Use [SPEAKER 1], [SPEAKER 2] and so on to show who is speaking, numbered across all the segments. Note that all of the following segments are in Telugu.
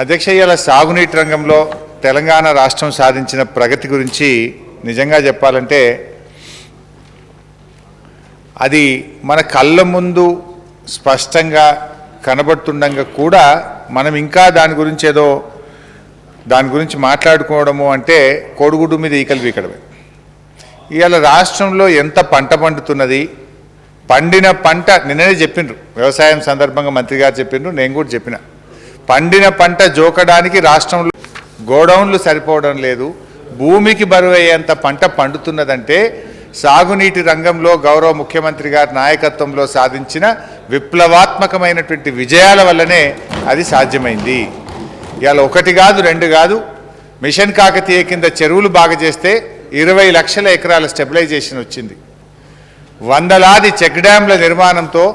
[SPEAKER 1] అధ్యక్ష, ఇవాళ సాగునీటి రంగంలో తెలంగాణ రాష్ట్రం సాధించిన ప్రగతి గురించి నిజంగా చెప్పాలంటే అది మన కళ్ళ ముందు స్పష్టంగా కనబడుతుండగా కూడా మనం ఇంకా దాని గురించి మాట్లాడుకోవడము అంటే కోడిగుడ్డు మీద ఈకలు పీకడమే. ఇవాళ రాష్ట్రంలో ఎంత పంట పండుతున్నది, పండిన పంట నిన్ననే చెప్పిండ్రు, వ్యవసాయం సందర్భంగా మంత్రి గారు చెప్పిండ్రు, నేను కూడా చెప్పిన, పండిన పంట జోకడానికి రాష్ట్రంలో గోడౌన్లు సరిపోవడం లేదు, భూమికి బరువయ్యేంత పంట పండుతున్నదంటే సాగునీటి రంగంలో గౌరవ ముఖ్యమంత్రి గారి నాయకత్వంలో సాధించిన విప్లవాత్మకమైనటువంటి విజయాల వల్లనే అది సాధ్యమైంది. ఇవాళ ఒకటి కాదు, రెండు కాదు, మిషన్ కాకతీయ కింద చెరువులు బాగా చేస్తే 20 లక్షల ఎకరాల స్టెబిలైజేషన్ వచ్చింది. వందలాది చెక్ డ్యాంల నిర్మాణంతో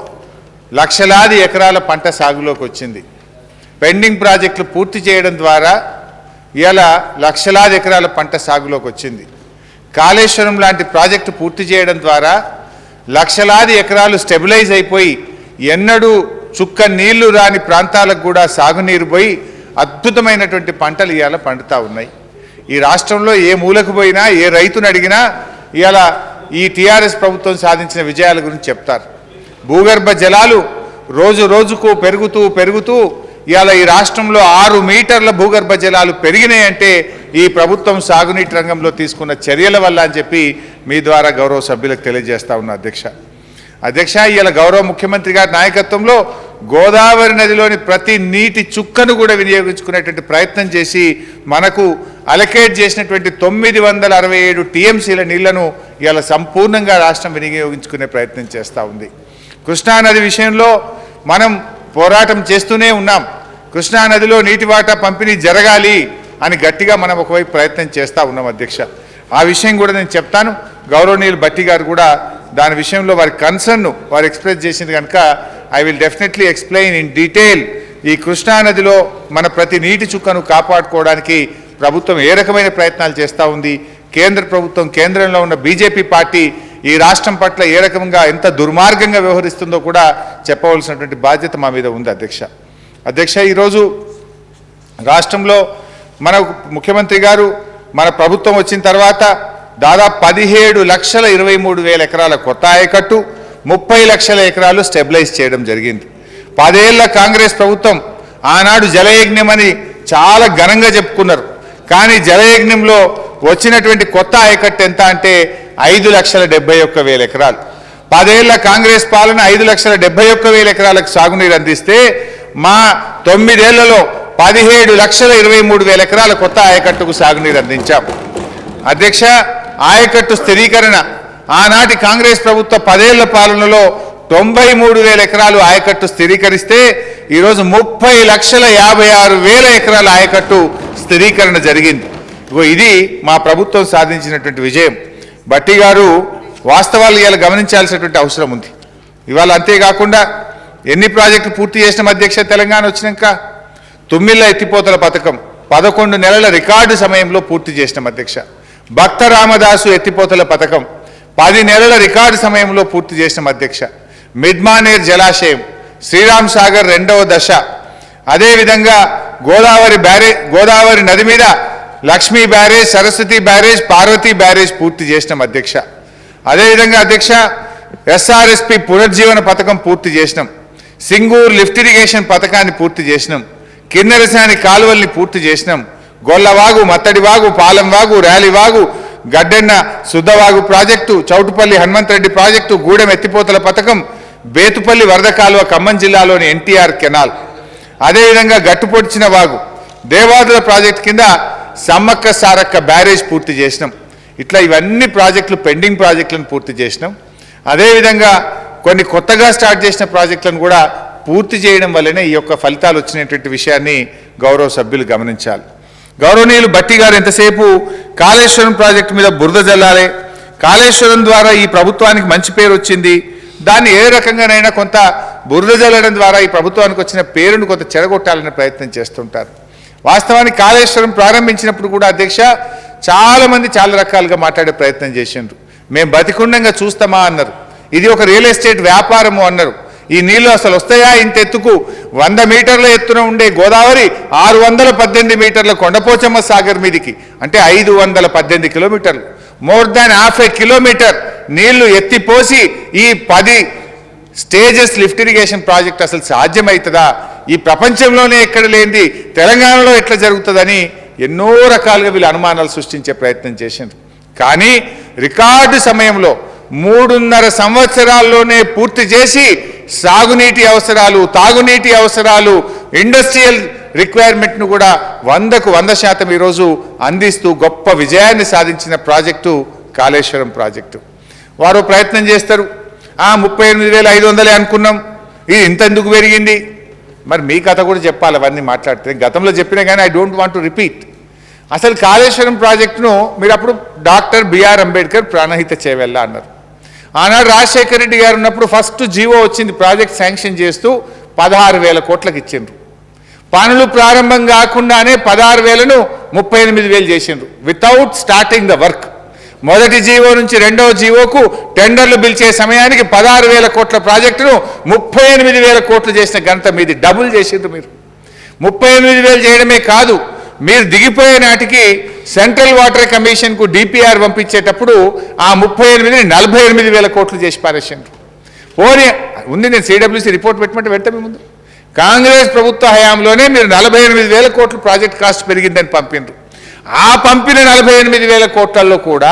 [SPEAKER 1] లక్షలాది ఎకరాల పంట సాగులోకి వచ్చింది. పెండింగ్ ప్రాజెక్టులు పూర్తి చేయడం ద్వారా ఇవాళ లక్షలాది ఎకరాల పంట సాగులోకి వచ్చింది. కాళేశ్వరం లాంటి ప్రాజెక్టు పూర్తి చేయడం ద్వారా లక్షలాది ఎకరాలు స్టెబిలైజ్ అయిపోయి ఎన్నడూ చుక్క నీళ్లు రాని ప్రాంతాలకు కూడా సాగునీరు పోయి అద్భుతమైనటువంటి పంటలు ఇవాళ పండుతూ ఉన్నాయి. ఈ రాష్ట్రంలో ఏ మూలకు పోయినా ఏ రైతును అడిగినా ఇవాళ ఈ టీఆర్ఎస్ ప్రభుత్వం సాధించిన విజయాల గురించి చెప్తారు. భూగర్భ జలాలు రోజు రోజుకు పెరుగుతూ ఇవాళ ఈ రాష్ట్రంలో 6 మీటర్ల భూగర్భ జలాలు పెరిగినాయంటే ఈ ప్రభుత్వం సాగునీటి రంగంలో తీసుకున్న చర్యల వల్ల అని చెప్పి మీ ద్వారా గౌరవ సభ్యులకు తెలియజేస్తా ఉన్నా. అధ్యక్ష, ఇవాళ గౌరవ ముఖ్యమంత్రి గారి నాయకత్వంలో గోదావరి నదిలోని ప్రతి నీటి చుక్కను కూడా వినియోగించుకునేటువంటి ప్రయత్నం చేసి మనకు అలకేట్ చేసినటువంటి 967 టీఎంసీల నీళ్లను ఇవాళ సంపూర్ణంగా రాష్ట్రం వినియోగించుకునే ప్రయత్నం చేస్తూ ఉంది. కృష్ణానది విషయంలో మనం పోరాటం చేస్తూనే ఉన్నాం. కృష్ణానదిలో నీటి వాటా పంపిణీ జరగాలి అని గట్టిగా మనం ఒకవైపు ప్రయత్నం చేస్తూ ఉన్నాం. అధ్యక్ష, ఆ విషయం కూడా నేను చెప్తాను. గౌరవనీయులు భట్టి గారు కూడా దాని విషయంలో వారి కన్సర్న్ను వారు ఎక్స్ప్రెస్ చేసింది కనుక I will definitely explain in detail ఈ కృష్ణానదిలో మన ప్రతి నీటి చుక్కను కాపాడుకోవడానికి ప్రభుత్వం ఏ రకమైన ప్రయత్నాలు చేస్తూ ఉంది, కేంద్ర ప్రభుత్వం కేంద్రంలో ఉన్న బీజేపీ పార్టీ ఈ రాష్ట్రం పట్ల ఏ రకంగా ఎంత దుర్మార్గంగా వ్యవహరిస్తుందో కూడా చెప్పవలసినటువంటి బాధ్యత మా మీద ఉంది. అధ్యక్ష, ఈరోజు రాష్ట్రంలో మన ముఖ్యమంత్రి గారు మన ప్రభుత్వం వచ్చిన తర్వాత దాదాపు 17,23,000 ఎకరాల కొత్త ఆయకట్టు, 30 లక్షల ఎకరాలు స్టెబిలైజ్ చేయడం జరిగింది. 10 ఏళ్ల కాంగ్రెస్ ప్రభుత్వం ఆనాడు జలయజ్ఞం అని చాలా ఘనంగా చెప్పుకున్నారు. కానీ జలయజ్ఞంలో వచ్చినటువంటి కొత్త ఆయకట్టు ఎంత అంటే 5,71,000 ఎకరాలు. 10 ఏళ్ల కాంగ్రెస్ పాలన 5,71,000 ఎకరాలకు సాగునీరు అందిస్తే మా 9 ఏళ్లలో 17,23,000 ఎకరాల కొత్త ఆయకట్టుకు సాగునీరు అందించాం. అధ్యక్ష, ఆయకట్టు స్థిరీకరణ ఆనాటి కాంగ్రెస్ ప్రభుత్వ 10 ఏళ్ల పాలనలో 93,000 ఎకరాలు ఆయకట్టు స్థిరీకరిస్తే ఈరోజు 30,56,000 ఎకరాల ఆయకట్టు స్థిరీకరణ జరిగింది. ఇది మా ప్రభుత్వం సాధించినటువంటి విజయం. భట్టి గారు వాస్తవాలు ఇవాళ గమనించాల్సినటువంటి అవసరం ఉంది. ఇవాళ అంతేకాకుండా ఎన్ని ప్రాజెక్టులు పూర్తి చేసిన అధ్యక్ష తెలంగాణ వచ్చినాక? తుమ్మిళ్ళ ఎత్తిపోతల పథకం 11 నెలల రికార్డు సమయంలో పూర్తి చేసిన అధ్యక్ష. భక్త రామదాసు ఎత్తిపోతల పథకం 10 నెలల రికార్డు సమయంలో పూర్తి చేసిన అధ్యక్ష. మిడ్మానేర్ జలాశయం, శ్రీరామ్ సాగర్ 2వ దశ, అదేవిధంగా గోదావరి నది మీద Lakshmi barrage, Saraswati barrage, Parvati barrage పూర్తి చేసినాం అధ్యక్ష. అదేవిధంగా అధ్యక్ష ఎస్ఆర్ఎస్పి పునర్జీవన పథకం పూర్తి చేసినాం. సింగూర్ లిఫ్ట్ ఇరిగేషన్ పథకాన్ని పూర్తి చేసినాం. కిన్నెరసాని కాలువల్ని పూర్తి చేసినాం. గొల్లవాగు, మత్తడివాగు, పాలెంవాగు, ర్యాలీవాగు, గడ్డెన్న శుద్ధవాగు ప్రాజెక్టు, చౌటుపల్లి హనుమంతరెడ్డి ప్రాజెక్టు, గూడెం ఎత్తిపోతల పథకం, బేతుపల్లి వరద కాలువ ఖమ్మం జిల్లాలోని ఎన్టీఆర్ కెనాల్, అదేవిధంగా గట్టుపొడిచిన వాగు, దేవాదుల ప్రాజెక్టు కింద సమ్మక్క సారక్క బ్యారేజ్ పూర్తి చేసినాం. ఇట్లా ఇవన్నీ ప్రాజెక్టులు పెండింగ్ ప్రాజెక్టులను పూర్తి చేసినాం. అదేవిధంగా కొన్ని కొత్తగా స్టార్ట్ చేసిన ప్రాజెక్టులను కూడా పూర్తి చేయడం వల్లనే ఈ యొక్క ఫలితాలు వచ్చినటువంటి విషయాన్ని గౌరవ సభ్యులు గమనించాలి. గౌరవనీయులు భట్టి గారు ఎంతసేపు కాళేశ్వరం ప్రాజెక్టు మీద బురద జల్లాలి, కాళేశ్వరం ద్వారా ఈ ప్రభుత్వానికి మంచి పేరు వచ్చింది, దాన్ని ఏ రకంగానైనా కొంత బురద జల్లడం ద్వారా ఈ ప్రభుత్వానికి వచ్చిన పేరును కొంత చెడగొట్టాలనే ప్రయత్నం చేస్తుంటారు. వాస్తవానికి కాళేశ్వరం ప్రారంభించినప్పుడు కూడా అధ్యక్ష చాలామంది చాలా రకాలుగా మాట్లాడే ప్రయత్నం చేసిండ్రు. మేము బతికుండంగా చూస్తామా అన్నారు. ఇది ఒక రియల్ ఎస్టేట్ వ్యాపారము అన్నారు. ఈ నీళ్లు అసలు వస్తాయా? ఇంత ఎత్తుకు 100 మీటర్ల ఎత్తున ఉండే గోదావరి 618 మీటర్ల కొండపోచమ్మ సాగర్ మీదికి, అంటే 518 కిలోమీటర్లు, మోర్ దాన్ హాఫ్ ఏ కిలోమీటర్ నీళ్లు ఎత్తిపోసి ఈ 10 స్టేజెస్ లిఫ్ట్ ఇరిగేషన్ ప్రాజెక్ట్ అసలు సాధ్యమవుతుందా? ఈ ప్రపంచంలోనే ఎక్కడ లేనిది తెలంగాణలో ఎట్లా జరుగుతుందని ఎన్నో రకాలుగా వీళ్ళు అనుమానాలు సృష్టించే ప్రయత్నం చేసింది. కానీ రికార్డు సమయంలో 3.5 సంవత్సరాల్లోనే పూర్తి చేసి సాగునీటి అవసరాలు, తాగునీటి అవసరాలు, ఇండస్ట్రియల్ రిక్వైర్మెంట్ను కూడా 100కు 100% ఈరోజు అందిస్తూ గొప్ప విజయాన్ని సాధించిన ప్రాజెక్టు కాళేశ్వరం ప్రాజెక్టు. వారు ప్రయత్నం చేస్తారు, 38,500 అనుకున్నాం, ఇది ఇంతెందుకు పెరిగింది? మరి మీ కథ కూడా చెప్పాలి అవన్నీ మాట్లాడితే. గతంలో చెప్పినా కానీ I don't want to repeat. అసలు కాళేశ్వరం ప్రాజెక్టును మీరు అప్పుడు డాక్టర్ బిఆర్ అంబేద్కర్ ప్రాణహిత చేవెళ్ళ అన్నారు. ఆనాడు రాజశేఖర రెడ్డి గారు ఉన్నప్పుడు ఫస్ట్ జీవో వచ్చింది, ప్రాజెక్ట్ శాంక్షన్ చేస్తూ 16,000 కోట్లకు ఇచ్చిండ్రు. పనులు ప్రారంభం కాకుండానే 16,000ను 38,000 చేసిండ్రు వితౌట్ స్టార్టింగ్ ద వర్క్. మొదటి జీవో నుంచి రెండవ జీవోకు టెండర్లు పిలిచే సమయానికి 16,000 కోట్ల ప్రాజెక్టును 38,000 కోట్లు చేసిన ఘనత మీది. డబుల్ చేసిండ్రు మీరు. 38,000 చేయడమే కాదు, మీరు దిగిపోయే నాటికి సెంట్రల్ వాటర్ కమిషన్కు డిపిఆర్ పంపించేటప్పుడు ఆ 38,000ని 48,000 కోట్లు చేసి పారేసిండ్రు. పోనీ ఉంది, నేను సిడబ్ల్యూసీ రిపోర్ట్ పెట్టమంటే వెంటనే ముందు కాంగ్రెస్ ప్రభుత్వ హయాంలోనే మీరు 48,000 కోట్లు ప్రాజెక్ట్ కాస్ట్ పెరిగిందని పంపిండ్రు. ఆ పంపిన 48,000 కోట్లలో కూడా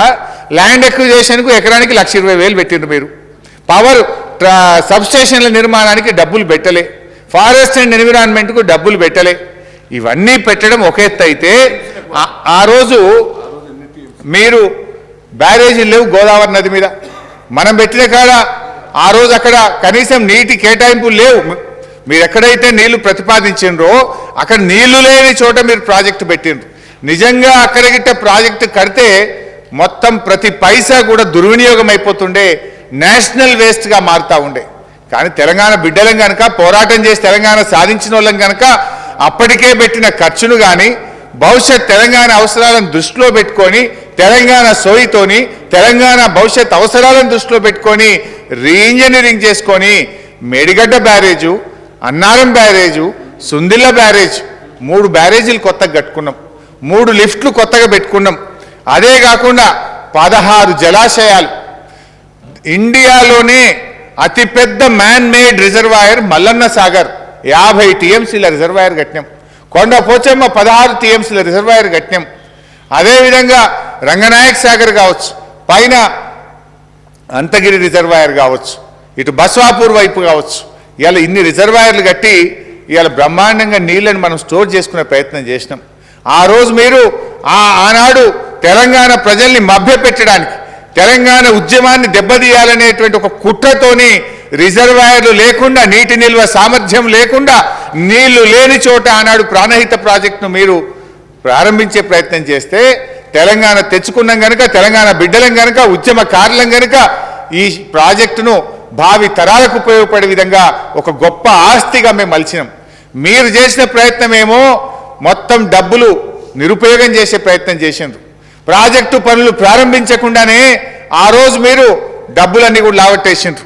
[SPEAKER 1] ల్యాండ్ ఎక్విజిషన్కు ఎకరానికి 1,20,000 పెట్టిండ్రు మీరు. పవర్ సబ్స్టేషన్ల నిర్మాణానికి డబ్బులు పెట్టలే, ఫారెస్ట్ అండ్ ఎన్విరాన్మెంట్కు డబ్బులు పెట్టలే. ఇవన్నీ పెట్టడం ఒక ఎత్తు అయితే, ఆ రోజు మీరు బ్యారేజీలు లేవు గోదావరి నది మీద, మనం పెట్టిన కాడ ఆ రోజు అక్కడ కనీసం నీటి కేటాయింపులు లేవు. మీరు ఎక్కడైతే నీళ్లు ప్రతిపాదించిండ్రో అక్కడ నీళ్లు లేని చోట మీరు ప్రాజెక్టు పెట్టిండ్రు. నిజంగా అక్కడ గిట్ట ప్రాజెక్టు కడితే మొత్తం ప్రతి పైసా కూడా దుర్వినియోగం అయిపోతుండే, నేషనల్ వేస్ట్గా మారుతూ ఉండే. కానీ తెలంగాణ బిడ్డలం కనుక, పోరాటం చేసి తెలంగాణ సాధించిన వాళ్ళం కనుక అప్పటికే పెట్టిన ఖర్చును కానీ భవిష్యత్ తెలంగాణ అవసరాలను దృష్టిలో పెట్టుకొని, తెలంగాణ సోయితోని తెలంగాణ భవిష్యత్ అవసరాలను దృష్టిలో పెట్టుకొని రీఇంజనీరింగ్ చేసుకొని Medigadda barrage, Annaram barrage, Sundilla barrage, 3 బ్యారేజీలు కొత్తగా కట్టుకున్నాం, 3 లిఫ్ట్లు కొత్తగా పెట్టుకున్నాం. అదే కాకుండా 16 జలాశయాలు, ఇండియాలోనే అతిపెద్ద man made reservoir Mallanna Sagar 50 టీఎంసీల రిజర్వాయర్ కట్టినాం. కొండ పోచమ్మ 16 టీఎంసీల రిజర్వాయర్ కట్టినాం. అదేవిధంగా రంగనాయక్ సాగర్ కావచ్చు, పైన అంతగిరి రిజర్వాయర్ కావచ్చు, ఇటు బస్వాపూర్ వైపు కావచ్చు, ఇవాళ ఇన్ని రిజర్వాయర్లు కట్టి ఇవాళ బ్రహ్మాండంగా నీళ్ళని మనం స్టోర్ చేసుకునే ప్రయత్నం చేసినాం. ఆ రోజు మీరు ఆనాడు తెలంగాణ ప్రజల్ని మభ్యపెట్టడానికి, తెలంగాణ ఉద్యమాన్ని దెబ్బతీయాలనేటువంటి ఒక కుట్రతోని రిజర్వాయర్లు లేకుండా, నీటి నిల్వ సామర్థ్యం లేకుండా, నీళ్లు లేని చోట ఆనాడు ప్రాణహిత ప్రాజెక్టును మీరు ప్రారంభించే ప్రయత్నం చేస్తే, తెలంగాణ తెచ్చుకున్నాం కనుక, తెలంగాణ బిడ్డలం కనుక, ఉద్యమకారులం కనుక ఈ ప్రాజెక్టును భావి తరాలకు ఉపయోగపడే విధంగా ఒక గొప్ప ఆస్తిగా మేము మలిచినాం. మీరు చేసిన ప్రయత్నమేమో మొత్తం డబ్బులు నిరుపయోగం చేసే ప్రయత్నం చేసిండ్రు. ప్రాజెక్టు పనులు ప్రారంభించకుండానే ఆ రోజు మీరు డబ్బులన్నీ కూడా లావట్టేసిండ్రు.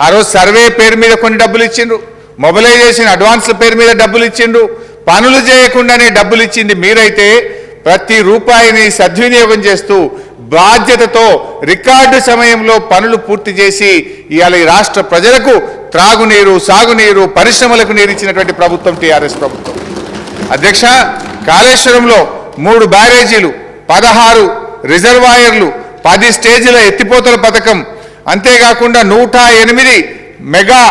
[SPEAKER 1] ఆ రోజు సర్వే పేరు మీద కొన్ని డబ్బులు ఇచ్చిండ్రు, మొబిలైజేషన్ అడ్వాన్స్ల పేరు మీద డబ్బులు ఇచ్చిండ్రు, పనులు చేయకుండానే డబ్బులు ఇచ్చింది మీరైతే ప్రతి రూపాయిని సద్వినియోగం చేస్తూ బాధ్యతతో రికార్డు సమయంలో పనులు పూర్తి చేసి ఇవాళ ఈ రాష్ట్ర ప్రజలకు త్రాగునీరు, సాగునీరు, పరిశ్రమలకు నీరు ఇచ్చినటువంటి ప్రభుత్వం టీఆర్ఎస్ ప్రభుత్వం. అధ్యక్ష, కాళేశ్వరంలో 3 బ్యారేజీలు, 16 రిజర్వాయర్లు, 10 స్టేజీల ఎత్తిపోతల పథకం, అంతేకాకుండా 108 మెగా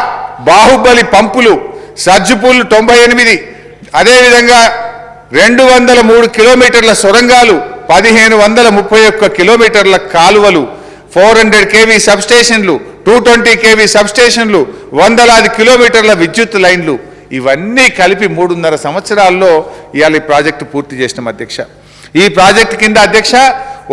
[SPEAKER 1] బాహుబలి పంపులు, సజ్జుపూలు 98, అదేవిధంగా 203 కిలోమీటర్ల సొరంగాలు, 1,531 కిలోమీటర్ల కాలువలు, 400 కేవీ సబ్స్టేషన్లు, 220 కేవీ సబ్స్టేషన్లు, వందలాది కిలోమీటర్ల విద్యుత్ లైన్లు, ఇవన్నీ కలిపి 3.5 సంవత్సరాల్లో ఇవాళ ఈ ప్రాజెక్టు పూర్తి చేసినాం అధ్యక్ష. ఈ ప్రాజెక్టు కింద అధ్యక్ష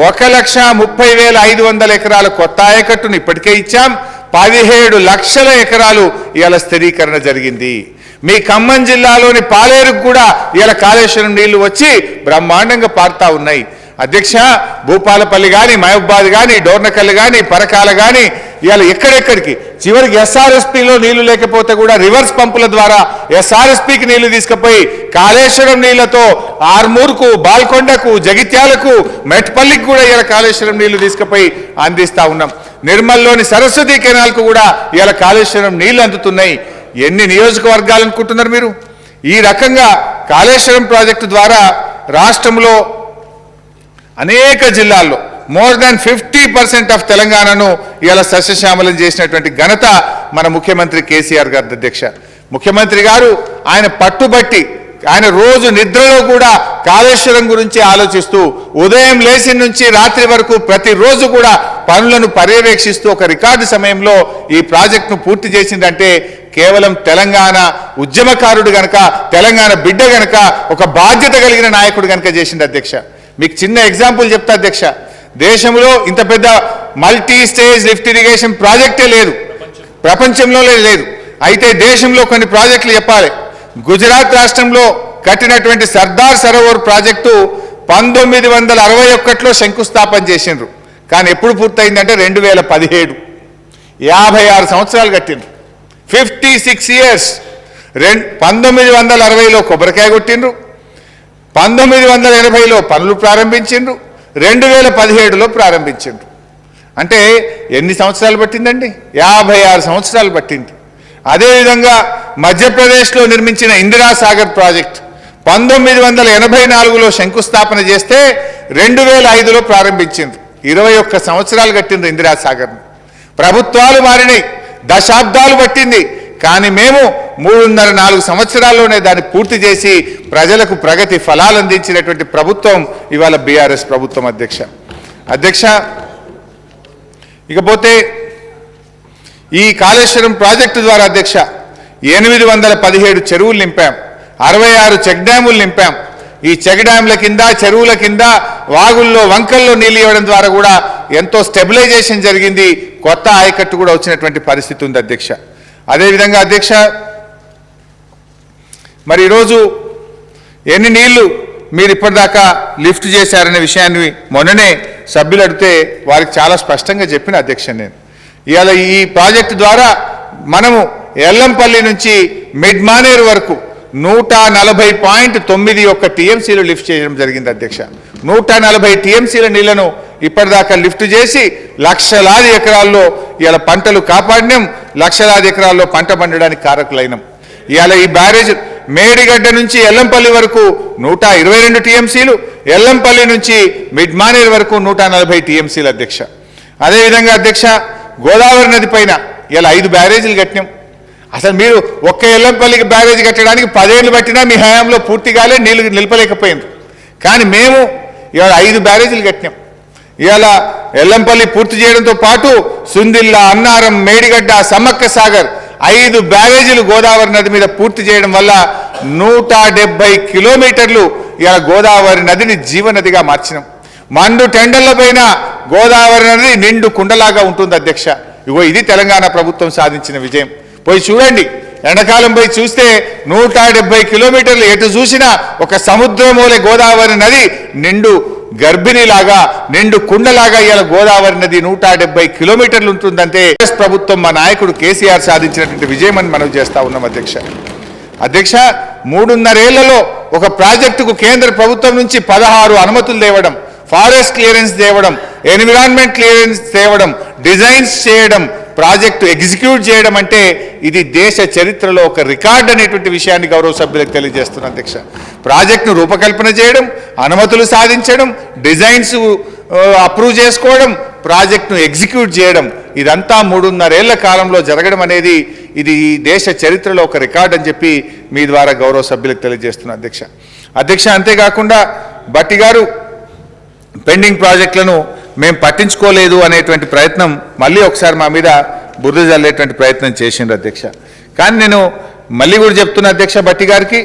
[SPEAKER 1] 1,30,500 ఎకరాల కొత్త ఆయకట్టును ఇప్పటికే ఇచ్చాం. 17 లక్షల ఎకరాలు ఇవాళ స్థిరీకరణ జరిగింది. మీ ఖమ్మం జిల్లాలోని పాలేరుకు కూడా ఇవాళ కాళేశ్వరం నీళ్లు వచ్చి బ్రహ్మాండంగా పారుతా ఉన్నాయి. అధ్యక్ష భూపాలపల్లి కానీ మహబూబాద్ కానీ డోర్నకల్ కానీ పరకాల కానీ ఇవాళ ఎక్కడెక్కడికి చివరికి ఎస్ఆర్ఎస్పీలో నీళ్లు లేకపోతే కూడా రివర్స్ పంపుల ద్వారా ఎస్ఆర్ఎస్పీకి నీళ్లు తీసుకుపోయి కాళేశ్వరం నీళ్లతో ఆర్మూర్కు బాల్కొండకు జగిత్యాలకు మెట్పల్లికి కూడా ఇలా కాళేశ్వరం నీళ్లు తీసుకుపోయి అందిస్తా ఉన్నాం. నిర్మల్లోని సరస్వతి కెనాల్కు కూడా ఇలా కాళేశ్వరం నీళ్లు అందుతున్నాయి. ఎన్ని నియోజకవర్గాలు అనుకుంటున్నారు మీరు? ఈ రకంగా కాళేశ్వరం ప్రాజెక్టు ద్వారా రాష్ట్రంలో అనేక జిల్లాల్లో మోర్ దాన్ 50% ఆఫ్ తెలంగాణను ఇలా సస్యశ్యామలం చేసినటువంటి ఘనత మన ముఖ్యమంత్రి కేసీఆర్ గారి అధ్యక్ష. ముఖ్యమంత్రి గారు ఆయన పట్టుబట్టి ఆయన రోజు నిద్రలో కూడా కాళేశ్వరం గురించి ఆలోచిస్తూ ఉదయం లేచి నుంచి రాత్రి వరకు ప్రతిరోజు కూడా పనులను పర్యవేక్షిస్తూ ఒక రికార్డు సమయంలో ఈ ప్రాజెక్టును పూర్తి చేసిందంటే కేవలం తెలంగాణ ఉద్యమకారుడు గనక, తెలంగాణ బిడ్డ గనక, ఒక బాధ్యత కలిగిన నాయకుడు గనక చేసింది అధ్యక్ష. మీకు చిన్న ఎగ్జాంపుల్ చెప్తా అధ్యక్ష. దేశంలో ఇంత పెద్ద మల్టీ స్టేజ్ లిఫ్ట్ ఇరిగేషన్ ప్రాజెక్టే లేదు, ప్రపంచంలో లేదు. అయితే దేశంలో కొన్ని ప్రాజెక్టులు చెప్పాలి. గుజరాత్ రాష్ట్రంలో కట్టినటువంటి సర్దార్ సరోవర్ ప్రాజెక్టు 1961లో శంకుస్థాపన చేసిండ్రు. కానీ ఎప్పుడు పూర్తయిందంటే 2017. 56 సంవత్సరాలు కట్టిండ్రు. 56 ఇయర్స్. 1960లో కొబ్బరికాయ కొట్టిండ్రు, 1980లో పనులు ప్రారంభించిండ్రు, 2017లో ప్రారంభించిండ్రు. అంటే ఎన్ని సంవత్సరాలు పట్టిందండి? 56 సంవత్సరాలు పట్టింది. అదేవిధంగా మధ్యప్రదేశ్లో నిర్మించిన ఇందిరాసాగర్ ప్రాజెక్ట్ 1984లో శంకుస్థాపన చేస్తే 2005లో ప్రారంభించిండ్రు. 21 సంవత్సరాలు కట్టిండ్రు ఇందిరాసాగర్ను. ప్రభుత్వాలు మారినాయి, దశాబ్దాలు పట్టింది. కానీ మేము 3.5-4 సంవత్సరాల్లోనే దాన్ని పూర్తి చేసి ప్రజలకు ప్రగతి ఫలాలు అందించినటువంటి ప్రభుత్వం ఇవాళ బీఆర్ఎస్ ప్రభుత్వం అధ్యక్ష. ఇకపోతే ఈ కాళేశ్వరం ప్రాజెక్టు ద్వారా అధ్యక్ష 817 చెరువులు నింపాం, 66 చెక్ డ్యాములు నింపాం. ఈ చెక్ డ్యాముల కింద, చెరువుల కింద, వాగుల్లో, వంకల్లో నీళ్ళు ఇవ్వడం ద్వారా కూడా ఎంతో స్టెబిలైజేషన్ జరిగింది. కొత్త ఆయకట్టు కూడా వచ్చినటువంటి పరిస్థితి ఉంది అధ్యక్ష. అదేవిధంగా అధ్యక్ష, మరి ఈరోజు ఎన్ని నీళ్లు మీరు ఇప్పటిదాకా లిఫ్ట్ చేశారనే విషయాన్ని మొన్ననే సభ్యులు అడిగితే వారికి చాలా స్పష్టంగా చెప్పిన అధ్యక్ష. నేను ఇవాళ ఈ ప్రాజెక్టు ద్వారా మనము ఎల్లంపల్లి నుంచి మిడ్ మానేరు వరకు 140.91 టీఎంసీలు లిఫ్ట్ చేయడం జరిగింది అధ్యక్ష. 140 టీఎంసీల నీళ్లను ఇప్పటిదాకా లిఫ్ట్ చేసి లక్షలాది ఎకరాల్లో ఇవాళ పంటలు కాపాడినాం, లక్షలాది ఎకరాల్లో పంట పండడానికి కారకులైనాం. ఇవాళ ఈ బ్యారేజ్ మేడిగడ్డ నుంచి ఎల్లంపల్లి వరకు 122 టీఎంసీలు, ఎల్లంపల్లి నుంచి మిడ్ మానేరు వరకు 140 టీఎంసీలు అధ్యక్ష. అదేవిధంగా అధ్యక్ష, గోదావరి నది పైన ఇలా 5 బ్యారేజీలు కట్టినాం. అసలు మీరు ఒక్క ఎల్లంపల్లికి బ్యారేజ్ కట్టడానికి 10 ఏళ్ళు పట్టినా మీ హయాంలో పూర్తిగాలే నీళ్లు నిలపలేకపోయింది. కానీ మేము ఇవాళ 5 బ్యారేజీలు కట్టినాం. ఇవాళ ఎల్లంపల్లి పూర్తి చేయడంతో పాటు సుందిల్లా, అన్నారం, మేడిగడ్డ, సమ్మక్క సాగర్ 5 బ్యారేజీలు గోదావరి నది మీద పూర్తి చేయడం వల్ల 170 కిలోమీటర్లు ఇవాళ గోదావరి నదిని జీవనదిగా మార్చినాం. మండు టెండర్ల పైన గోదావరి నది నిండు కుండలాగా ఉంటుంది అధ్యక్ష. ఇగో ఇది తెలంగాణ ప్రభుత్వం సాధించిన విజయం. పోయి చూడండి, ఎండాకాలం పోయి చూస్తే 170 కిలోమీటర్లు ఎటు చూసినా ఒక సముద్రమూలే గోదావరి నది నిండు గర్భిణిలాగా, నిండు కుండలాగా ఇవాళ గోదావరి నది 170 కిలోమీటర్లు ఉంటుందంటే ప్రభుత్వం మా నాయకుడు కేసీఆర్ సాధించినటువంటి విజయం అని మనం చేస్తా ఉన్నాం అధ్యక్ష. 3.5 ఏళ్లలో ఒక ప్రాజెక్టుకు కేంద్ర ప్రభుత్వం నుంచి 16 అనుమతులు తేవడం, ఫారెస్ట్ క్లియరెన్స్ తేవడం, ఎన్విరాన్మెంట్ క్లియరెన్స్ తేవడం, డిజైన్స్ చేయడం, ప్రాజెక్టు ఎగ్జిక్యూట్ చేయడం అంటే ఇది దేశ చరిత్రలో ఒక రికార్డ్ అనేటువంటి విషయాన్ని గౌరవ సభ్యులకు తెలియజేస్తున్నా అధ్యక్ష. ప్రాజెక్టును రూపకల్పన చేయడం, అనుమతులు సాధించడం, డిజైన్స్ అప్రూవ్ చేసుకోవడం, ప్రాజెక్టును ఎగ్జిక్యూట్ చేయడం, ఇదంతా 3.5 ఏళ్ల కాలంలో జరగడం అనేది ఇది ఈ దేశ చరిత్రలో ఒక రికార్డ్ అని చెప్పి మీ ద్వారా గౌరవ సభ్యులకు తెలియజేస్తున్నా అధ్యక్ష. అంతేకాకుండా భట్టి గారు పెండింగ్ ప్రాజెక్టులను మేము పట్టించుకోలేదు అనేటువంటి ప్రయత్నం మళ్ళీ ఒకసారి మా మీద బురద జల్లేటువంటి ప్రయత్నం చేసిండ్రు అధ్యక్ష. కానీ నేను మళ్ళీ కూడా చెప్తున్నా అధ్యక్ష భట్టి గారికి,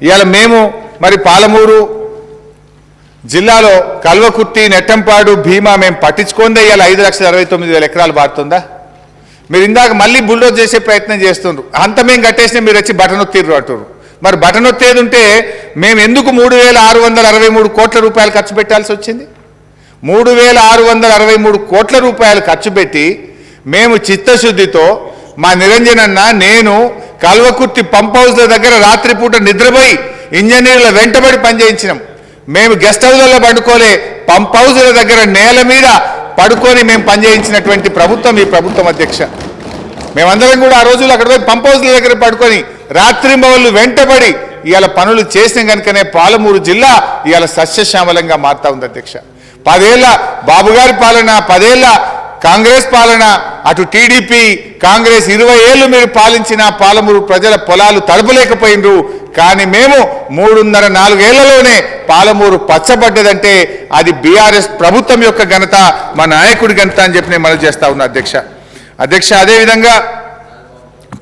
[SPEAKER 1] ఇవాళ మేము మరి పాలమూరు జిల్లాలో కల్వకుర్తి, నెట్టంపాడు, భీమా మేము పట్టించుకుందే ఇవాళ 5,69,000 ఎకరాలు బారుతుందా? మీరు ఇందాక మళ్ళీ బుల్డోజ్ చేసే ప్రయత్నం చేస్తుండ్రు. అంత మేము కట్టేసినా మీరు వచ్చి బటనొత్తిర్రు అంటారు. మరి బటనొత్తేది ఉంటే మేము ఎందుకు 3,663 కోట్ల రూపాయలు ఖర్చు పెట్టాల్సి వచ్చింది? 3663 కోట్ల రూపాయలు ఖర్చు పెట్టి మేము చిత్తశుద్ధితో మా నిరంజనన్న నేను కల్వకుర్తి పంప్ హౌస్ల దగ్గర రాత్రిపూట నిద్రపోయి ఇంజనీర్ల వెంటబడి పనిచేయించినాం. మేము గెస్ట్ హౌస్లలో పడుకోలే, పంప్ హౌస్ల దగ్గర నేల మీద పడుకొని మేము పనిచేయించినటువంటి ప్రభుత్వం ఈ ప్రభుత్వం అధ్యక్ష. మేమందరం కూడా ఆ రోజుల్లో అక్కడ పోయి పంప్ హౌస్ల దగ్గర పడుకొని రాత్రింబవళ్ళు వెంటబడి ఇవాళ పనులు చేసిన కనుకనే పాలమూరు జిల్లా ఇవాళ సస్యశ్యామలంగా మారుతా ఉంది అధ్యక్ష. 10 ఏళ్ల బాబుగారి పాలన, 10 ఏళ్ల కాంగ్రెస్ పాలన, అటు టీడీపీ కాంగ్రెస్ 20 ఏళ్ళు మీరు పాలించిన పాలమూరు ప్రజల పొలాలు తడపలేకపోయినరు. కానీ మేము 3.5-4 ఏళ్లలోనే పాలమూరు పచ్చబడ్డదంటే అది బీఆర్ఎస్ ప్రభుత్వం యొక్క ఘనత, మా నాయకుడి ఘనత అని చెప్పి నేను మనవి చేస్తా ఉన్నా అధ్యక్ష. అదేవిధంగా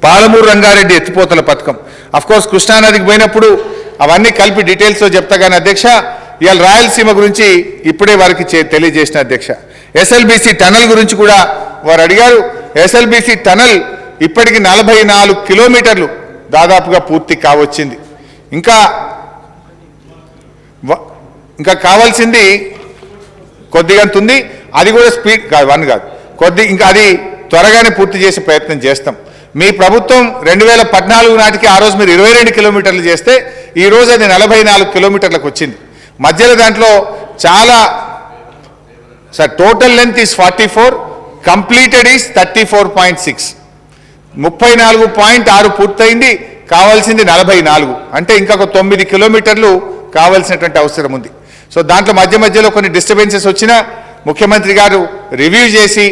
[SPEAKER 1] పాలమూరు రంగారెడ్డి ఎత్తిపోతల పథకం, అఫ్కోర్స్ కృష్ణానదికి పోయినప్పుడు అవన్నీ కలిపి డీటెయిల్స్తో చెప్తా కానీ అధ్యక్ష, ఇవాళ రాయలసీమ గురించి ఇప్పుడే వారికి తెలియజేసిన అధ్యక్ష. ఎస్ఎల్బీసీ టనల్ గురించి కూడా వారు అడిగారు. ఎస్ఎల్బీసీ టనల్ ఇప్పటికి 44 కిలోమీటర్లు దాదాపుగా పూర్తి కావచ్చింది. ఇంకా కావాల్సింది కొద్దిగా ఉంది. అది కూడా స్పీడ్ కాదు, 1 కాదు, ఇంకా అది త్వరగానే పూర్తి చేసే ప్రయత్నం చేస్తాం. మీ ప్రభుత్వం 2014 నాటికి ఆ రోజు మీరు 22 కిలోమీటర్లు చేస్తే ఈ రోజు అది 44 కిలోమీటర్లకు వచ్చింది. మధ్యలో దాంట్లో చాలా total length is 44, completed is 34.6, 34.6 పూర్తయింది, కావాల్సింది 44, అంటే ఇంకొక 9 కిలోమీటర్లు కావాల్సినటువంటి అవసరం ఉంది. సో దాంట్లో మధ్యలో కొన్ని డిస్టర్బెన్సెస్ వచ్చినా ముఖ్యమంత్రి గారు రివ్యూ చేసి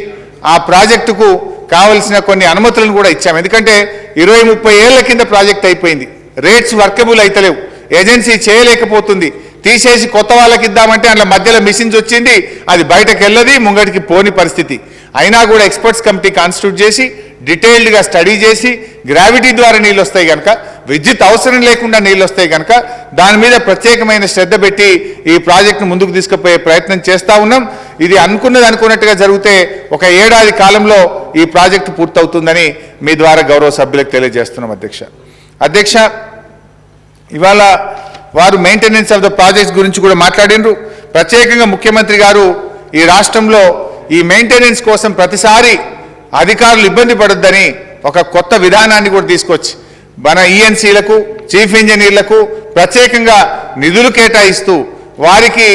[SPEAKER 1] ఆ ప్రాజెక్టుకు కావలసిన కొన్ని అనుమతులను కూడా ఇచ్చాము. ఎందుకంటే 20-30 ఏళ్ల కింద ప్రాజెక్ట్ అయిపోయింది, రేట్స్ వర్కబుల్ అయితలేవు, ఏజెన్సీ చేయలేకపోతుంది, తీసేసి కొత్త వాళ్ళకి ఇద్దామంటే అందులో మధ్యలో మిషన్స్ వచ్చింది, అది బయటకు వెళ్ళది, ముంగడికి పోని పరిస్థితి. అయినా కూడా ఎక్స్పర్ట్స్ కమిటీ కాన్స్టిట్యూట్ చేసి డీటెయిల్డ్గా స్టడీ చేసి గ్రావిటీ ద్వారా నీళ్ళు వస్తాయి కనుక, విద్యుత్ అవసరం లేకుండా నీళ్ళు వస్తాయి కనుక దాని మీద ప్రత్యేకమైన శ్రద్ధ పెట్టి ఈ ప్రాజెక్టును ముందుకు తీసుకుపోయే ప్రయత్నం చేస్తూ ఉన్నాం. ఇది అనుకున్నట్టుగా జరిగితే 1 ఏడాది కాలంలో ఈ ప్రాజెక్టు పూర్తవుతుందని మీ ద్వారా గౌరవ సభ్యులకు తెలియజేస్తున్నాం అధ్యక్ష. ఇవాళ వారు మెయింటెనెన్స్ ఆఫ్ ద ప్రాజెక్ట్స్ గురించి కూడా మాట్లాడినరు. ప్రత్యేకంగా ముఖ్యమంత్రి గారు ఈ రాష్ట్రంలో ఈ మెయింటెనెన్స్ కోసం ప్రతిసారి అధికారులు ఇబ్బంది పడొద్దని ఒక కొత్త విధానాన్ని కూడా తీసుకొచ్చి మన ఈఎన్సీలకు, చీఫ్ ఇంజనీర్లకు ప్రత్యేకంగా నిధులు కేటాయిస్తూ వారికి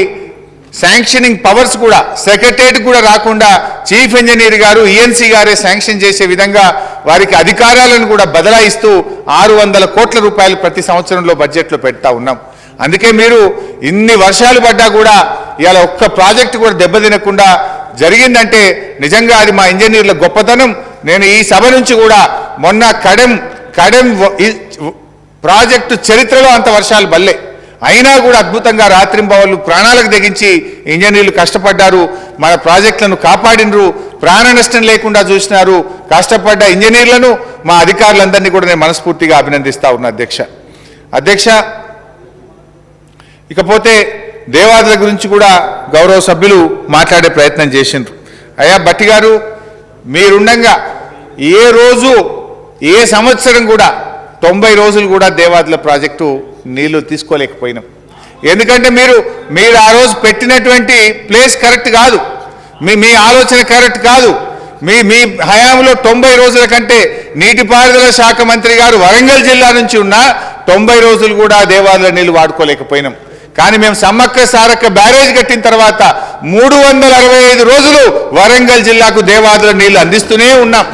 [SPEAKER 1] శాంక్షనింగ్ పవర్స్ కూడా సెక్రటరేట్ కూడా రాకుండా చీఫ్ ఇంజనీర్ గారు, ఈఎన్సీ గారే శాంక్షన్ చేసే విధంగా వారికి అధికారాలను కూడా బదలాయిస్తూ 600 కోట్ల రూపాయలు ప్రతి సంవత్సరంలో బడ్జెట్లో పెడతా ఉన్నాం. అందుకే మీరు ఇన్ని వర్షాలు పడ్డా కూడా ఇవాళ ఒక్క ప్రాజెక్టు కూడా దెబ్బతినకుండా జరిగిందంటే నిజంగా అది మా ఇంజనీర్ల గొప్పతనం. నేను ఈ సభ నుంచి కూడా మొన్న కడెం ప్రాజెక్టు చరిత్రలో అంత వర్షాలు బల్లే అయినా కూడా అద్భుతంగా రాత్రింబవళ్ళు ప్రాణాలకు తెగించి ఇంజనీర్లు కష్టపడ్డారు, మన ప్రాజెక్టులను కాపాడినరు, ప్రాణ నష్టం లేకుండా చూసినారు. కష్టపడ్డ ఇంజనీర్లను, మా అధికారులందరినీ కూడా నేను మనస్ఫూర్తిగా అభినందిస్తా ఉన్నా అధ్యక్ష. ఇకపోతే దేవాదుల గురించి కూడా గౌరవ సభ్యులు మాట్లాడే ప్రయత్నం చేసిండ్రు. అయ్యా భట్టి గారు, మీరుండగా ఏ రోజు ఏ సంవత్సరం కూడా 90 రోజులు కూడా దేవాదుల ప్రాజెక్టు నీళ్లు తీసుకోలేకపోయినాం. ఎందుకంటే మీరు ఆ రోజు పెట్టినటువంటి ప్లేస్ కరెక్ట్ కాదు, మీ ఆలోచన కరెక్ట్ కాదు. మీ హయాంలో 90 రోజుల కంటే నీటిపారుదల శాఖ మంత్రి గారు వరంగల్ జిల్లా నుంచి ఉన్న 90 రోజులు కూడా దేవాదుల నీళ్లు వాడుకోలేకపోయినాం. కానీ మేము సమ్మక్క సారక్క బ్యారేజ్ కట్టిన తర్వాత 365 రోజులు వరంగల్ జిల్లాకు దేవాదుల నీళ్లు అందిస్తూనే ఉన్నాం.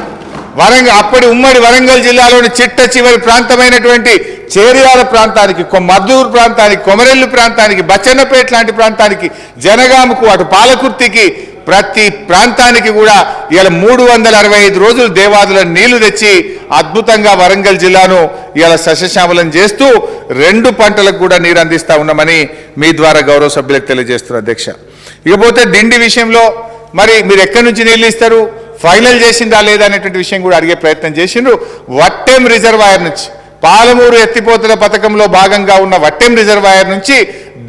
[SPEAKER 1] అప్పటి ఉమ్మడి వరంగల్ జిల్లాలోని చిట్ట చివరి ప్రాంతమైనటువంటి చేర్యాల ప్రాంతానికి, మద్దూరు ప్రాంతానికి, కొమరెల్లి ప్రాంతానికి, బచ్చన్నపేట లాంటి ప్రాంతానికి, జనగామకు, అటు పాలకుర్తికి, ప్రతి ప్రాంతానికి కూడా ఇవాళ 365 రోజులు దేవాదుల నీళ్లు తెచ్చి అద్భుతంగా వరంగల్ జిల్లాను ఇవాళ సస్యశ్యామలం చేస్తూ 2 పంటలకు కూడా నీరు అందిస్తూ ఉన్నామని మీ ద్వారా గౌరవ సభ్యులకు తెలియజేస్తున్నారు అధ్యక్ష. ఇకపోతే దిండి విషయంలో మరి మీరు ఎక్కడి నుంచి నీళ్ళు ఇస్తారు, ఫైనల్ చేసిందా లేదా అనేటువంటి విషయం కూడా అడిగే ప్రయత్నం చేసిండ్రు. వట్టెం రిజర్వాయర్ నుంచి, పాలమూరు ఎత్తిపోతల పథకంలో భాగంగా ఉన్న వట్టెం రిజర్వాయర్ నుంచి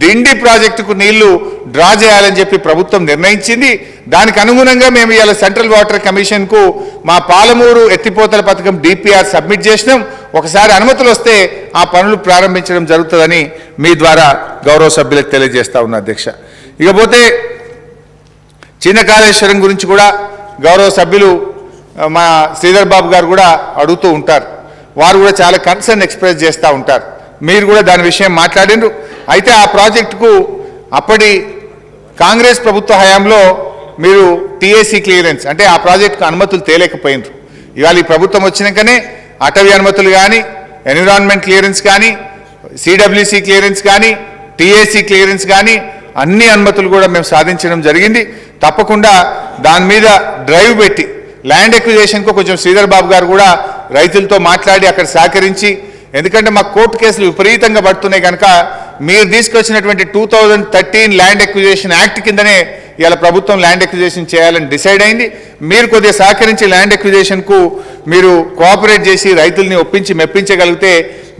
[SPEAKER 1] దిండి ప్రాజెక్టుకు నీళ్లు డ్రా చేయాలని చెప్పి ప్రభుత్వం నిర్ణయించింది. దానికి అనుగుణంగా మేము ఇవాళ సెంట్రల్ వాటర్ కమిషన్కు మా పాలమూరు ఎత్తిపోతల పథకం డిపిఆర్ సబ్మిట్ చేసినాం. ఒకసారి అనుమతులు వస్తే ఆ పనులు ప్రారంభించడం జరుగుతుందని మీ ద్వారా గౌరవ సభ్యులకు తెలియజేస్తా ఉన్నా అధ్యక్ష. ఇకపోతే చిన్న కాళేశ్వరం గురించి కూడా గౌరవ సభ్యులు మా శ్రీధర్ బాబు గారు కూడా అడుగుతూ ఉంటారు. వారు కూడా చాలా కన్సర్న్ ఎక్స్ప్రెస్ చేస్తూ ఉంటారు. మీరు కూడా దాని విషయం మాట్లాడిండ్రు. అయితే ఆ ప్రాజెక్టుకు అప్పటి కాంగ్రెస్ ప్రభుత్వ హయాంలో మీరు టీఏసీ క్లియరెన్స్ అంటే ఆ ప్రాజెక్టుకు అనుమతులు తేలేకపోయినారు. ఇవాళ ఈ ప్రభుత్వం వచ్చినాకనే అటవీ అనుమతులు కానీ, ఎన్విరాన్మెంట్ క్లియరెన్స్ కానీ, సిడబ్ల్యూసీ క్లియరెన్స్ కానీ, టీఏసీ క్లియరెన్స్ కానీ అన్ని అనుమతులు కూడా మేము సాధించడం జరిగింది. తప్పకుండా దాని మీద డ్రైవ్ పెట్టి ల్యాండ్ ఎక్విజిషన్కు కొంచెం శ్రీధర్ బాబు గారు కూడా రైతులతో మాట్లాడి అక్కడ సహకరించి, ఎందుకంటే మా కోర్టు కేసులు విపరీతంగా పడుతున్నాయి కనుక మీరు తీసుకొచ్చినటువంటి 2013 ల్యాండ్ ఎక్విజిషన్ యాక్ట్ కిందనే ఇవాళ ప్రభుత్వం ల్యాండ్ ఎక్విజిషన్ చేయాలని డిసైడ్ అయింది. మీరు కొద్దిగా సహకరించి ల్యాండ్ ఎక్విజిషన్కు మీరు కోఆపరేట్ చేసి రైతుల్ని ఒప్పించి మెప్పించగలిగితే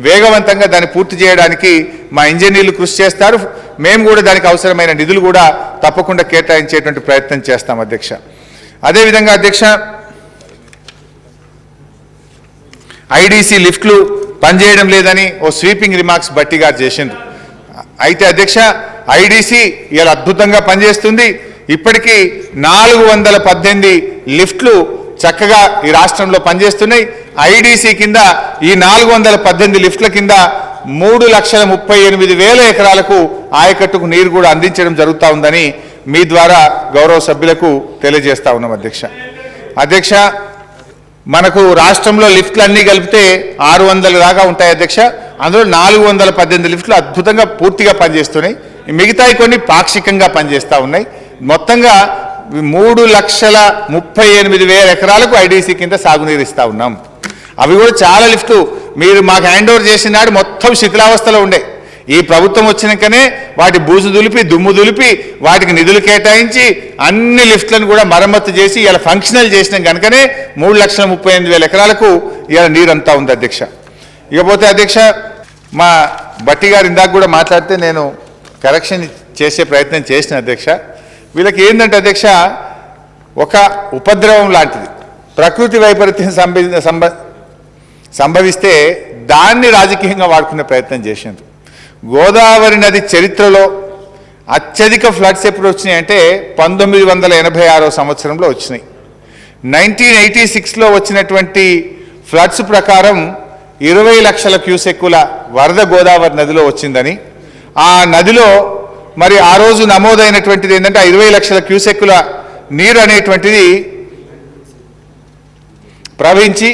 [SPEAKER 1] వేగవంతంగా దాన్ని పూర్తి చేయడానికి మా ఇంజనీర్లు కృషి చేస్తారు. మేము కూడా దానికి అవసరమైన నిధులు కూడా తప్పకుండా కేటాయించేటువంటి ప్రయత్నం చేస్తాం అధ్యక్ష. అదేవిధంగా అధ్యక్ష, ఐడీసీ లిఫ్ట్లు పనిచేయడం లేదని ఓ స్వీపింగ్ రిమార్క్స్ బట్టి గారు చేసిండ్రు. అయితే అధ్యక్ష, ఐడీసీ ఇలా అద్భుతంగా పనిచేస్తుంది. ఇప్పటికీ 418 లిఫ్ట్లు చక్కగా ఈ రాష్ట్రంలో పనిచేస్తున్నాయి. ఐడీసీ కింద ఈ 418 లిఫ్ట్ల కింద 3,38,000 ఎకరాలకు ఆయకట్టుకు నీరు కూడా అందించడం జరుగుతూ ఉందని మీ ద్వారా గౌరవ సభ్యులకు తెలియజేస్తా ఉన్నాం అధ్యక్ష. అధ్యక్ష, మనకు రాష్ట్రంలో లిఫ్ట్లు అన్నీ కలిపితే 600 దాకా ఉంటాయి అధ్యక్ష. అందులో 418 లిఫ్ట్లు అద్భుతంగా పూర్తిగా పనిచేస్తున్నాయి. మిగతాయి కొన్ని పాక్షికంగా పనిచేస్తూ ఉన్నాయి. మొత్తంగా 3,38,000 ఎకరాలకు ఐడీసీ కింద సాగునీరు ఇస్తూ ఉన్నాం. అవి కూడా చాలా లిఫ్ట్లు మీరు మాకు హ్యాండ్ ఓవర్ చేసినాడు మొత్తం శిథిలావస్థలో ఉండే. ఈ ప్రభుత్వం వచ్చినాకనే వాటి బూజు దులిపి దుమ్ము దులిపి వాటికి నిధులు కేటాయించి అన్ని లిఫ్ట్లను కూడా మరమ్మతు చేసి ఇలా ఫంక్షనల్ చేసినాం కనుకనే 3,38,000 ఎకరాలకు ఇలా నీరంతా ఉంది అధ్యక్ష. ఇకపోతే అధ్యక్ష, మా బట్టి గారు ఇందాక కూడా మాట్లాడితే నేను కరెక్షన్ చేసే ప్రయత్నం చేసిన అధ్యక్ష. వీళ్ళకి ఏంటంటే అధ్యక్ష, ఒక ఉపద్రవం లాంటిది ప్రకృతి వైపరీత్యం సంభవిస్తే దాన్ని రాజకీయంగా వాడుకునే ప్రయత్నం చేసిండ్రు. గోదావరి నది చరిత్రలో అత్యధిక ఫ్లడ్స్ ఎప్పుడు వచ్చినాయంటే 1986 సంవత్సరంలో వచ్చినాయి. 1986లో వచ్చినటువంటి ఫ్లడ్స్ ప్రకారం 20 లక్షల క్యూసెక్కుల వరద గోదావరి నదిలో వచ్చిందని, ఆ నదిలో మరి ఆ రోజు నమోదైనటువంటిది ఏంటంటే 20 లక్షల క్యూసెక్కుల నీరు అనేటువంటిది ప్రవహించి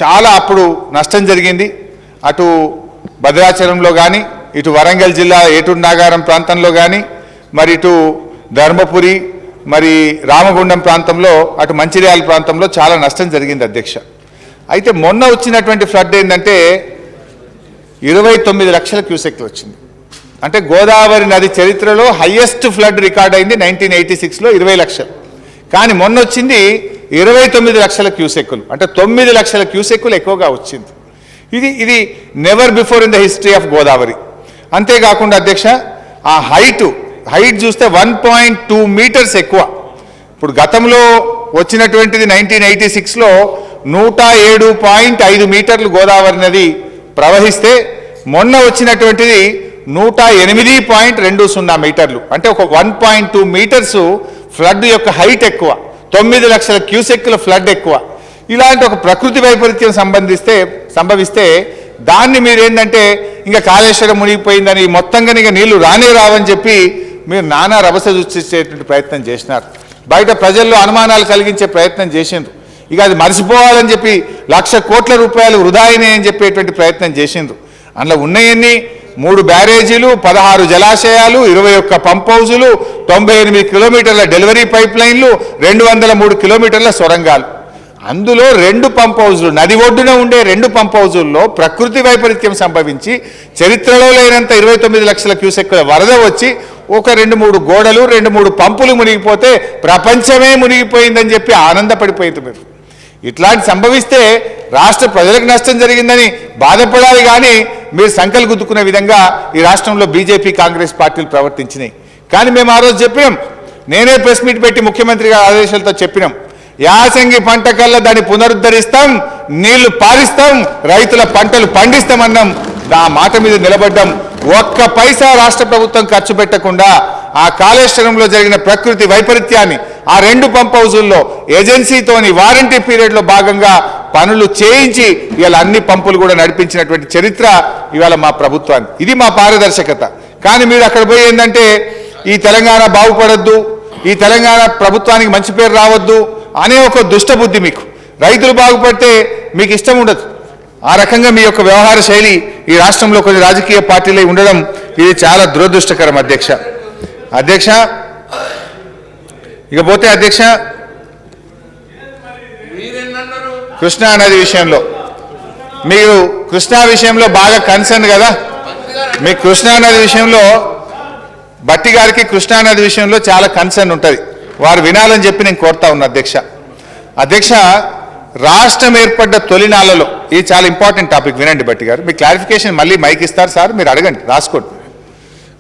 [SPEAKER 1] చాలా అప్పుడు నష్టం జరిగింది. అటు భద్రాచలంలో కానీ, ఇటు వరంగల్ జిల్లా ఏటూరు నాగారం ప్రాంతంలో కానీ, మరి ఇటు ధర్మపురి, మరి రామగుండం ప్రాంతంలో, అటు మంచిర్యాల ప్రాంతంలో చాలా నష్టం జరిగింది అధ్యక్ష. అయితే మొన్న వచ్చినటువంటి ఫ్లడ్ ఏంటంటే 29 లక్షల క్యూసెక్లు వచ్చింది. అంటే గోదావరి నది చరిత్రలో హయ్యెస్ట్ ఫ్లడ్ రికార్డ్ అయింది 1986లో 20 లక్షలు. కానీ మొన్న వచ్చింది 29 లక్షల క్యూసెక్కులు, అంటే 9 లక్షల క్యూసెక్కులు ఎక్కువగా వచ్చింది. ఇది never before in the history of Godavari. అంతేకాకుండా అధ్యక్ష, ఆ హైట్ చూస్తే 1.2 మీటర్స్ ఎక్కువ. ఇప్పుడు గతంలో వచ్చినటువంటిది 1986లో 107.5 మీటర్లు గోదావరి నది ప్రవహిస్తే మొన్న వచ్చినటువంటిది 108.20 మీటర్లు, అంటే ఒక 1.2 మీటర్స్ ఫ్లడ్ యొక్క హైట్ ఎక్కువ, 9 లక్షల క్యూసెక్కుల ఫ్లడ్ ఎక్కువ. ఇలాంటి ఒక ప్రకృతి వైపరీత్యం సంభవిస్తే దాన్ని మీరు ఏంటంటే ఇంకా కాళేశ్వరం మునిగిపోయిందని మొత్తంగా ఇంకా నీళ్లు రానే రావని చెప్పి మీరు నానా రభస సృష్టించేటువంటి ప్రయత్నం చేసినారు. బయట ప్రజల్లో అనుమానాలు కలిగించే ప్రయత్నం చేసిండ్రు. ఇక అది మర్చిపోవాలని చెప్పి 1,00,000 కోట్ల రూపాయలు వృధా అయినాయని చెప్పేటువంటి ప్రయత్నం చేసిండ్రు. అందులో ఉన్నాయన్నీ 3 బ్యారేజీలు, 16 జలాశయాలు, 21 పంప్ హౌజులు, 98 కిలోమీటర్ల డెలివరీ పైప్ లైన్లు, 203 కిలోమీటర్ల సొరంగాలు. అందులో 2 పంప్ హౌజులు, నది ఒడ్డున ఉండే 2 పంప్ హౌజుల్లో ప్రకృతి వైపరీత్యం సంభవించి చరిత్రలో లేనంత 29 లక్షల క్యూసెక్కుల వరద వచ్చి ఒక 2-3 గోడలు, 2-3 పంపులు మునిగిపోతే ప్రపంచమే మునిగిపోయిందని చెప్పి ఆనందపడిపోయింది. మీరు ఇట్లాంటి సంభవిస్తే రాష్ట్ర ప్రజలకు నష్టం జరిగిందని బాధపడాలి, కానీ మీరు సంకలు గుద్దుకునే విధంగా ఈ రాష్ట్రంలో బీజేపీ కాంగ్రెస్ పార్టీలు ప్రవర్తించినాయి. కానీ మేము ఆ రోజు చెప్పినాం, నేనే ప్రెస్ మీట్ పెట్టి ముఖ్యమంత్రి గారి ఆదేశాలతో చెప్పినాం, యాసంగి పంట కల్లా దాన్ని పునరుద్ధరిస్తాం, నీళ్లు పారిస్తాం, రైతుల పంటలు పండిస్తామన్నాం. ఆ మాట మీద నిలబడ్డాం. ఒక్క పైసా రాష్ట్ర ప్రభుత్వం ఖర్చు పెట్టకుండా ఆ కాళేశ్వరంలో జరిగిన ప్రకృతి వైపరీత్యాన్ని, ఆ 2 పంప్ హౌజుల్లో ఏజెన్సీతోని వారంటీ పీరియడ్లో భాగంగా పనులు చేయించి ఇవాళ అన్ని పంపులు కూడా నడిపించినటువంటి చరిత్ర ఇవాళ మా ప్రభుత్వాన్ని. ఇది మా పారదర్శకత. కానీ మీరు అక్కడ పోయి ఏంటంటే ఈ తెలంగాణ బాగుపడొద్దు, ఈ తెలంగాణ ప్రభుత్వానికి మంచి పేరు రావద్దు అనే ఒక దుష్టబుద్ధి మీకు. రైతులు బాగుపడితే మీకు ఇష్టం ఉండదు. ఆ రకంగా మీ యొక్క వ్యవహార శైలి ఈ రాష్ట్రంలో కొన్ని రాజకీయ పార్టీలు ఉండడం ఇది చాలా దురదృష్టకరం అధ్యక్ష. ఇకపోతే అధ్యక్ష, కృష్ణా నది విషయంలో మీరు కృష్ణా విషయంలో బాగా కన్సర్న్ కదా. మీ కృష్ణా నది విషయంలో భట్టి గారికి కృష్ణా నది విషయంలో చాలా కన్సర్న్ ఉంటుంది. వారు వినాలని చెప్పి నేను కోరుతా ఉన్నా అధ్యక్ష. రాష్ట్రం ఏర్పడ్డ తొలినాళ్లలో ఇది చాలా ఇంపార్టెంట్ టాపిక్, వినండి భట్టి గారు. మీ క్లారిఫికేషన్ మళ్ళీ మైక్ ఇస్తారు సార్, మీరు అడగండి, రాసుకోండి.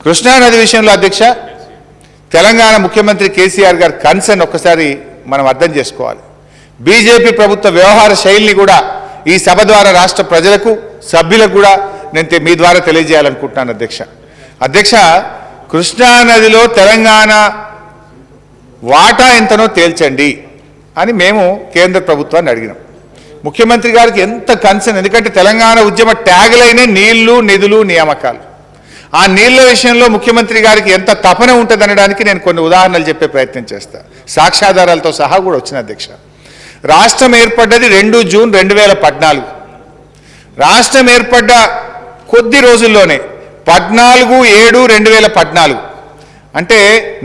[SPEAKER 1] కృష్ణా నది విషయంలో అధ్యక్ష తెలంగాణ ముఖ్యమంత్రి కేసీఆర్ గారి కన్సర్న్ ఒక్కసారి మనం అర్థం చేసుకోవాలి. బీజేపీ ప్రభుత్వ వ్యవహార శైలిని కూడా ఈ సభ ద్వారా రాష్ట్ర ప్రజలకు సభ్యులకు కూడా నేను మీ ద్వారా తెలియజేయాలనుకుంటున్నాను అధ్యక్ష. కృష్ణా నదిలో తెలంగాణ వాటా ఎంతనో తేల్చండి అని మేము కేంద్ర ప్రభుత్వాన్ని అడిగినాం. ముఖ్యమంత్రి గారికి ఎంత కన్సర్న్, ఎందుకంటే తెలంగాణ ఉద్యమ ట్యాగ్ లైనే నీళ్లు, నిధులు, నియామకాలు. ఆ నీళ్ల విషయంలో ముఖ్యమంత్రి గారికి ఎంత తపన ఉంటుంది అనడానికి నేను కొన్ని ఉదాహరణలు చెప్పే ప్రయత్నం చేస్తా, సాక్ష్యాధారాలతో సహా కూడా వచ్చిన అధ్యక్ష. రాష్ట్రం ఏర్పడ్డది 2 జూన్ 2014. రాష్ట్రం ఏర్పడ్డ కొద్ది రోజుల్లోనే 14/7/2014 అంటే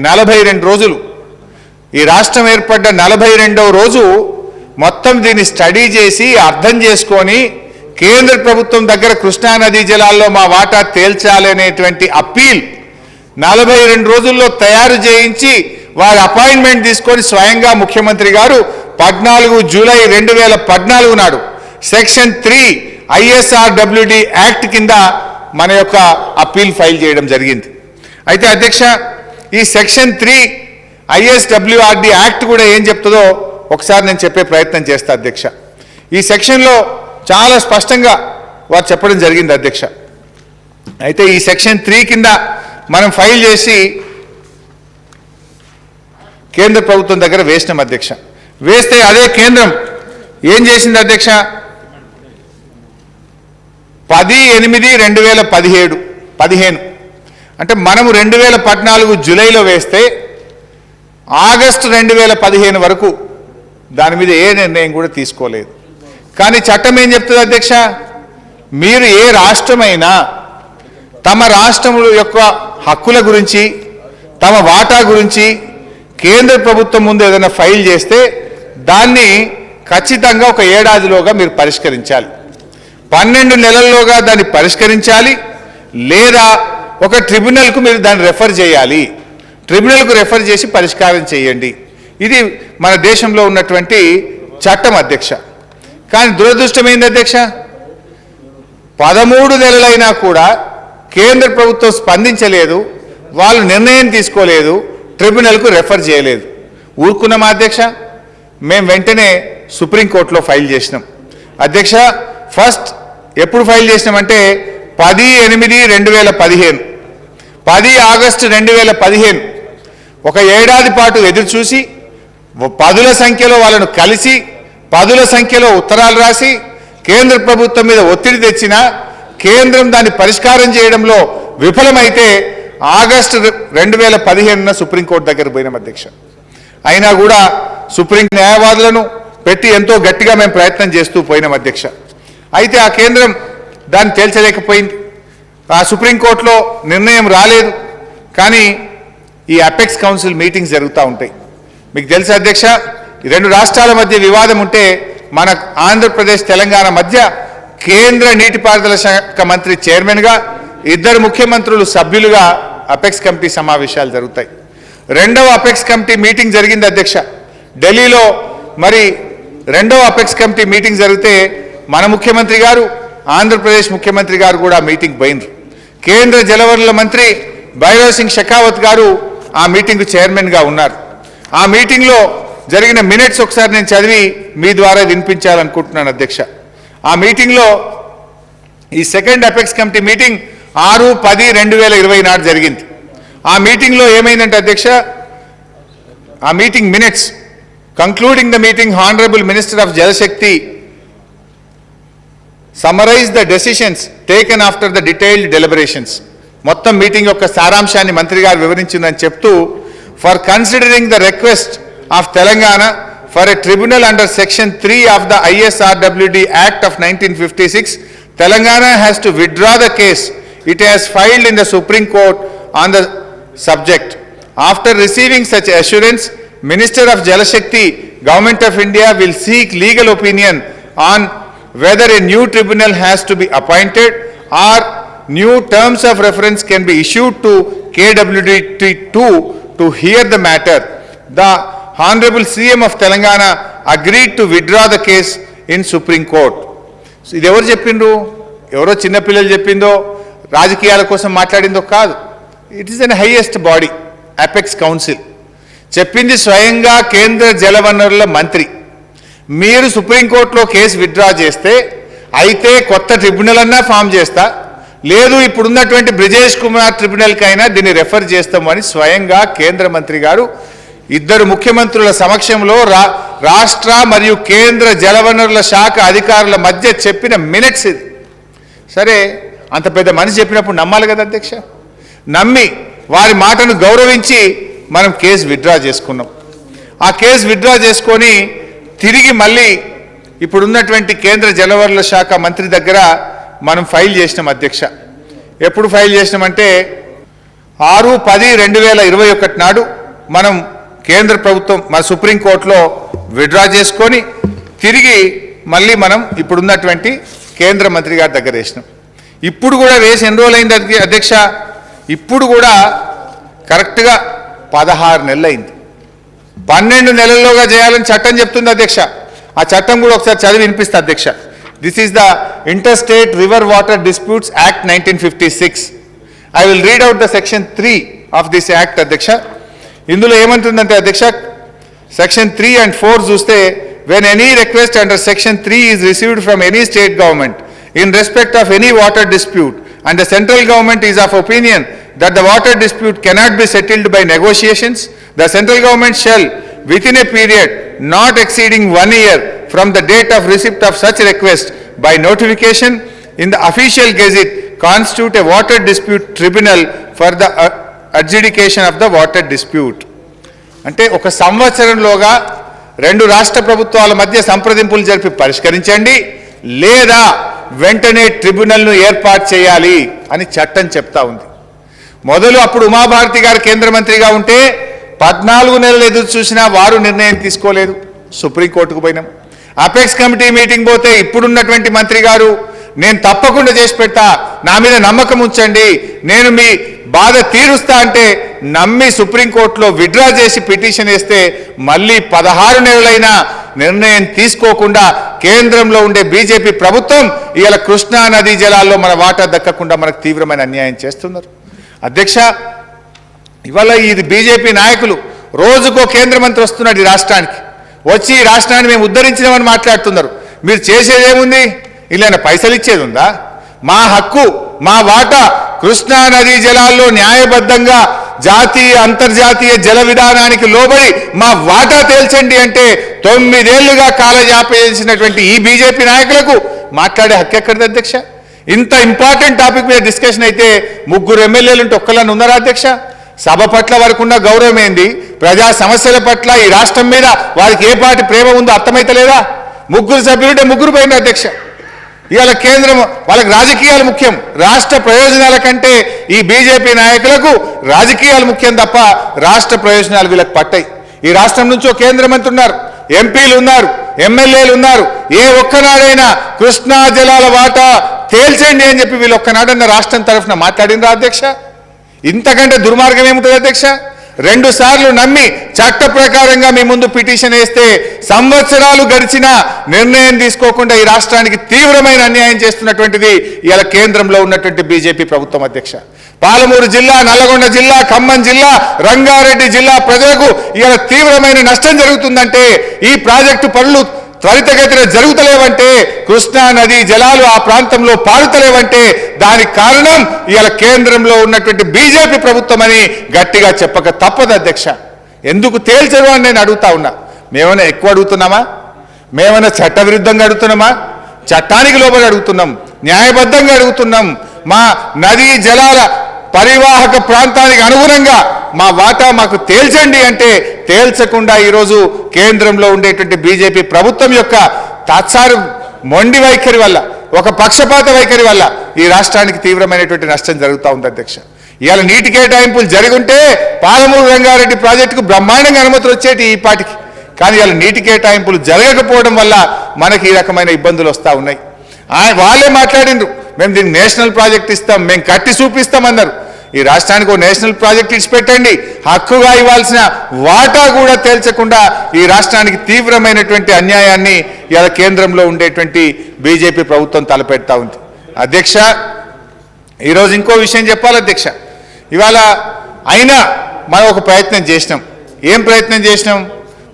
[SPEAKER 1] 42 రోజులు, ఈ రాష్ట్రం ఏర్పడ్డ 42వ రోజు మొత్తం దీన్ని స్టడీ చేసి అర్థం చేసుకొని కేంద్ర ప్రభుత్వం దగ్గర కృష్ణా నదీ జలాల్లో మా వాటా తేల్చాలనేటువంటి అప్పీల్ 42 రోజుల్లో తయారు చేయించి వారి అపాయింట్మెంట్ తీసుకొని స్వయంగా ముఖ్యమంత్రి గారు 14 జూలై 2014 నాడు సెక్షన్ 3 ISRWD యాక్ట్ కింద మన యొక్క అప్పీల్ ఫైల్ చేయడం జరిగింది. అయితే అధ్యక్ష, ఈ సెక్షన్ 3 ISWRD యాక్ట్ కూడా ఏం చెప్తుందో ఒకసారి నేను చెప్పే ప్రయత్నం చేస్తా అధ్యక్ష. ఈ సెక్షన్లో చాలా స్పష్టంగా వారు చెప్పడం జరిగింది అధ్యక్ష. అయితే ఈ సెక్షన్ 3 కింద మనం ఫైల్ చేసి కేంద్ర ప్రభుత్వం దగ్గర వేసినాం అధ్యక్ష. వేస్తే అదే కేంద్రం ఏం చేసింది అధ్యక్ష, 10/8/2015 అంటే మనము 2014 జూలైలో వేస్తే ఆగస్టు 2015 వరకు దాని మీద ఏ నిర్ణయం కూడా తీసుకోలేదు. కానీ చట్టం ఏం చెప్తుంది అధ్యక్ష, మీరు ఏ రాష్ట్రమైనా తమ రాష్ట్రం యొక్క హక్కుల గురించి, తమ వాటా గురించి కేంద్ర ప్రభుత్వం ముందు ఏదైనా ఫైల్ చేస్తే దాన్ని ఖచ్చితంగా ఒక ఏడాదిలోగా మీరు పరిష్కరించాలి, 12 నెలల్లోగా దాన్ని పరిష్కరించాలి, లేదా ఒక ట్రిబ్యునల్కు మీరు దాన్ని రెఫర్ చేయాలి. ట్రిబ్యునల్కు రెఫర్ చేసి పరిష్కారం చేయండి. ఇది మన దేశంలో ఉన్నటువంటి చట్టం అధ్యక్ష. కానీ దురదృష్టమైంది అధ్యక్ష, 13 నెలలైనా కూడా కేంద్ర ప్రభుత్వం స్పందించలేదు, వాళ్ళు నిర్ణయం తీసుకోలేదు, ట్రిబ్యునల్కు రెఫర్ చేయలేదు. ఊరుకున్నామా అధ్యక్ష? మేము వెంటనే సుప్రీంకోర్టులో ఫైల్ చేసినాం అధ్యక్ష. ఫస్ట్ ఎప్పుడు ఫైల్ చేసినామంటే 10/8/2015, 10 ఆగస్టు 2015 ఒక ఏడాది పాటు ఎదురు చూసి 10ల సంఖ్యలో వాళ్ళను కలిసి 10ల సంఖ్యలో ఉత్తరాలు రాసి కేంద్ర ప్రభుత్వం మీద ఒత్తిడి తెచ్చినా కేంద్రం దాన్ని పరిష్కారం చేయడంలో విఫలమైతే ఆగస్టు 2015 సుప్రీంకోర్టు దగ్గర పోయినాం అధ్యక్ష. అయినా కూడా సుప్రీం న్యాయవాదులను పెట్టి ఎంతో గట్టిగా మేము ప్రయత్నం చేస్తూ పోయినాం అధ్యక్ష. అయితే ఆ కేంద్రం దాన్ని తేల్చలేకపోయింది. ఆ సుప్రీంకోర్టులో నిర్ణయం రాలేదు. కానీ ఈ అపెక్స్ కౌన్సిల్ మీటింగ్స్ జరుగుతూ ఉంటాయి. మీకు తెలుసా అధ్యక్ష, ఈ 2 రాష్ట్రాల మధ్య వివాదం ఉంటే మన ఆంధ్రప్రదేశ్ తెలంగాణ మధ్య కేంద్ర నీటిపారుదల శాఖ మంత్రి చైర్మన్గా, 2 ముఖ్యమంత్రులు సభ్యులుగా అపెక్స్ కమిటీ సమావేశాలు జరుగుతాయి. 2వ అపెక్స్ కమిటీ మీటింగ్ జరిగింది అధ్యక్ష ఢిల్లీలో. మరి 2వ అపెక్స్ కమిటీ మీటింగ్ జరిగితే మన ముఖ్యమంత్రి గారు, ఆంధ్రప్రదేశ్ ముఖ్యమంత్రి గారు కూడా మీటింగ్ పోయినరు. కేంద్ర జలవనరుల మంత్రి భైరవ్ సింగ్ షెకావత్ గారు ఆ మీటింగ్ చైర్మన్గా ఉన్నారు. ఆ మీటింగ్లో జరిగిన మినిట్స్ ఒకసారి నేను చదివి మీ ద్వారా వినిపించాలనుకుంటున్నాను అధ్యక్ష. ఆ మీటింగ్లో ఈ సెకండ్ అపెక్స్ కమిటీ మీటింగ్ 6/10/2020 నాడు జరిగింది. ఆ మీటింగ్లో ఏమైందంటే అధ్యక్ష, ఆ meeting minutes, concluding the meeting, Honorable Minister of Jal Shakti summarized the decisions taken after the detailed deliberations. మొత్తం మీటింగ్ యొక్క సారాంశాన్ని మంత్రి గారు వివరించిందని చెప్తూ, for considering the request of Telangana for a tribunal under section 3 of the ISRWD Act of 1956, Telangana has to withdraw the case it has filed in the Supreme Court on the subject. After receiving such assurance, Minister of Jal Shakti, Government of India will seek legal opinion on whether a new tribunal has to be appointed or new terms of reference can be issued to KWD2 to hear the matter. The Honorable CM of Telangana agreed to withdraw the case in Supreme Court. So, ఇది ఎవరు చెప్పిండ్రు? ఎవరో చిన్నపిల్లలు చెప్పిందో, రాజకీయాల కోసం మాట్లాడిందో కాదు. It is an highest body, apex council. చెప్పింది స్వయంగా కేంద్ర జలవనరుల మంత్రి. మీరు సుప్రీంకోర్టులో కేసు విత్డ్రా చేస్తే అయితే కొత్త ట్రిబ్యునల్ అన్నా ఫామ్ చేస్తా, లేదు ఇప్పుడున్నటువంటి బ్రిజేష్ కుమార్ ట్రిబ్యునల్కైనా దీన్ని రెఫర్ చేస్తామని స్వయంగా కేంద్ర మంత్రి గారు ఇద్దరు ముఖ్యమంత్రుల సమక్షంలో రాష్ట్ర మరియు కేంద్ర జలవనరుల శాఖ అధికారుల మధ్య చెప్పిన మినిట్స్ ఇది. సరే, అంత పెద్ద మనిషి చెప్పినప్పుడు నమ్మాలి కదా అధ్యక్ష. నమ్మి వారి మాటను గౌరవించి మనం కేసు విత్డ్రా చేసుకున్నాం. ఆ కేసు విత్డ్రా చేసుకొని తిరిగి మళ్ళీ ఇప్పుడున్నటువంటి కేంద్ర జలవనరుల శాఖ మంత్రి దగ్గర మనం ఫైల్ చేసినాం అధ్యక్ష. ఎప్పుడు ఫైల్ చేసినామంటే 6/10/2021 నాడు మనం కేంద్ర ప్రభుత్వం మన సుప్రీంకోర్టులో విత్డ్రా చేసుకొని తిరిగి మళ్ళీ మనం ఇప్పుడున్నటువంటి కేంద్ర మంత్రి గారి దగ్గర వేసినాం. ఇప్పుడు కూడా వేసి ఎన్ని రోజులైంది అధ్యక్ష? ఇప్పుడు కూడా కరెక్ట్గా 16 నెలలు అయింది. 12 నెలల్లోగా చేయాలని చట్టం చెప్తుంది అధ్యక్ష. ఆ చట్టం కూడా ఒకసారి చదివి వినిపిస్తా అధ్యక్ష. This is the interstate river water disputes act 1956. I will read out the section 3 of this act అధ్యక్ష. ఇందులో ఏమంటుందంటే అధ్యక్ష, సెక్షన్ 3 and 4 చూస్తే, when any request under section 3 is received from any state government in respect of any water dispute and the central government is of opinion that the water dispute cannot be settled by negotiations, the central government shall, within a period not exceeding 1 year from the date of receipt of such request, by notification in the official gazette, constitute a water dispute tribunal for the adjudication of the water dispute. అంటే ఒక సంవత్సరంలోగా 2 రాష్ట్ర ప్రభుత్వాల మధ్య సంప్రదింపులు జరిపి పరిష్కరించండి, లేదా వెంటనే ట్రిబ్యునల్ను ఏర్పాటు చేయాలి అని చట్టం చెప్తా ఉంది. మొదలు అప్పుడు ఉమాభారతి గారు కేంద్ర మంత్రిగా ఉంటే 14 నెలలు ఎదురు చూసినా వారు నిర్ణయం తీసుకోలేదు. సుప్రీంకోర్టుకు పోయినాం. అపెక్స్ కమిటీ మీటింగ్ పోతే ఇప్పుడున్నటువంటి మంత్రి గారు, నేను తప్పకుండా చేసి పెడతా, నా మీద నమ్మకం ఉంచండి, నేను మీ బాధ తీరుస్తా అంటే నమ్మి సుప్రీంకోర్టులో విత్డ్రా చేసి పిటిషన్ వేస్తే మళ్ళీ 16 నెలలైనా నిర్ణయం తీసుకోకుండా కేంద్రంలో ఉండే బీజేపీ ప్రభుత్వం ఇవాళ కృష్ణా నదీ జలాల్లో మన వాటా దక్కకుండా మనకు తీవ్రమైన అన్యాయం చేస్తున్నారు అధ్యక్ష. ఇవాళ ఇది బీజేపీ నాయకులు రోజుకో కేంద్ర మంత్రి వస్తున్నాడు ఈ రాష్ట్రానికి, వచ్చి ఈ రాష్ట్రాన్ని మేము ఉద్ధరించినామని మాట్లాడుతున్నారు. మీరు చేసేదేముంది? ఇలా పైసలు ఇచ్చేది ఉందా? మా హక్కు, మా వాటా కృష్ణా నదీ జలాల్లో న్యాయబద్ధంగా జాతీయ అంతర్జాతీయ జల విధానానికి లోబడి మా వాటా తేల్చండి అంటే 9 ఏళ్లుగా కాలయాపేసినటువంటి ఈ బీజేపీ నాయకులకు మాట్లాడే హక్కు ఎక్కడిది అధ్యక్ష? ఇంత ఇంపార్టెంట్ టాపిక్ మీద డిస్కషన్ అయితే 3 ఎమ్మెల్యేలు ఉంటే ఒక్కళ్ళని ఉన్నారా అధ్యక్ష? సభ పట్ల వారికి ఉన్న గౌరవం ఏంది? ప్రజా సమస్యల పట్ల ఈ రాష్ట్రం మీద వారికి ఏ పాటి ప్రేమ ఉందో అర్థమైతలేదా? 3 సభ్యులుంటే 3 పోయింది అధ్యక్ష. ఇవాళ కేంద్రం వాళ్ళకి రాజకీయాలు ముఖ్యం, రాష్ట్ర ప్రయోజనాల కంటే ఈ బీజేపీ నాయకులకు రాజకీయాలు ముఖ్యం తప్ప రాష్ట్ర ప్రయోజనాలు వీళ్ళకి పట్టాయి. ఈ రాష్ట్రం నుంచి ఒక కేంద్ర మంత్రి ఉన్నారు, ఎంపీలు ఉన్నారు, ఎమ్మెల్యేలు ఉన్నారు. ఏ ఒక్కనాడైనా కృష్ణా జలాల వాటా తేల్చండి అని చెప్పి వీళ్ళు ఒక్కనాడన్న రాష్ట్రం తరఫున మాట్లాడినరా అధ్యక్ష? ఇంతకంటే దుర్మార్గం ఏముంటుంది అధ్యక్ష? 2 సార్లు నమ్మి చట్ట ప్రకారంగా మీ ముందు పిటిషన్ వేస్తే సంవత్సరాలు గడిచినా నిర్ణయం తీసుకోకుండా ఈ రాష్ట్రానికి తీవ్రమైన అన్యాయం చేస్తున్నటువంటిది ఇవాళ కేంద్రంలో ఉన్నటువంటి బీజేపీ ప్రభుత్వం అధ్యక్ష. పాలమూరు జిల్లా, నల్లగొండ జిల్లా, ఖమ్మం జిల్లా, రంగారెడ్డి జిల్లా ప్రజలకు ఇవాళ తీవ్రమైన నష్టం జరుగుతుందంటే, ఈ ప్రాజెక్టు పనులు త్వరితగతిన జరుగుతలేవంటే, కృష్ణా నదీ జలాలు ఆ ప్రాంతంలో పారుతలేవంటే దానికి కారణం ఇవాళ కేంద్రంలో ఉన్నటువంటి బీజేపీ ప్రభుత్వం అని గట్టిగా చెప్పక తప్పదు అధ్యక్ష. ఎందుకు తేల్చరు అని నేను అడుగుతా ఉన్నా. మేమైనా ఎక్కువ అడుగుతున్నామా? మేమైనా చట్టవిరుద్ధంగా అడుగుతున్నామా? చట్టానికి లోబడి అడుగుతున్నాం, న్యాయబద్ధంగా అడుగుతున్నాం. మా నదీ జలాల పరివాహక ప్రాంతానికి అనుగుణంగా మా వాటా మాకు తేల్చండి అంటే తేల్చకుండా ఈరోజు కేంద్రంలో ఉండేటువంటి బీజేపీ ప్రభుత్వం యొక్క తాత్సారు మొండి వైఖరి వల్ల, ఒక పక్షపాత వైఖరి వల్ల ఈ రాష్ట్రానికి తీవ్రమైనటువంటి నష్టం జరుగుతూ ఉంది అధ్యక్ష. ఇవాళ నీటి కేటాయింపులు జరుగుంటే పాలమూరు రంగారెడ్డి ప్రాజెక్టుకు బ్రహ్మాండంగా అనుమతులు వచ్చేటి ఈ పాటికి. కానీ ఇవాళ నీటి కేటాయింపులు జరగకపోవడం వల్ల మనకి ఈ రకమైన ఇబ్బందులు వస్తూ ఉన్నాయి. వాళ్ళే మాట్లాడిండ్రు, మేము దీనికి నేషనల్ ప్రాజెక్ట్ ఇస్తాం, మేము కట్టి చూపిస్తామన్నారు. ఈ రాష్ట్రానికి ఒక నేషనల్ ప్రాజెక్ట్ ఇచ్చిపెట్టండి, హక్కుగా ఇవ్వాల్సిన వాటా కూడా తేల్చకుండా ఈ రాష్ట్రానికి తీవ్రమైనటువంటి అన్యాయాన్ని ఇవాళ కేంద్రంలో ఉండేటువంటి బీజేపీ ప్రభుత్వం తలపెడతా ఉంది. అధ్యక్ష, ఈరోజు ఇంకో విషయం చెప్పాలి అధ్యక్ష. ఇవాళ అయినా మనం ఒక ప్రయత్నం చేసినాం. ఏం ప్రయత్నం చేసినాం?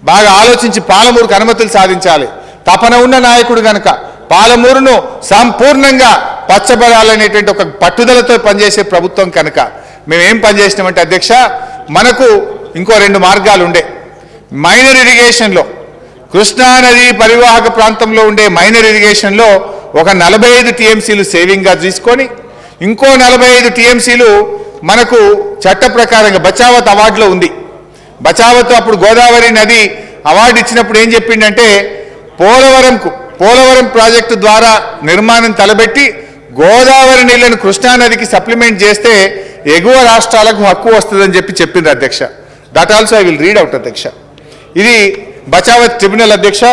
[SPEAKER 1] బాగా ఆలోచించి పాలమూరుకు అనుమతులు సాధించాలి. తపన ఉన్న నాయకుడు కనుక పాలమూరును సంపూర్ణంగా పచ్చబడాలనేటువంటి ఒక పట్టుదలతో పనిచేసే ప్రభుత్వం కనుక మేమేం పనిచేసినామంటే అధ్యక్ష, మనకు ఇంకో 2 మార్గాలు ఉండే. మైనర్ ఇరిగేషన్లో కృష్ణానది పరివాహక ప్రాంతంలో ఉండే మైనర్ ఇరిగేషన్లో ఒక 45 టీఎంసీలు సేవింగ్గా తీసుకొని ఇంకో 45 టీఎంసీలు మనకు చట్ట ప్రకారంగా బచావత్ అవార్డులో ఉంది. బచావత్ అప్పుడు గోదావరి నది అవార్డు ఇచ్చినప్పుడు ఏం చెప్పిండంటే పోలవరం ప్రాజెక్టు ద్వారా నిర్మాణం తలబెట్టి గోదావరి నీళ్లను కృష్ణానదికి సప్లిమెంట్ చేస్తే ఎగువ రాష్ట్రాలకు హక్కు వస్తుందని చెప్పింది అధ్యక్ష. That also I will read out అధ్యక్ష. ఇది బచావత్ ట్రిబ్యునల్ అధ్యక్ష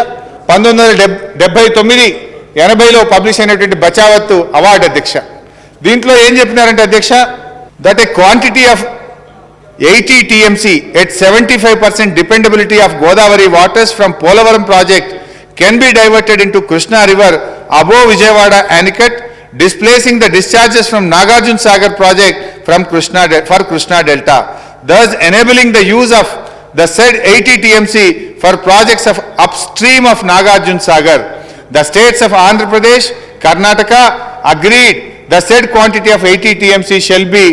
[SPEAKER 1] 1979-80లో పబ్లిష్ అయినటువంటి బచావత్ అవార్డు అధ్యక్ష. దీంట్లో ఏం చెప్పినారంటే అధ్యక్ష, that A quantity of 80 TMC at 75% dependability of Godavari waters from Polavaram project can be diverted into Krishna river above Vijayawada Anicut, displacing the discharges from Nagarjun Sagar project from Krishna Delta, thus enabling the use of the said 80 TMC for projects of upstream of Nagarjun Sagar. The states of Andhra Pradesh, Karnataka agreed the said quantity of 80 TMC shall be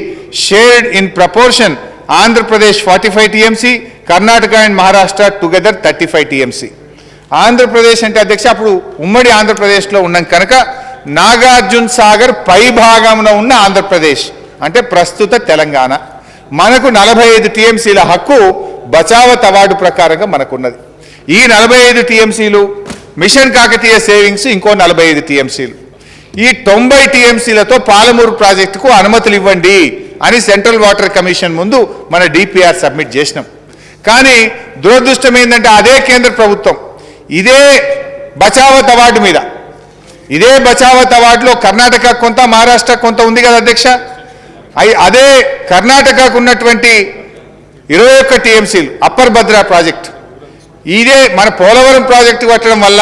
[SPEAKER 1] shared in proportion. Andhra Pradesh 45 TMC, Karnataka and Maharashtra together 35 TMC. Andhra Pradesh అంటే అధ్యక్ష అప్పుడు ఉమ్మడి ఆంధ్రప్రదేశ్లో ఉన్నాం కనుక నాగార్జున సాగర్ పై భాగంలో ఉన్న ఆంధ్రప్రదేశ్ అంటే ప్రస్తుత తెలంగాణ, మనకు 45 టీఎంసీల హక్కు బచావత్ అవార్డు ప్రకారంగా మనకున్నది. ఈ 45 టీఎంసీలు మిషన్ కాకతీయ సేవింగ్స్ ఇంకో 45 టీఎంసీలు, ఈ 90 టీఎంసీలతో పాలమూరు ప్రాజెక్టుకు అనుమతులు ఇవ్వండి అని సెంట్రల్ వాటర్ కమిషన్ ముందు మన డిపిఆర్ సబ్మిట్ చేసినాం. కానీ దురదృష్టం ఏంటంటే అదే కేంద్ర ప్రభుత్వం ఇదే బచావత్ అవార్డు మీద, ఇదే బచావత్ అవార్డులో కర్ణాటక కొంత, మహారాష్ట్ర కొంత ఉంది కదా అధ్యక్ష. అదే కర్ణాటకకు ఉన్నటువంటి 21 టీఎంసీలు అప్పర్ భద్రా ప్రాజెక్ట్, ఇదే మన పోలవరం ప్రాజెక్టు కట్టడం వల్ల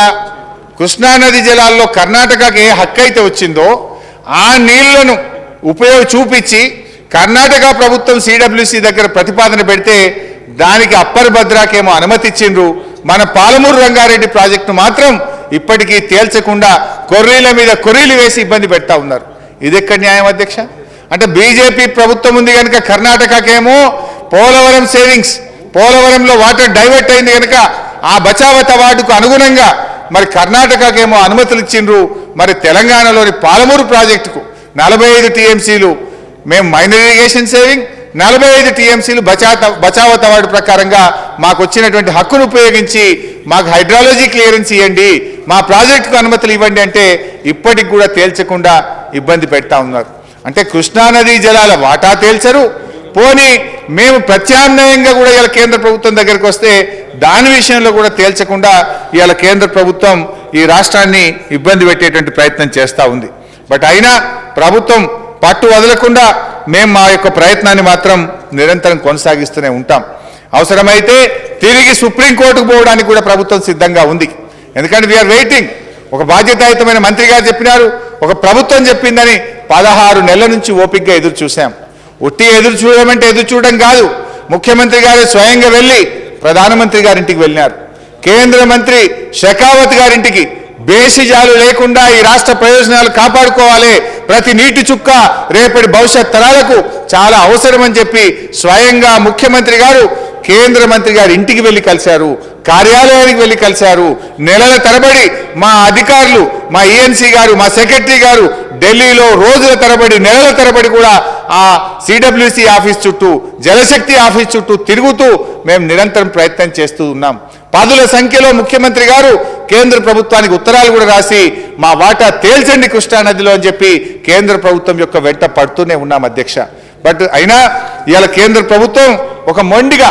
[SPEAKER 1] కృష్ణానది జలాల్లో కర్ణాటకకి ఏ హక్కు అయితే వచ్చిందో ఆ నీళ్లను చూపించి కర్ణాటక ప్రభుత్వం సిడబ్ల్యూసి దగ్గర ప్రతిపాదన పెడితే దానికి అప్పర్ భద్రాకేమో అనుమతి ఇచ్చిండ్రు. మన పాలమూరు రంగారెడ్డి ప్రాజెక్టు మాత్రం ఇప్పటికీ తేల్చకుండా కొర్రీల మీద కొర్రీలు వేసి ఇబ్బంది పెడతా ఉన్నారు. ఇది ఎక్కడ న్యాయం అధ్యక్ష? అంటే బీజేపీ ప్రభుత్వం ఉంది కనుక కర్ణాటకకేమో పోలవరం సేవింగ్స్, పోలవరంలో వాటర్ డైవర్ట్ అయింది కనుక ఆ బచావత్ అవార్డుకు అనుగుణంగా మరి కర్ణాటకకేమో అనుమతులు ఇచ్చిండ్రు. మరి తెలంగాణలోని పాలమూరు ప్రాజెక్టుకు 45 టీఎంసీలు మేము మైనర్ ఇరిగేషన్ సేవింగ్, 45 టీఎంసీలు బచావత్ అవార్డు ప్రకారంగా మాకు వచ్చినటువంటి హక్కును ఉపయోగించి మాకు హైడ్రాలజీ క్లియరెన్స్ ఇవ్వండి, మా ప్రాజెక్టుకు అనుమతులు ఇవ్వండి అంటే ఇప్పటికి కూడా తేల్చకుండా ఇబ్బంది పెడతా ఉన్నారు. అంటే కృష్ణానదీ జలాల వాటా తేల్చరు, పోనీ మేము ప్రత్యామ్నాయంగా కూడా ఇలా కేంద్ర ప్రభుత్వం దగ్గరికి వస్తే దాని విషయంలో కూడా తేల్చకుండా ఇవాళ కేంద్ర ప్రభుత్వం ఈ రాష్ట్రాన్ని ఇబ్బంది పెట్టేటువంటి ప్రయత్నం చేస్తూ ఉంది. బట్ అయినా ప్రభుత్వం పట్టు వదలకుండా మేము మా యొక్క ప్రయత్నాన్ని మాత్రం నిరంతరం కొనసాగిస్తూనే ఉంటాం. అవసరమైతే తిరిగి సుప్రీంకోర్టుకు పోవడానికి కూడా ప్రభుత్వం సిద్ధంగా ఉంది. ఎందుకంటే వీఆర్ వెయిటింగ్. ఒక బాధ్యతాయుతమైన మంత్రి గారు చెప్పినారు, ఒక ప్రభుత్వం చెప్పిందని 16 నెలల నుంచి ఓపికగా ఎదురు చూసాం. ఒట్టి ఎదురు చూడమంటే ఎదురు చూడడం కాదు, ముఖ్యమంత్రి గారు స్వయంగా వెళ్ళి ప్రధానమంత్రి గారింటికి వెళ్ళినారు, కేంద్ర మంత్రి షెకావత్ గారింటికి బేసిజాలు లేకుండా ఈ రాష్ట్ర ప్రయోజనాలు కాపాడుకోవాలి, ప్రతి నీటి చుక్క రేపటి భవిష్యత్ తరాలకు చాలా అవసరమని చెప్పి స్వయంగా ముఖ్యమంత్రి గారు కేంద్ర మంత్రి గారి ఇంటికి వెళ్ళి కలిశారు, కార్యాలయానికి వెళ్ళి కలిశారు. నెలల తరబడి మా అధికారులు, మా ఈఎన్సీ గారు, మా సెక్రటరీ గారు ఢిల్లీలో రోజుల తరబడి, నెలల తరబడి కూడా ఆ సిడబ్ల్యూసి ఆఫీస్ చుట్టూ, జలశక్తి ఆఫీస్ చుట్టూ తిరుగుతూ మేము నిరంతరం ప్రయత్నం చేస్తూ ఉన్నాం. పదుల సంఖ్యలో ముఖ్యమంత్రి గారు కేంద్ర ప్రభుత్వానికి ఉత్తరాలు కూడా రాసి మా వాటా తేల్చండి కృష్ణానదిలో అని చెప్పి కేంద్ర ప్రభుత్వం యొక్క వెంట పడుతూనే ఉన్నాం అధ్యక్ష. బట్ అయినా ఇవాళ కేంద్ర ప్రభుత్వం ఒక మొండిగా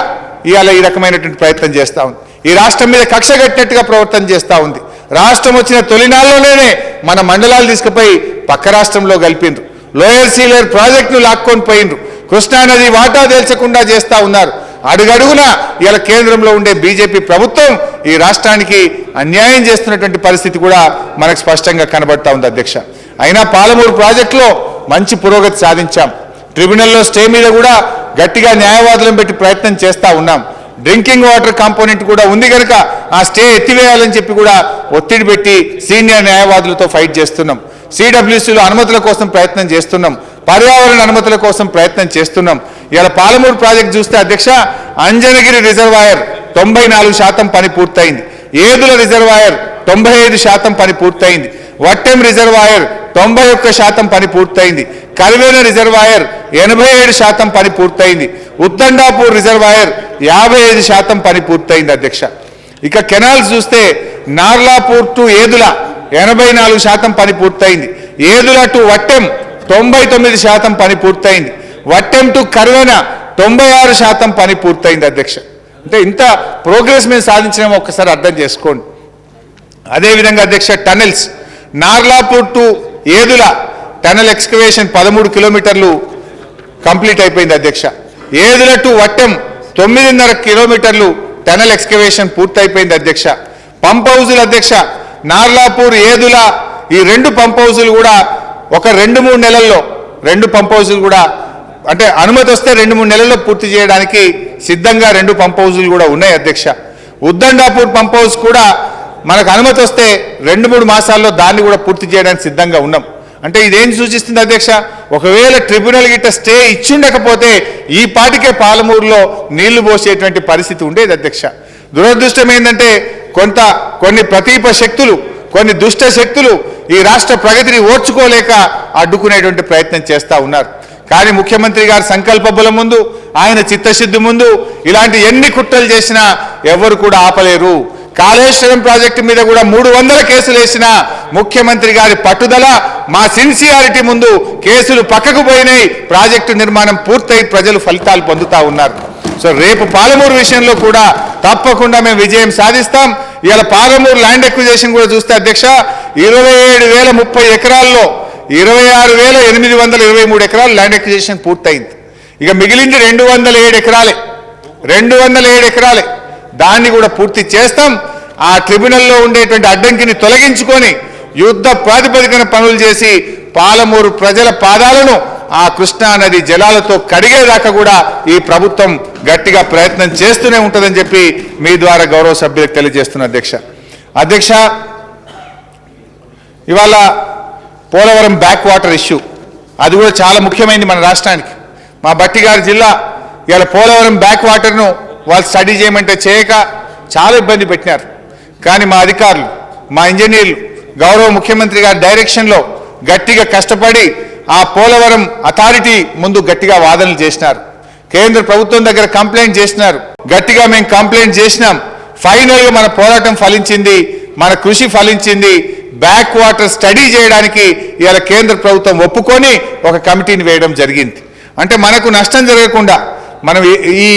[SPEAKER 1] ఇవాళ ఈ రకమైనటువంటి ప్రయత్నం చేస్తూ ఉంది. ఈ రాష్ట్రం మీద కక్ష కట్టినట్టుగా ప్రవర్తన చేస్తూ ఉంది. రాష్ట్రం వచ్చిన తొలినాళ్ళలోనే మన మండలాలు తీసుకుపోయి పక్క రాష్ట్రంలో కలిపిండ్రు. లోయర్ సీలేర్ ప్రాజెక్టును లాక్కొని పోయిండ్రు. కృష్ణానది వాటా తేల్చకుండా చేస్తూ ఉన్నారు. అడుగడుగున ఇలా కేంద్రంలో ఉండే బీజేపీ ప్రభుత్వం ఈ రాష్ట్రానికి అన్యాయం చేస్తున్నటువంటి పరిస్థితి కూడా మనకు స్పష్టంగా కనబడతా ఉంది అధ్యక్ష. అయినా పాలమూరు ప్రాజెక్టులో మంచి పురోగతి సాధించాం. ట్రిబ్యునల్లో స్టే మీద కూడా గట్టిగా న్యాయవాదులను పెట్టి ప్రయత్నం చేస్తూ ఉన్నాం. డ్రింకింగ్ వాటర్ కాంపోనెంట్ కూడా ఉంది కనుక ఆ స్టే ఎత్తివేయాలని చెప్పి కూడా ఒత్తిడి పెట్టి సీనియర్ న్యాయవాదులతో ఫైట్ చేస్తున్నాం. సిడబ్ల్యూసీలో అనుమతుల కోసం ప్రయత్నం చేస్తున్నాం. పర్యావరణ అనుమతుల కోసం ప్రయత్నం చేస్తున్నాం. ఇలా పాలమూరు ప్రాజెక్ట్ చూస్తే అధ్యక్ష, అంజనగిరి రిజర్వాయర్ 94% పని పూర్తయింది. ఏదుల రిజర్వాయర్ 95% పని పూర్తయింది. వట్టెం రిజర్వాయర్ 91% పని పూర్తయింది. కరివేన రిజర్వాయర్ 87% పని పూర్తయింది. ఉద్దండాపూర్ రిజర్వాయర్ 55% పని పూర్తయింది అధ్యక్ష. ఇక కెనాల్స్ చూస్తే నార్లాపూర్ టు ఏదుల 84% పని పూర్తయింది. ఏదుల టు వట్టెం 99% పని పూర్తయింది. వట్టెం టు కరివేన 96% పని పూర్తయింది అధ్యక్ష. అంటే ఇంత ప్రోగ్రెస్ మేము సాధించినామో ఒక్కసారి అర్థం చేసుకోండి. అదేవిధంగా అధ్యక్ష, tunnels Narlapur to Yedula tunnel excavation 13 కిలోమీటర్లు కంప్లీట్ అయిపోయింది అధ్యక్ష. ఏదుల టు వట్టెం 9.5 కిలోమీటర్లు టనల్ ఎక్స్కవేషన్ పూర్తయిపోయింది అధ్యక్ష. పంప్ హౌజులు అధ్యక్ష, నార్లాపూర్ ఏదుల ఈ 2 పంప్ హౌజులు కూడా ఒక 2-3 నెలల్లో 2 పంప్ హౌజులు కూడా అంటే అనుమతి వస్తే 2-3 నెలల్లో పూర్తి చేయడానికి సిద్ధంగా 2 పంప్ హౌజులు కూడా ఉన్నాయి అధ్యక్ష. ఉద్దండాపూర్ పంప్ హౌస్ కూడా మనకు అనుమతి వస్తే 2-3 మాసాల్లో దాన్ని కూడా పూర్తి చేయడానికి సిద్ధంగా ఉన్నాం. అంటే ఇదేం సూచిస్తుంది అధ్యక్ష, ఒకవేళ ట్రిబ్యునల్ గిట్ట స్టే ఇచ్చుండకపోతే ఈ పాటికే పాలమూరులో నీళ్లు పోసేటువంటి పరిస్థితి ఉండేది అధ్యక్ష. దురదృష్టం ఏంటంటే కొన్ని ప్రతీప శక్తులు, కొన్ని దుష్ట శక్తులు ఈ రాష్ట్ర ప్రగతిని ఓర్చుకోలేక అడ్డుకునేటువంటి ప్రయత్నం చేస్తూ ఉన్నారు. కానీ ముఖ్యమంత్రి గారి సంకల్ప బలం ముందు, ఆయన చిత్తశుద్ధి ముందు ఇలాంటి ఎన్ని కుట్రలు చేసినా ఎవరు కూడా ఆపలేరు. కాళేశ్వరం ప్రాజెక్టు మీద కూడా 300 కేసులు వేసిన ముఖ్యమంత్రి గారి పట్టుదల, మా సిన్సియారిటీ ముందు కేసులు పక్కకు పోయినాయి. ప్రాజెక్టు నిర్మాణం పూర్తయి ప్రజలు ఫలితాలు పొందుతా ఉన్నారు. సో రేపు పాలమూరు విషయంలో కూడా తప్పకుండా మేము విజయం సాధిస్తాం. ఇవాళ పాలమూరు ల్యాండ్ ఎక్విజిషన్ కూడా చూస్తే అధ్యక్ష, 27,030 ఎకరాల్లో 26,823 ఎకరాలు ల్యాండ్ ఎక్విజిషన్ పూర్తయింది. ఇక మిగిలింది 207 ఎకరాలే. 207 ఎకరాలే. దాన్ని కూడా పూర్తి చేస్తాం. ఆ ట్రిబ్యునల్లో ఉండేటువంటి అడ్డంకిని తొలగించుకొని యుద్ధ ప్రాతిపదికన పనులు చేసి పాలమూరు ప్రజల పాదాలను ఆ కృష్ణానది జలాలతో కడిగేదాకా కూడా ఈ ప్రభుత్వం గట్టిగా ప్రయత్నం చేస్తూనే ఉంటుందని చెప్పి మీ ద్వారా గౌరవ సభ్యులకు తెలియజేస్తున్న అధ్యక్ష, ఇవాళ పోలవరం బ్యాక్ వాటర్ ఇష్యూ అది కూడా చాలా ముఖ్యమైనది మన రాష్ట్రానికి. మా బట్టి గారి జిల్లా ఇవాళ పోలవరం బ్యాక్ వాటర్ను వాళ్ళు స్టడీ చేయమంటే చేయక చాలా ఇబ్బంది పెట్టినారు. కానీ మా అధికారులు, మా ఇంజనీర్లు గౌరవ ముఖ్యమంత్రి గారి డైరెక్షన్లో గట్టిగా కష్టపడి ఆ పోలవరం అథారిటీ ముందు గట్టిగా వాదనలు చేసినారు. కేంద్ర ప్రభుత్వం దగ్గర కంప్లైంట్ చేసినారు. గట్టిగా మేము కంప్లైంట్ చేసినాం. ఫైనల్గా మన పోరాటం ఫలించింది, మన కృషి ఫలించింది. బ్యాక్ వాటర్ స్టడీ చేయడానికి ఇవాళ కేంద్ర ప్రభుత్వం ఒప్పుకొని ఒక కమిటీని వేయడం జరిగింది. అంటే మనకు నష్టం జరగకుండా మనం ఈ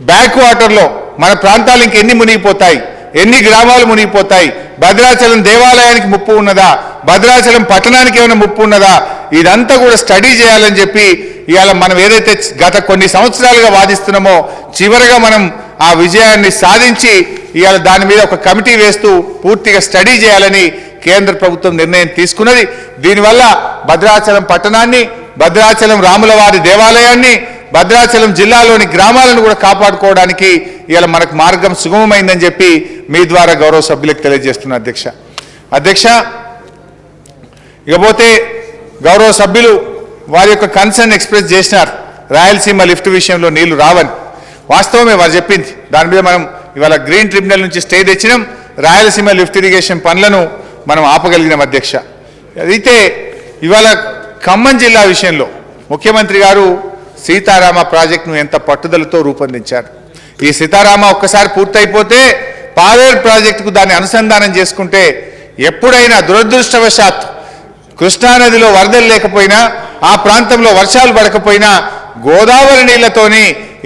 [SPEAKER 1] బ్యాక్ వాటర్లో మన ప్రాంతాలు ఇంకెన్ని మునిగిపోతాయి, ఎన్ని గ్రామాలు మునిగిపోతాయి, భద్రాచలం దేవాలయానికి ముప్పు ఉన్నదా, భద్రాచలం పట్టణానికి ఏమైనా ముప్పు ఉన్నదా, ఇదంతా కూడా స్టడీ చేయాలని చెప్పి ఇవాళ మనం ఏదైతే గత కొన్ని సంవత్సరాలుగా వాదిస్తున్నామో చివరిగా మనం ఆ విజయాన్ని సాధించి ఇవాళ దాని మీద ఒక కమిటీ వేస్తూ పూర్తిగా స్టడీ చేయాలని కేంద్ర ప్రభుత్వం నిర్ణయం తీసుకున్నది. దీనివల్ల భద్రాచలం పట్టణాన్ని, భద్రాచలం రాములవారి దేవాలయాన్ని, భద్రాచలం జిల్లాలోని గ్రామాలను కూడా కాపాడుకోవడానికి ఇవాళ మనకు మార్గం సుగమమైందని చెప్పి మీ ద్వారా గౌరవ సభ్యులకు తెలియజేస్తున్న అధ్యక్ష. ఇకపోతే గౌరవ సభ్యులు వారి యొక్క కన్సర్న్ ఎక్స్ప్రెస్ చేసినారు రాయలసీమ లిఫ్ట్ విషయంలో నీళ్లు రావని. వాస్తవమే వారు చెప్పింది. దాని మీద మనం ఇవాళ గ్రీన్ ట్రిబ్యునల్ నుంచి స్టే తెచ్చినాం. రాయలసీమ లిఫ్ట్ ఇరిగేషన్ పనులను మనం ఆపగలిగినాం అధ్యక్ష. అయితే ఇవాళ ఖమ్మం జిల్లా విషయంలో ముఖ్యమంత్రి గారు సీతారామ ప్రాజెక్టును ఎంత పట్టుదలతో రూపొందించారు. ఈ సీతారామ ఒక్కసారి పూర్తయిపోతే పాలేరు ప్రాజెక్టుకు దాన్ని అనుసంధానం చేసుకుంటే ఎప్పుడైనా దురదృష్టవశాత్ కృష్ణానదిలో వరదలు లేకపోయినా, ఆ ప్రాంతంలో వర్షాలు పడకపోయినా గోదావరి నీళ్లతోని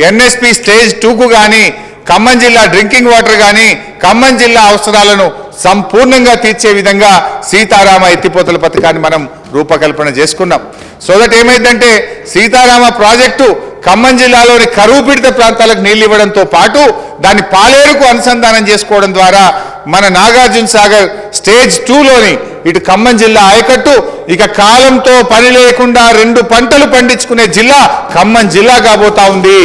[SPEAKER 1] ఎన్ఎస్పి స్టేజ్ 2కు కానీ, ఖమ్మం జిల్లా డ్రింకింగ్ వాటర్ కానీ, ఖమ్మం జిల్లా అవసరాలను సంపూర్ణంగా తీర్చే విధంగా సీతారామ ఎత్తిపోతల పథకాన్ని మనం రూపకల్పన చేసుకున్నాం. సో దట్ ఏమైందంటే సీతారామ ప్రాజెక్టు ఖమ్మం జిల్లాలోని కరువు పీడిత ప్రాంతాలకు నీళ్లు ఇవ్వడంతో పాటు దాన్ని పాలేరుకు అనుసంధానం చేసుకోవడం ద్వారా మన నాగార్జున సాగర్ స్టేజ్ 2లోని ఇటు ఖమ్మం జిల్లా ఆయకట్టు ఇక కాలంతో పని లేకుండా 2 పంటలు పండించుకునే జిల్లా ఖమ్మం జిల్లా కాబోతా ఉంది.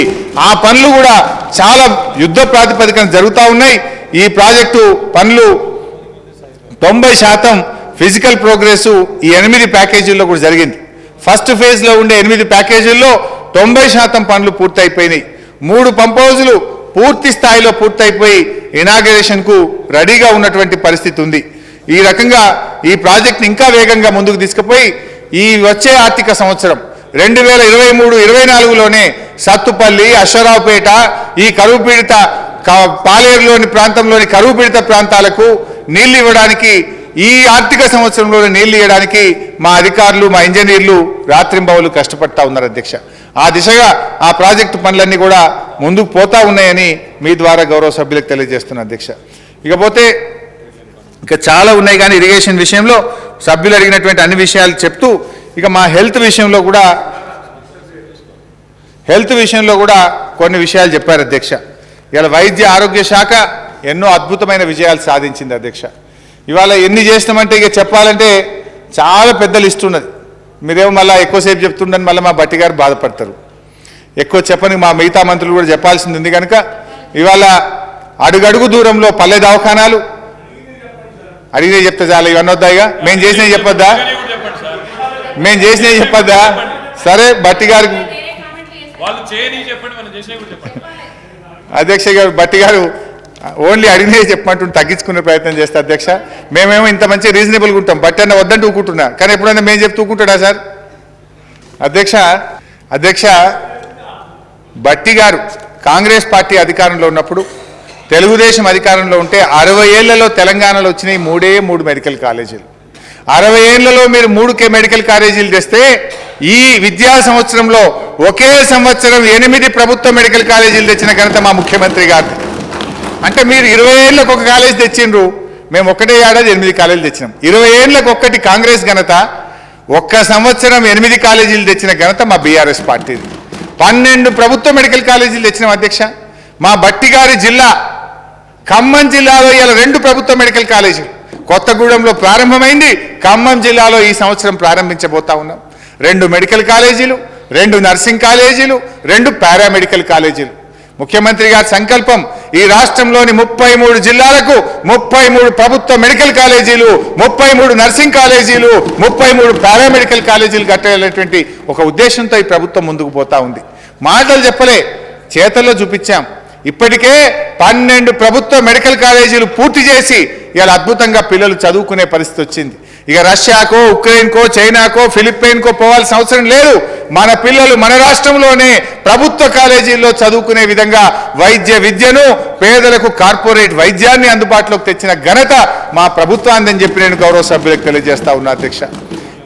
[SPEAKER 1] ఆ పనులు కూడా చాలా యుద్ధ ప్రాతిపదికన జరుగుతూ ఉన్నాయి. ఈ ప్రాజెక్టు పనులు 90% ఫిజికల్ ప్రోగ్రెస్ ఈ 8 ప్యాకేజీల్లో కూడా జరిగింది. ఫస్ట్ ఫేజ్లో ఉండే 8 ప్యాకేజీల్లో 90% పనులు పూర్తయిపోయినాయి. 3 పంప్ హౌజులు పూర్తి స్థాయిలో పూర్తయిపోయి ఇనాగరేషన్కు రెడీగా ఉన్నటువంటి పరిస్థితి ఉంది. ఈ రకంగా ఈ ప్రాజెక్ట్ని ఇంకా వేగంగా ముందుకు తీసుకుపోయి ఈ వచ్చే ఆర్థిక సంవత్సరం 2023-24లోనే సత్తుపల్లి, అశ్వరావుపేట, ఈ కరువు పీడిత పాలేరులోని ప్రాంతంలోని కరువు పీడిత ప్రాంతాలకు నీళ్లు ఇవ్వడానికి, ఈ ఆర్థిక సంవత్సరంలోనే నీళ్లు ఇవ్వడానికి మా అధికారులు, మా ఇంజనీర్లు రాత్రింబవలు కష్టపడతా ఉన్నారు అధ్యక్ష. ఆ దిశగా ఆ ప్రాజెక్టు పనులన్నీ కూడా ముందుకు పోతా ఉన్నాయని మీ ద్వారా గౌరవ సభ్యులకు తెలియజేస్తున్నా అధ్యక్ష. ఇకపోతే ఇక చాలా ఉన్నాయి, కానీ ఇరిగేషన్ విషయంలో సభ్యులు అడిగినటువంటి అన్ని విషయాలు చెప్తూ ఇక మా హెల్త్ విషయంలో కూడా కొన్ని విషయాలు చెప్పారు అధ్యక్ష. ఇవాళ వైద్య ఆరోగ్య శాఖ ఎన్నో అద్భుతమైన విజయాలు సాధించింది అధ్యక్ష. ఇవాళ ఎన్ని చేసినామంటే ఇక చెప్పాలంటే చాలా పెద్ద లిస్ట్ ఉన్నది. మీరేమో మళ్ళీ ఎక్కువసేపు చెప్తుండని మళ్ళీ మా బట్టి గారు బాధపడతారు. ఎక్కువ చెప్పని మా మిగతా మంత్రులు కూడా చెప్పాల్సింది ఉంది కనుక ఇవాళ అడుగడుగు దూరంలో పల్లె దవాఖానాలు అడిగితే చెప్తే చాలా ఇవన్నీ వద్దాయిగా. మేము చేసినవి చెప్పొద్దా? సరే బట్టి గారికి అధ్యక్ష గారు బట్టి గారు ఓన్లీ అడిగినే చెప్పమంటుంటే తగ్గించుకునే ప్రయత్నం చేస్తా అధ్యక్ష. మేమేమో ఇంత మంచి రీజనబుల్గా ఉంటాం, బట్టి అన్న వద్దంటే ఊకుంటున్నా, కానీ ఎప్పుడైనా మేము చెప్తూ ఊకుంటాడా సార్? అధ్యక్ష బట్టి గారు కాంగ్రెస్ పార్టీ అధికారంలో ఉన్నప్పుడు, తెలుగుదేశం అధికారంలో ఉంటే 60 ఏళ్లలో తెలంగాణలో వచ్చినాయి 3 మెడికల్ కాలేజీలు. 60 ఏళ్లలో మీరు 3 మెడికల్ కాలేజీలు తెస్తే ఈ విద్యా సంవత్సరంలో ఒకే సంవత్సరం 8 ప్రభుత్వ మెడికల్ కాలేజీలు తెచ్చిన ఘనత మా ముఖ్యమంత్రి గారిది. అంటే మీరు 20 ఏళ్ళకు ఒక కాలేజ్ తెచ్చిండ్రు, మేము ఒకటే ఏడాది 8 కాలేజీలు తెచ్చినాం. 20 ఏళ్ళకు ఒక్కటి కాంగ్రెస్ ఘనత, ఒక్క సంవత్సరం 8 కాలేజీలు తెచ్చిన ఘనత మా బీఆర్ఎస్ పార్టీది. 12 ప్రభుత్వ మెడికల్ కాలేజీలు తెచ్చినాం అధ్యక్ష. మా బట్టి గారి జిల్లా ఖమ్మం జిల్లాలో ఇలా 2 ప్రభుత్వ మెడికల్ కాలేజీలు కొత్తగూడెంలో ప్రారంభమైంది, ఖమ్మం జిల్లాలో ఈ సంవత్సరం ప్రారంభించబోతా ఉన్నాం. 2 మెడికల్ కాలేజీలు, 2 నర్సింగ్ కాలేజీలు, 2 పారామెడికల్ కాలేజీలు. ముఖ్యమంత్రి గారి సంకల్పం ఈ రాష్ట్రంలోని 33 జిల్లాలకు 33 ప్రభుత్వ మెడికల్ కాలేజీలు, 33 నర్సింగ్ కాలేజీలు, 33 పారామెడికల్ కాలేజీలు కట్టాలనేటువంటి ఒక ఉద్దేశంతో ఈ ప్రభుత్వం ముందుకు పోతా ఉంది. మాటలు చెప్పలే, చేతల్లో చూపించాం. ఇప్పటికే 12 ప్రభుత్వ మెడికల్ కాలేజీలు పూర్తి చేసి ఇవాళ అద్భుతంగా పిల్లలు చదువుకునే పరిస్థితి వచ్చింది. ఇక రష్యాకో, ఉక్రెయిన్కో, చైనాకో, ఫిలిప్పైన్కో పోవాల్సిన అవసరం లేదు. మన పిల్లలు మన రాష్ట్రంలోనే ప్రభుత్వ కాలేజీల్లో చదువుకునే విధంగా వైద్య విద్యను, పేదలకు కార్పొరేట్ వైద్యాన్ని అందుబాటులోకి తెచ్చిన ఘనత మా ప్రభుత్వాన్ని చెప్పి నేను గౌరవ సభ్యులకు తెలియజేస్తా ఉన్నా అధ్యక్ష.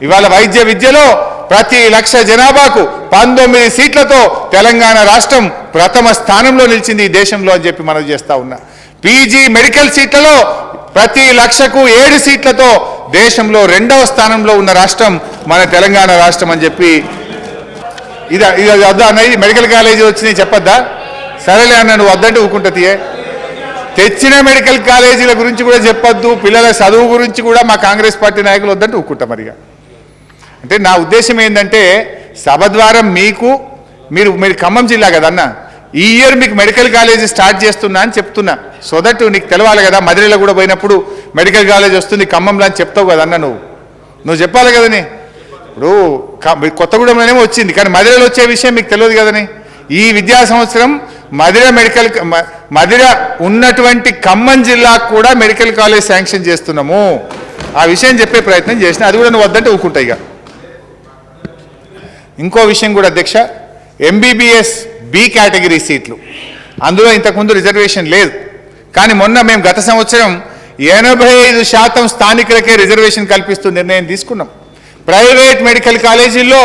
[SPEAKER 1] ఇవాళ వైద్య విద్యలో ప్రతి 1,00,000 జనాభాకు 19 సీట్లతో తెలంగాణ రాష్ట్రం ప్రథమ స్థానంలో నిలిచింది ఈ దేశంలో అని చెప్పి మనం చేస్తా ఉన్నా. పీజీ మెడికల్ సీట్లలో ప్రతి 1,00,000కు 7 సీట్లతో దేశంలో 2వ స్థానంలో ఉన్న రాష్ట్రం మన తెలంగాణ రాష్ట్రం అని చెప్పి ఇది వద్దా అన్న, ఇది మెడికల్ కాలేజీ వచ్చినాయి చెప్పొద్దా? సరేలే అన్న, నువ్వు వద్దంటే ఊకుంటతియే. తెచ్చిన మెడికల్ కాలేజీల గురించి కూడా చెప్పొద్దు, పిల్లల చదువు గురించి కూడా మా కాంగ్రెస్ పార్టీ నాయకులు వద్దంటే ఊకుంటాం. మరిగా అంటే నా ఉద్దేశం ఏంటంటే సభ ద్వారా మీరు ఖమ్మం జిల్లా కదన్న, ఈ ఇయర్ మీకు మెడికల్ కాలేజీ స్టార్ట్ చేస్తున్నా అని చెప్తున్నా. సో దట్ నీకు తెలవాలి కదా, మధురైలో కూడా పోయినప్పుడు మెడికల్ కాలేజ్ వస్తుంది ఖమ్మంలో అని చెప్తావు కదన్న, నువ్వు చెప్పాలి కదని. ఇప్పుడు కొత్తగూడెంలోనేమో వచ్చింది, కానీ మధురైలో వచ్చే విషయం మీకు తెలియదు కదని. ఈ విద్యా సంవత్సరం మధిర ఉన్నటువంటి ఖమ్మం జిల్లాకు కూడా మెడికల్ కాలేజ్ శాంక్షన్ చేస్తున్నాము. ఆ విషయం చెప్పే ప్రయత్నం చేసిన, అది కూడా నువ్వు వద్దంటే ఊరుకుంటాయి. ఇక ఇంకో విషయం కూడా అధ్యక్ష, ఎంబీబీఎస్ బి కేటగిరీ సీట్లు, అందులో ఇంతకుముందు రిజర్వేషన్ లేదు. కానీ మొన్న మేము గత సంవత్సరం 85% స్థానికులకే రిజర్వేషన్ కల్పిస్తూ నిర్ణయం తీసుకున్నాం. ప్రైవేట్ మెడికల్ కాలేజీల్లో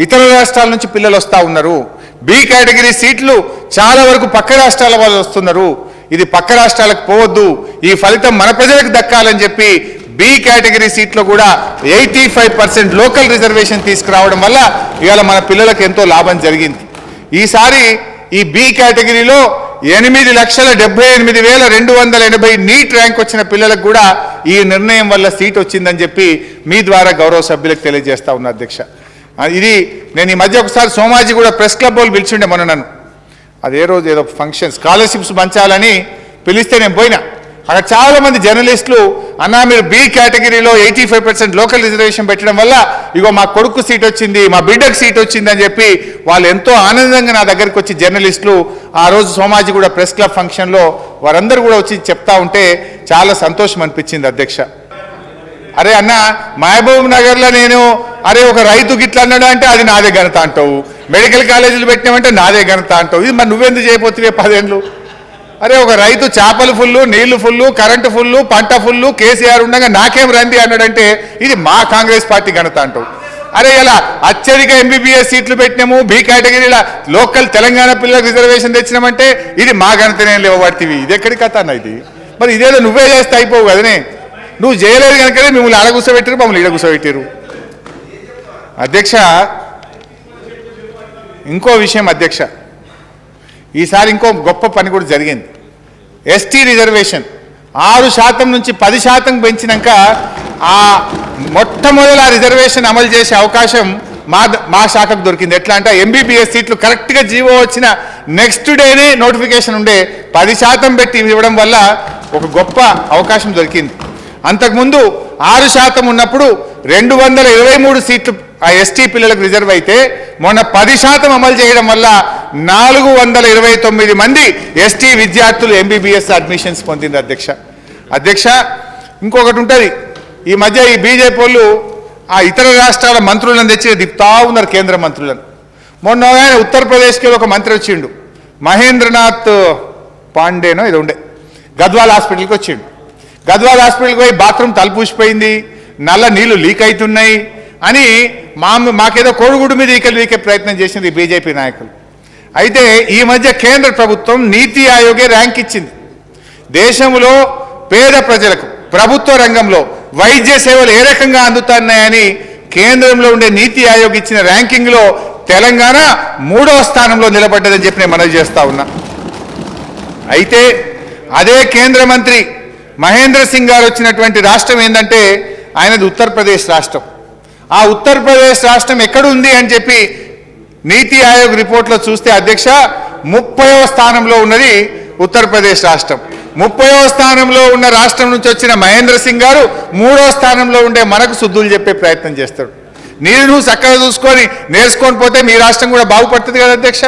[SPEAKER 1] ఇతర రాష్ట్రాల నుంచి పిల్లలు వస్తూ ఉన్నారు. బి కేటగిరీ సీట్లు చాలా వరకు పక్క రాష్ట్రాల వాళ్ళు వస్తున్నారు. ఇది పక్క రాష్ట్రాలకు పోవద్దు, ఈ ఫలితం మన ప్రజలకు దక్కాలని చెప్పి బి కేటగిరీ సీట్లో కూడా 85% లోకల్ రిజర్వేషన్ తీసుకురావడం వల్ల ఇవాళ మన పిల్లలకు ఎంతో లాభం జరిగింది. ఈసారి ఈ బి కేటగిరీలో 8,78,280 నీట్ ర్యాంక్ వచ్చిన పిల్లలకు కూడా ఈ నిర్ణయం వల్ల సీట్ వచ్చిందని చెప్పి మీ ద్వారా గౌరవ సభ్యులకు తెలియజేస్తా ఉన్నా అధ్యక్ష. ఇది నేను ఈ మధ్య ఒకసారి సోమాజీ కూడా ప్రెస్ క్లబ్ వాళ్ళు పిలిచిండే మొన్న నన్ను, అదే రోజు ఏదో ఫంక్షన్ స్కాలర్షిప్స్ పంచాలని పిలిస్తే నేను పోయినా. అక్కడ చాలామంది జర్నలిస్టులు అన్నా మీరు బి కేటగిరీలో 85% లోకల్ రిజర్వేషన్ పెట్టడం వల్ల ఇగో మా కొడుకు సీట్ వచ్చింది, మా బిడ్డకు సీట్ వచ్చింది అని చెప్పి వాళ్ళు ఎంతో ఆనందంగా నా దగ్గరికి వచ్చి జర్నలిస్టులు ఆ రోజు సోమాజీ కూడా ప్రెస్ క్లబ్ ఫంక్షన్లో వారందరూ కూడా వచ్చి చెప్తా ఉంటే చాలా సంతోషం అనిపించింది అధ్యక్ష. అరే అన్న, మహబూబ్ నగర్లో నేను ఒక రైతు గిట్ల అన్నాడు అంటే అది నాదే ఘనత అంటావు, మెడికల్ కాలేజీలు పెట్టినామంటే నాదే ఘనత అంటావు. ఇది మరి నువ్వెందుకు చేయబోతువే 10 ఏళ్ళు? అరే ఒక రైతు చేపలు ఫుల్లు, నీళ్లు ఫుల్లు, కరెంటు ఫుల్లు, పంట ఫుల్లు, కేసీఆర్ ఉండగా నాకేం రంది అన్నాడంటే ఇది మా కాంగ్రెస్ పార్టీ ఘనత అంటావు. అరే ఇలా అత్యధిక ఎంబీబీఎస్ సీట్లు పెట్టినాము, బి కేటగిరీల లోకల్ తెలంగాణ పిల్లలకు రిజర్వేషన్ తెచ్చినామంటే ఇది మా ఘనతనే లేవబడితివి. ఇది ఎక్కడి కథ అన్న ఇది? మరి ఇదేదో నువ్వే చేస్తే అయిపోవు కదనే. నువ్వు చేయలేదు కనుకనే మిమ్మల్ని ఆడ కూర్చోబెట్టారు, మమ్మల్ని ఈడ కూర్చోబెట్టారు. అధ్యక్ష ఇంకో విషయం అధ్యక్ష, ఈసారి ఇంకో గొప్ప పని కూడా జరిగింది. ఎస్టీ రిజర్వేషన్ 6% నుంచి 10% పెంచినాక ఆ మొట్టమొదటి రిజర్వేషన్ అమలు చేసే అవకాశం మా శాఖకు దొరికింది. ఎట్లా అంటే ఎంబీబీఎస్ సీట్లు కరెక్ట్గా జీవో వచ్చిన నెక్స్ట్ డేనే నోటిఫికేషన్ ఉండే 10% పెట్టి ఇవ్వడం వల్ల ఒక గొప్ప అవకాశం దొరికింది. అంతకుముందు 6% ఉన్నప్పుడు 223 సీట్లు ఆ ఎస్టీ పిల్లలకు రిజర్వ్ అయితే మొన్న 10% అమలు చేయడం వల్ల 429 మంది ఎస్టీ విద్యార్థులు ఎంబీబీఎస్ అడ్మిషన్స్ పొందింది అధ్యక్ష. ఇంకొకటి ఉంటుంది, ఈ మధ్య ఈ బీజేపీ వాళ్ళు ఆ ఇతర రాష్ట్రాల మంత్రులను తెచ్చి దిప్తా ఉన్నారు కేంద్ర మంత్రులను. మొన్న ఉత్తరప్రదేశ్కి ఒక మంత్రి వచ్చిండు, మహేంద్రనాథ్ పాండేనో ఇది ఉండే, గద్వాల్ హాస్పిటల్కి వచ్చిండు. గద్వాల్ హాస్పిటల్కి పోయి బాత్రూమ్ తలుపూసిపోయింది, నల్ల నీళ్లు లీక్ అవుతున్నాయి అని మాకేదో కోడిగుడ్డు మీద ఈకలు వీకే ప్రయత్నం చేసింది బీజేపీ నాయకులు. అయితే ఈ మధ్య కేంద్ర ప్రభుత్వం నీతి ఆయోగే ర్యాంక్ ఇచ్చింది. దేశంలో పేద ప్రజలకు ప్రభుత్వ రంగంలో వైద్య సేవలు ఏ రకంగా అందుతున్నాయని కేంద్రంలో ఉండే నీతి ఆయోగ్ ఇచ్చిన ర్యాంకింగ్లో తెలంగాణ 3వ స్థానంలో నిలబడ్డదని చెప్పి నేను మనవి చేస్తా ఉన్నా. అయితే అదే కేంద్ర మంత్రి మహేంద్ర సింగ్ గారు వచ్చినటువంటి రాష్ట్రం ఏంటంటే ఆయనది ఉత్తరప్రదేశ్ రాష్ట్రం. ఆ ఉత్తరప్రదేశ్ రాష్ట్రం ఎక్కడుంది అని చెప్పి నీతి ఆయోగ్ రిపోర్ట్లో చూస్తే అధ్యక్ష 30వ స్థానంలో ఉన్నది ఉత్తరప్రదేశ్ రాష్ట్రం. 30వ స్థానంలో ఉన్న రాష్ట్రం నుంచి వచ్చిన మహేంద్ర సింగ్ గారు 3వ స్థానంలో ఉండే మనకు శుద్ధులు చెప్పే ప్రయత్నం చేస్తాడు. నువ్వు చక్కగా చూసుకొని నేర్చుకొని పోతే మీ రాష్ట్రం కూడా బాగుపడుతుంది కదా అధ్యక్ష.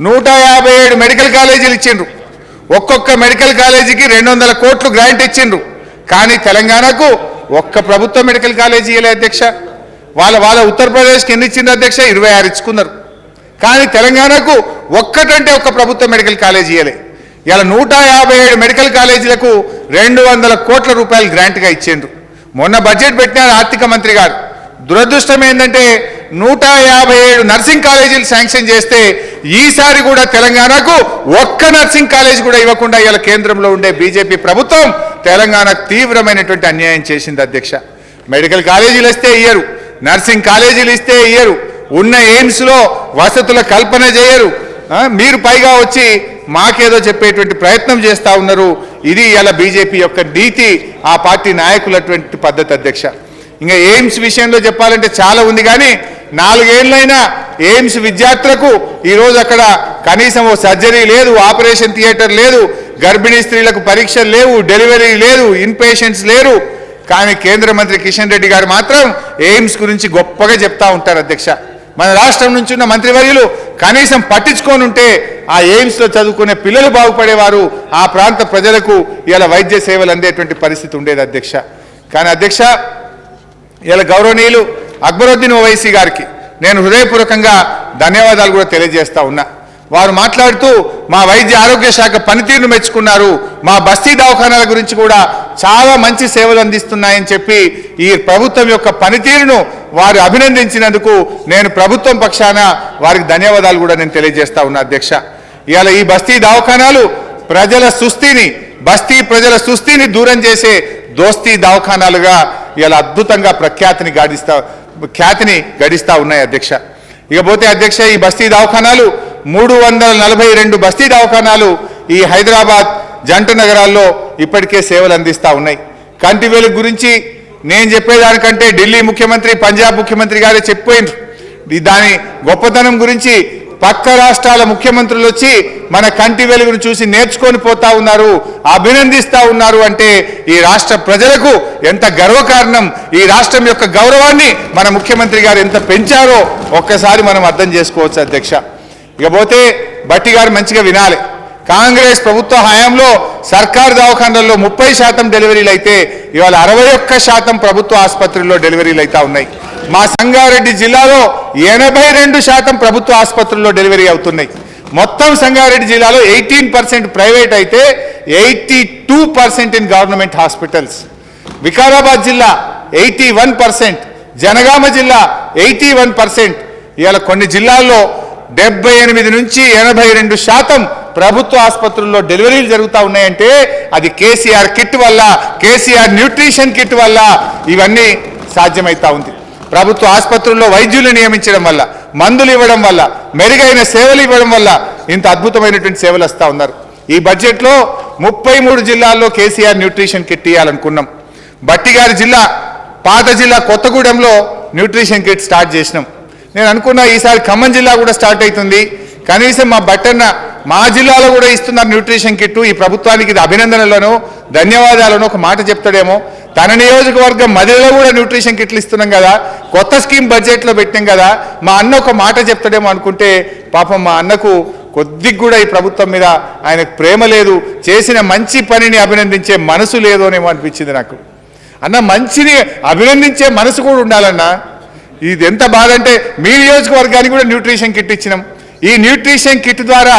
[SPEAKER 1] 157 మెడికల్ కాలేజీలు ఇచ్చిండ్రు, ఒక్కొక్క మెడికల్ కాలేజీకి 200 కోట్లు గ్రాంట్ ఇచ్చిండ్రు. కానీ తెలంగాణకు ఒక్క ప్రభుత్వ మెడికల్ కాలేజీ ఇవ్వలే అధ్యక్ష. వాళ్ళ ఉత్తరప్రదేశ్కి ఎన్ని ఇచ్చిండ్రు అధ్యక్ష? 26 ఇచ్చుకున్నారు. కానీ తెలంగాణకు ఒక్కటంటే ఒక్క ప్రభుత్వ మెడికల్ కాలేజీ ఇవ్వలే. ఇలా 157 మెడికల్ కాలేజీలకు 200 కోట్ల రూపాయలు గ్రాంట్గా ఇచ్చిండ్రు. మొన్న బడ్జెట్ పెట్టినారు ఆర్థిక మంత్రి గారు. దురదృష్టం ఏంటంటే 157 నర్సింగ్ కాలేజీలు శాంక్షన్ చేస్తే ఈసారి కూడా తెలంగాణకు ఒక్క నర్సింగ్ కాలేజ్ కూడా ఇవ్వకుండా ఇలా కేంద్రంలో ఉండే బీజేపీ ప్రభుత్వం తెలంగాణకు తీవ్రమైనటువంటి అన్యాయం చేసింది అధ్యక్ష. మెడికల్ కాలేజీలు ఇస్తే ఇయ్యరు, నర్సింగ్ కాలేజీలు ఇస్తే ఇయ్యరు, ఉన్న ఎయిమ్స్లో వసతుల కల్పన చేయరు. మీరు పైగా వచ్చి మాకేదో చెప్పేటువంటి ప్రయత్నం చేస్తూ ఉన్నారు. ఇది ఇలా బీజేపీ యొక్క నీతి, ఆ పార్టీ నాయకులటువంటి పద్ధతి అధ్యక్ష. ఇంకా ఎయిమ్స్ విషయంలో చెప్పాలంటే చాలా ఉంది, కానీ 4 ఏళ్ళైనా ఎయిమ్స్ విద్యార్థులకు ఈరోజు అక్కడ కనీసం ఓ సర్జరీ లేదు, ఆపరేషన్ థియేటర్ లేదు, గర్భిణీ స్త్రీలకు పరీక్షలు లేవు, డెలివరీ లేదు, ఇన్ పేషెంట్స్ లేరు. కానీ కేంద్ర మంత్రి కిషన్ రెడ్డి గారు మాత్రం ఎయిమ్స్ గురించి గొప్పగా చెప్తా ఉంటారు అధ్యక్ష. మన రాష్ట్రం నుంచి ఉన్న మంత్రివర్యులు కనీసం పట్టించుకొని ఉంటే ఆ ఎయిమ్స్లో చదువుకునే పిల్లలు బాగుపడేవారు, ఆ ప్రాంత ప్రజలకు ఇలా వైద్య సేవలు అందేటువంటి పరిస్థితి ఉండేది అధ్యక్ష. కానీ అధ్యక్ష, ఇలా గౌరవనీయులు అక్బరుద్దీన్ ఓవైసీ గారికి నేను హృదయపూర్వకంగా ధన్యవాదాలు కూడా తెలియజేస్తా ఉన్నా. వారు మాట్లాడుతూ మా వైద్య ఆరోగ్య శాఖ పనితీరును మెచ్చుకున్నారు, మా బస్తీ దవాఖానాల గురించి కూడా చాలా మంచి సేవలు అందిస్తున్నాయని చెప్పి ఈ ప్రభుత్వం యొక్క పనితీరును వారు అభినందించినందుకు నేను ప్రభుత్వం పక్షాన వారికి ధన్యవాదాలు కూడా నేను తెలియజేస్తా ఉన్నా అధ్యక్ష. ఇవాళ ఈ బస్తీ దవాఖానాలు బస్తీ ప్రజల సుస్థిని దూరం చేసే దోస్తీ దవాఖానాలుగా ఇలా అద్భుతంగా ఖ్యాతిని గడిస్తా ఉన్నాయి అధ్యక్ష. ఇకపోతే అధ్యక్ష, ఈ బస్తీ దవాఖానాలు 342 బస్తీ దవాఖానాలు ఈ హైదరాబాద్ జంట నగరాల్లో ఇప్పటికే సేవలు అందిస్తూ ఉన్నాయి. కంటి వెలుగు గురించి నేను చెప్పేదానికంటే ఢిల్లీ ముఖ్యమంత్రి, పంజాబ్ ముఖ్యమంత్రి గారే చెప్పిపోయినారు. దాని గొప్పతనం గురించి పక్క రాష్ట్రాల ముఖ్యమంత్రులు వచ్చి మన కంటి వెలుగును చూసి నేర్చుకొని పోతా ఉన్నారు, అభినందిస్తూ ఉన్నారు. అంటే ఈ రాష్ట్ర ప్రజలకు ఎంత గర్వకారణం, ఈ రాష్ట్రం యొక్క గౌరవాన్ని మన ముఖ్యమంత్రి గారు ఎంత పెంచారో ఒక్కసారి మనం అర్థం చేసుకోవచ్చు అధ్యక్ష. ఇకపోతే బట్టి గారు మంచిగా వినాలి. కాంగ్రెస్ ప్రభుత్వ హయాంలో సర్కారు దవాఖానాల్లో 30% డెలివరీలు అయితే ఇవాళ 61% ప్రభుత్వ ఆసుపత్రుల్లో డెలివరీలు అవుతా ఉన్నాయి. మా సంగారెడ్డి జిల్లాలో 82% ప్రభుత్వ ఆసుపత్రుల్లో డెలివరీ అవుతున్నాయి. మొత్తం సంగారెడ్డి జిల్లాలో 18% ప్రైవేట్ అయితే 82% ఇన్ గవర్నమెంట్ హాస్పిటల్స్. వికారాబాద్ జిల్లా 81%, జనగామ జిల్లా 81%. ఇవాళ కొన్ని జిల్లాల్లో 78 నుంచి 82% ప్రభుత్వ ఆసుపత్రుల్లో డెలివరీలు జరుగుతూ ఉన్నాయంటే అది కేసీఆర్ కిట్ వల్ల, కేసీఆర్ న్యూట్రిషన్ కిట్ వల్ల ఇవన్నీ సాధ్యమవుతా ఉంది. ప్రభుత్వ ఆసుపత్రుల్లో వైద్యులు నియమించడం వల్ల, మందులు ఇవ్వడం వల్ల, మెరుగైన సేవలు ఇవ్వడం వల్ల ఇంత అద్భుతమైనటువంటి సేవలు వస్తూ ఉన్నారు. ఈ బడ్జెట్లో 33 జిల్లాల్లో కేసీఆర్ న్యూట్రిషన్ కిట్ ఇవ్వాలనుకున్నాం. బట్టి గారి జిల్లా, పాత జిల్లా కొత్తగూడెంలో న్యూట్రిషన్ కిట్ స్టార్ట్ చేసినాం. నేను అనుకున్నా ఈసారి ఖమ్మం జిల్లా కూడా స్టార్ట్ అవుతుంది, కనీసం మా బట్టన్న మా జిల్లాలో కూడా ఇస్తున్నారు న్యూట్రిషన్ కిట్టు. ఈ ప్రభుత్వానికి ఇది అభినందనలను ధన్యవాదాలను ఒక మాట చెప్తాడేమో. తన నియోజకవర్గం మదిలో కూడా న్యూట్రిషన్ కిట్లు ఇస్తున్నాం కదా, కొత్త స్కీమ్ బడ్జెట్లో పెట్టాం కదా, మా అన్న ఒక మాట చెప్తాడేమో అనుకుంటే పాపం మా అన్నకు కొద్దిగా కూడా ఈ ప్రభుత్వం మీద ఆయనకు ప్రేమ లేదు, చేసిన మంచి పనిని అభినందించే మనసు లేదు అనేమో అనిపించింది నాకు. అన్న, మంచిని అభినందించే మనసు కూడా ఉండాలన్నా. ఇది ఎంత బాధ అంటే మీ నియోజకవర్గానికి కూడా న్యూట్రిషన్ కిట్ ఇచ్చినాం. ఈ న్యూట్రిషన్ కిట్ ద్వారా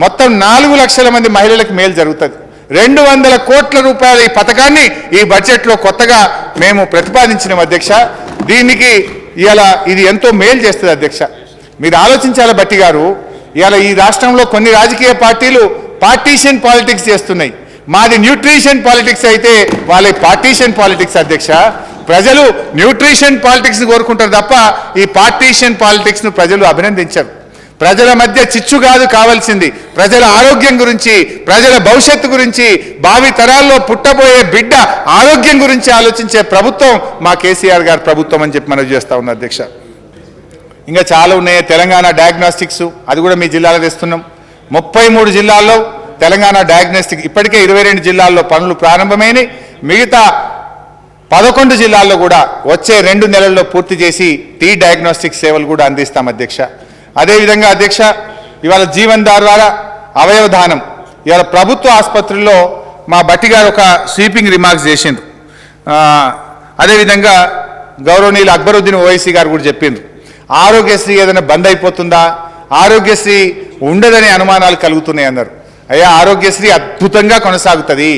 [SPEAKER 1] మొత్తం 4 లక్షల మంది మహిళలకు మేలు జరుగుతుంది. 200 కోట్ల రూపాయల ఈ పథకాన్ని ఈ బడ్జెట్లో కొత్తగా మేము ప్రతిపాదించినాం అధ్యక్ష. దీనికి ఇది ఎంతో మేలు చేస్తుంది అధ్యక్ష. మీరు ఆలోచించాలి బట్టి గారు, ఇవాళ ఈ రాష్ట్రంలో కొన్ని రాజకీయ పార్టీలు పార్టీషన్ పాలిటిక్స్ చేస్తున్నాయి. మాది న్యూట్రిషన్ పాలిటిక్స్ అయితే వాళ్ళ పార్టీషన్ పాలిటిక్స్ అధ్యక్ష. ప్రజలు న్యూట్రిషన్ పాలిటిక్స్ని కోరుకుంటారు తప్ప ఈ పార్టీషన్ పాలిటిక్స్ను ప్రజలు అభినందించరు. ప్రజల మధ్య చిచ్చు కాదు కావాల్సింది, ప్రజల ఆరోగ్యం గురించి, ప్రజల భవిష్యత్తు గురించి, భావి తరాల్లో పుట్టబోయే బిడ్డ ఆరోగ్యం గురించి ఆలోచించే ప్రభుత్వం మా కేసీఆర్ గారి ప్రభుత్వం అని చెప్పి మనం చేస్తా ఉన్నాం అధ్యక్ష. ఇంకా చాలా ఉన్నాయి. తెలంగాణ డయాగ్నోస్టిక్స్, అది కూడా మీ జిల్లాలో తెస్తున్నాం. 33 జిల్లాల్లో తెలంగాణ డయాగ్నోస్టిక్ ఇప్పటికే 22 జిల్లాల్లో పనులు ప్రారంభమైనవి. మిగతా 11 జిల్లాల్లో కూడా వచ్చే 2 నెలల్లో పూర్తి చేసి టీ డయాగ్నోస్టిక్ సేవలు కూడా అందిస్తాం అధ్యక్ష. అదేవిధంగా అధ్యక్ష, ఇవాళ జీవన్ ద్వారా అవయవ దానం ఇవాళ ప్రభుత్వ ఆసుపత్రుల్లో మా బట్టి గారు ఒక స్వీపింగ్ రిమార్క్స్ చేసిండ్రు. అదేవిధంగా గౌరవనీయులు అక్బరుద్దీన్ ఓవైసీ గారు కూడా చెప్పిండ్రు, ఆరోగ్యశ్రీ ఏదైనా బంద్ అయిపోతుందా, ఆరోగ్యశ్రీ ఉండదనే అనుమానాలు కలుగుతున్నాయి అన్నారు. అయ్యా, ఆరోగ్యశ్రీ అద్భుతంగా కొనసాగుతుంది.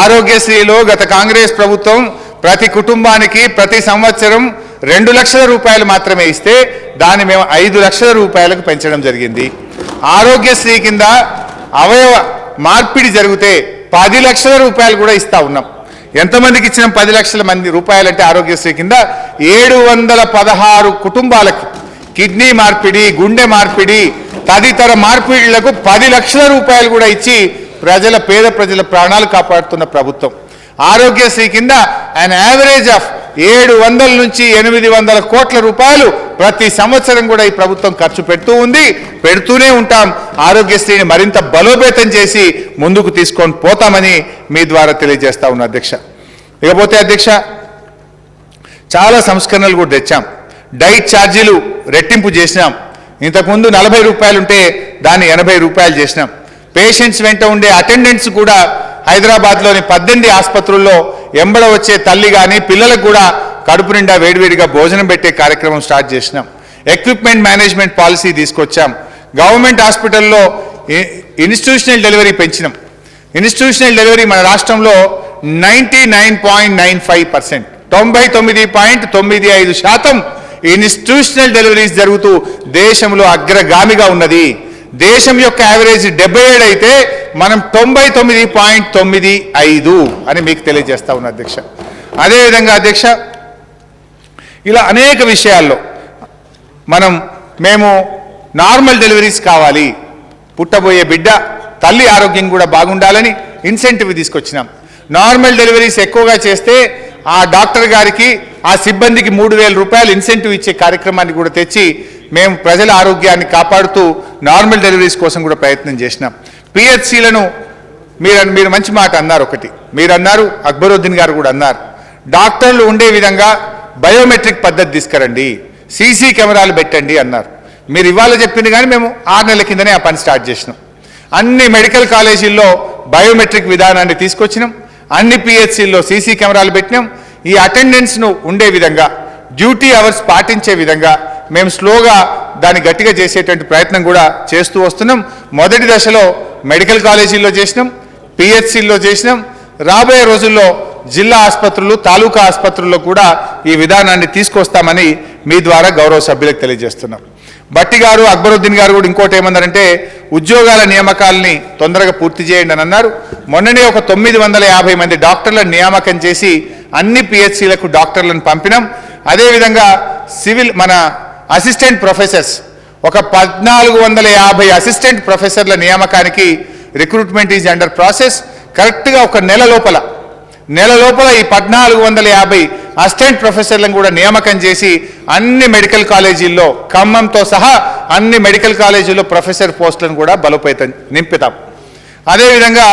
[SPEAKER 1] ఆరోగ్యశ్రీలో గత కాంగ్రెస్ ప్రభుత్వం ప్రతి కుటుంబానికి ప్రతి సంవత్సరం 2 లక్షల రూపాయలు మాత్రమే ఇస్తే దాన్ని మేము 5 లక్షల రూపాయలకు పెంచడం జరిగింది. ఆరోగ్యశ్రీ కింద అవయవ మార్పిడి జరిగితే 10 లక్షల రూపాయలు కూడా ఇస్తా ఉన్నాం. ఎంతమందికి ఇచ్చిన 10 లక్షల మంది రూపాయలంటే ఆరోగ్యశ్రీ కింద 716 కుటుంబాలకు కిడ్నీ మార్పిడి, గుండె మార్పిడి తదితర మార్పిడిలకు 10 లక్షల రూపాయలు కూడా ఇచ్చి పేద ప్రజల ప్రాణాలు కాపాడుతున్న ప్రభుత్వం. ఆరోగ్యశ్రీ కింద an యావరేజ్ ఆఫ్ 700 నుంచి 800 కోట్ల రూపాయలు ప్రతి సంవత్సరం కూడా ఈ ప్రభుత్వం ఖర్చు పెడుతూనే ఉంటాం. ఆరోగ్యశ్రీని మరింత బలోపేతం చేసి ముందుకు తీసుకొని పోతామని మీ ద్వారా తెలియజేస్తా ఉన్నా అధ్యక్ష. ఇకపోతే అధ్యక్ష, చాలా సంస్కరణలు కూడా తెచ్చాం. డైట్ ఛార్జీలు రెట్టింపు చేసినాం. ఇంతకుముందు 40 రూపాయలు ఉంటే దాన్ని 80 రూపాయలు చేసినాం. పేషెంట్స్ వెంట ఉండే అటెండెంట్స్ కూడా హైదరాబాద్లోని 18 ఆసుపత్రుల్లో ఎంబడ వచ్చే తల్లి కానీ పిల్లలకు కూడా కడుపు నిండా వేడివేడిగా భోజనం పెట్టే కార్యక్రమం స్టార్ట్ చేసినాం. ఎక్విప్మెంట్ మేనేజ్మెంట్ పాలసీ తీసుకొచ్చాం. గవర్నమెంట్ హాస్పిటల్లో ఇన్స్టిట్యూషనల్ డెలివరీ పెంచినాం. ఇన్స్టిట్యూషనల్ డెలివరీ మన రాష్ట్రంలో 99.95%, 99.95% ఇన్స్టిట్యూషనల్ డెలివరీస్ జరుగుతూ దేశంలో అగ్రగామిగా ఉన్నది. దేశం యొక్క యావరేజ్ 77 అయితే మనం 99.95 అని మీకు తెలియజేస్తా ఉన్నా అధ్యక్ష. అదేవిధంగా అధ్యక్ష, ఇలా అనేక విషయాల్లో మేము నార్మల్ డెలివరీస్ కావాలి, పుట్టబోయే బిడ్డ తల్లి ఆరోగ్యం కూడా బాగుండాలని ఇన్సెంటివ్ తీసుకొచ్చినాం. నార్మల్ డెలివరీస్ ఎక్కువగా చేస్తే ఆ డాక్టర్ గారికి ఆ సిబ్బందికి 3,000 రూపాయలు ఇన్సెంటివ్ ఇచ్చే కార్యక్రమాన్ని కూడా తెచ్చి మేము ప్రజల ఆరోగ్యాన్ని కాపాడుతూ నార్మల్ డెలివరీస్ కోసం కూడా ప్రయత్నం చేసినాం. పిహెచ్సిలను మీరు మంచి మాట అన్నారు. ఒకటి మీరు అన్నారు, అక్బరుద్దీన్ గారు కూడా అన్నారు, డాక్టర్లు ఉండే విధంగా బయోమెట్రిక్ పద్ధతి తీసుకురండి, సీసీ కెమెరాలు పెట్టండి అన్నారు. మీరు ఇవాళ చెప్పింది కానీ మేము 6 నెలల కిందనే ఆ పని స్టార్ట్ చేసినాం. అన్ని మెడికల్ కాలేజీల్లో బయోమెట్రిక్ విధానాన్ని తీసుకొచ్చినాం. అన్ని పిహెచ్సిల్లో సీసీ కెమెరాలు పెట్టినాం. ఈ అటెండెన్స్ను ఉండే విధంగా, డ్యూటీ అవర్స్ పాటించే విధంగా మేము స్లోగా దాన్ని గట్టిగా చేసేటువంటి ప్రయత్నం కూడా చేస్తూ వస్తున్నాం. మొదటి దశలో మెడికల్ కాలేజీల్లో చేసినాం, పిహెచ్సిల్లో చేసినాం. రాబోయే రోజుల్లో జిల్లా ఆసుపత్రులు, తాలూకా ఆసుపత్రుల్లో కూడా ఈ విధానాన్ని తీసుకొస్తామని మీ ద్వారా గౌరవ సభ్యులకు తెలియజేస్తున్నాం. భట్టి గారు, అక్బరుద్దీన్ గారు కూడా ఇంకోటి ఏమన్నారంటే ఉద్యోగాల నియామకాలని తొందరగా పూర్తి చేయండి అని అన్నారు. మొన్ననే ఒక 950 మంది డాక్టర్లను నియామకం చేసి అన్ని పిహెచ్సిలకు డాక్టర్లను పంపినాం. అదేవిధంగా మన అసిస్టెంట్ ప్రొఫెసర్స్ ఒక 1450 అసిస్టెంట్ ప్రొఫెసర్ల నియామకానికి రిక్రూట్మెంట్ ఈజ్ అండర్ ప్రాసెస్. కరెక్ట్గా ఒక నెల లోపల ఈ 1450 అసిస్టెంట్ ప్రొఫెసర్లను కూడా నియామకం చేసి అన్ని మెడికల్ కాలేజీల్లో, ఖమ్మంతో సహా అన్ని మెడికల్ కాలేజీల్లో ప్రొఫెసర్ పోస్టులను కూడా బలోపేతం నింపుతాం. అదేవిధంగా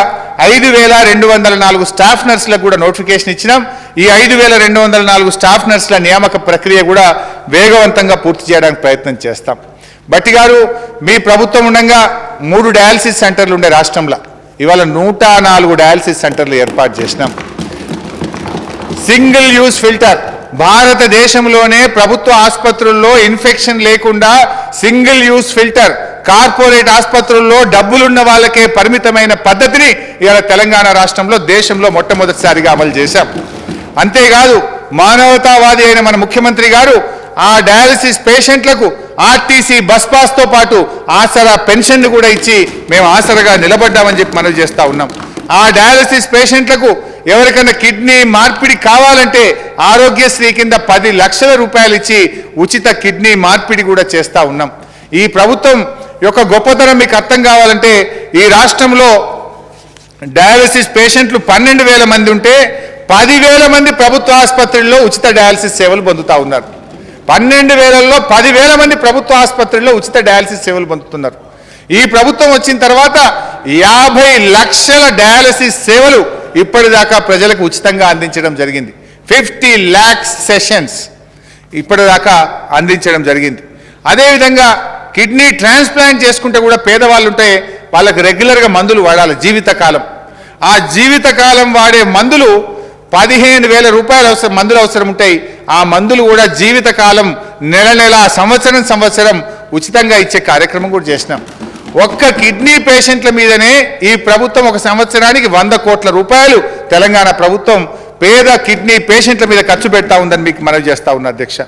[SPEAKER 1] 5,204 స్టాఫ్ నర్సులకు కూడా నోటిఫికేషన్ ఇచ్చినాం. ఈ 5,204 స్టాఫ్ నర్సుల నియామక ప్రక్రియ కూడా వేగవంతంగా పూర్తి చేయడానికి ప్రయత్నం చేస్తాం. భట్టి గారు, మీ ప్రభుత్వం ఉండగా 3 డయాలసిస్ సెంటర్లు ఉండే రాష్ట్రంలో ఇవాళ 104 డయాలసిస్ సెంటర్లు ఏర్పాటు చేసినాం. సింగిల్ యూజ్ ఫిల్టర్, భారతదేశంలోనే ప్రభుత్వ ఆసుపత్రుల్లో ఇన్ఫెక్షన్ లేకుండా సింగిల్ యూజ్ ఫిల్టర్ కార్పొరేట్ ఆసుపత్రుల్లో డబ్బులున్న వాళ్ళకే పరిమితమైన పద్ధతిని ఇవాళ తెలంగాణ రాష్ట్రంలో దేశంలో మొట్టమొదటిసారిగా అమలు చేశాం. అంతేకాదు, మానవతావాది అయిన మన ముఖ్యమంత్రి గారు ఆ డయాలసిస్ పేషెంట్లకు ఆర్టీసీ బస్ పాస్తో పాటు ఆసరా పెన్షన్లు కూడా ఇచ్చి మేము ఆసరగా నిలబడ్డామని చెప్పి మనవి చేస్తూ ఉన్నాం. ఆ డయాలసిస్ పేషెంట్లకు ఎవరికైనా కిడ్నీ మార్పిడి కావాలంటే ఆరోగ్యశ్రీ కింద 10 లక్షల రూపాయలు ఇచ్చి ఉచిత కిడ్నీ మార్పిడి కూడా చేస్తూ ఉన్నాం. ఈ ప్రభుత్వం యొక్క గొప్పతనం మీకు అర్థం కావాలంటే ఈ రాష్ట్రంలో డయాలసిస్ పేషెంట్లు 12,000 మంది ఉంటే 10,000 మంది ప్రభుత్వ ఆసుపత్రుల్లో ఉచిత డయాలసిస్ సేవలు పొందుతూ ఉన్నారు. 12,000లో 10,000 మంది ప్రభుత్వ ఆసుపత్రుల్లో ఉచిత డయాలసిస్ సేవలు పొందుతున్నారు. ఈ ప్రభుత్వం వచ్చిన తర్వాత 50 లక్షల డయాలసిస్ సేవలు ఇప్పటిదాకా ప్రజలకు ఉచితంగా అందించడం జరిగింది. 50 lakhs సెషన్స్ ఇప్పటిదాకా అందించడం జరిగింది. అదేవిధంగా కిడ్నీ ట్రాన్స్ప్లాంట్ చేసుకుంటే కూడా పేదవాళ్ళు ఉంటే వాళ్ళకి రెగ్యులర్గా మందులు వాడాలి జీవితకాలం. ఆ జీవితకాలం వాడే మందులు 15,000 రూపాయలు మందులు అవసరం ఉంటాయి. ఆ మందులు కూడా జీవితకాలం నెల సంవత్సరం ఉచితంగా ఇచ్చే కార్యక్రమం కూడా చేసినాం. ఒక్క కిడ్నీ పేషెంట్ల మీదనే ఈ ప్రభుత్వం ఒక సంవత్సరానికి 100 కోట్ల రూపాయలు తెలంగాణ ప్రభుత్వం పేద కిడ్నీ పేషెంట్ల మీద ఖర్చు పెడతా ఉందని మీకు మనవి చేస్తా ఉన్నా అధ్యక్ష.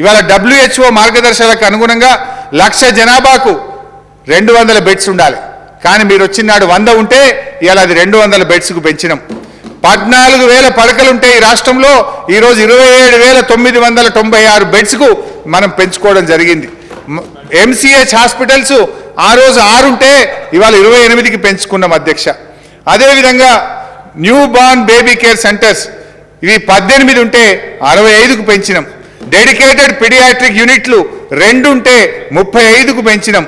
[SPEAKER 1] ఇవాళ WHO మార్గదర్శకాలకు అనుగుణంగా 1,00,000 జనాభాకు 200 బెడ్స్ ఉండాలి. కానీ మీరు వచ్చినాడు 100 ఉంటే ఇవాళ అది 200 బెడ్స్కు పెంచినాం. 14,000 పడకలుంటే ఈ రాష్ట్రంలో ఈరోజు 27,996 బెడ్స్కు మనం పెంచుకోవడం జరిగింది. MCH హాస్పిటల్స్ ఆ రోజు 6 ఉంటే ఇవాళ 28కి పెంచుకున్నాం అధ్యక్ష. అదేవిధంగా new born baby care centres ఇవి 18 ఉంటే 65కు పెంచినాం. డెడికేటెడ్ పీడియాట్రిక్ యూనిట్లు 2 ఉంటే 35కు పెంచినాం.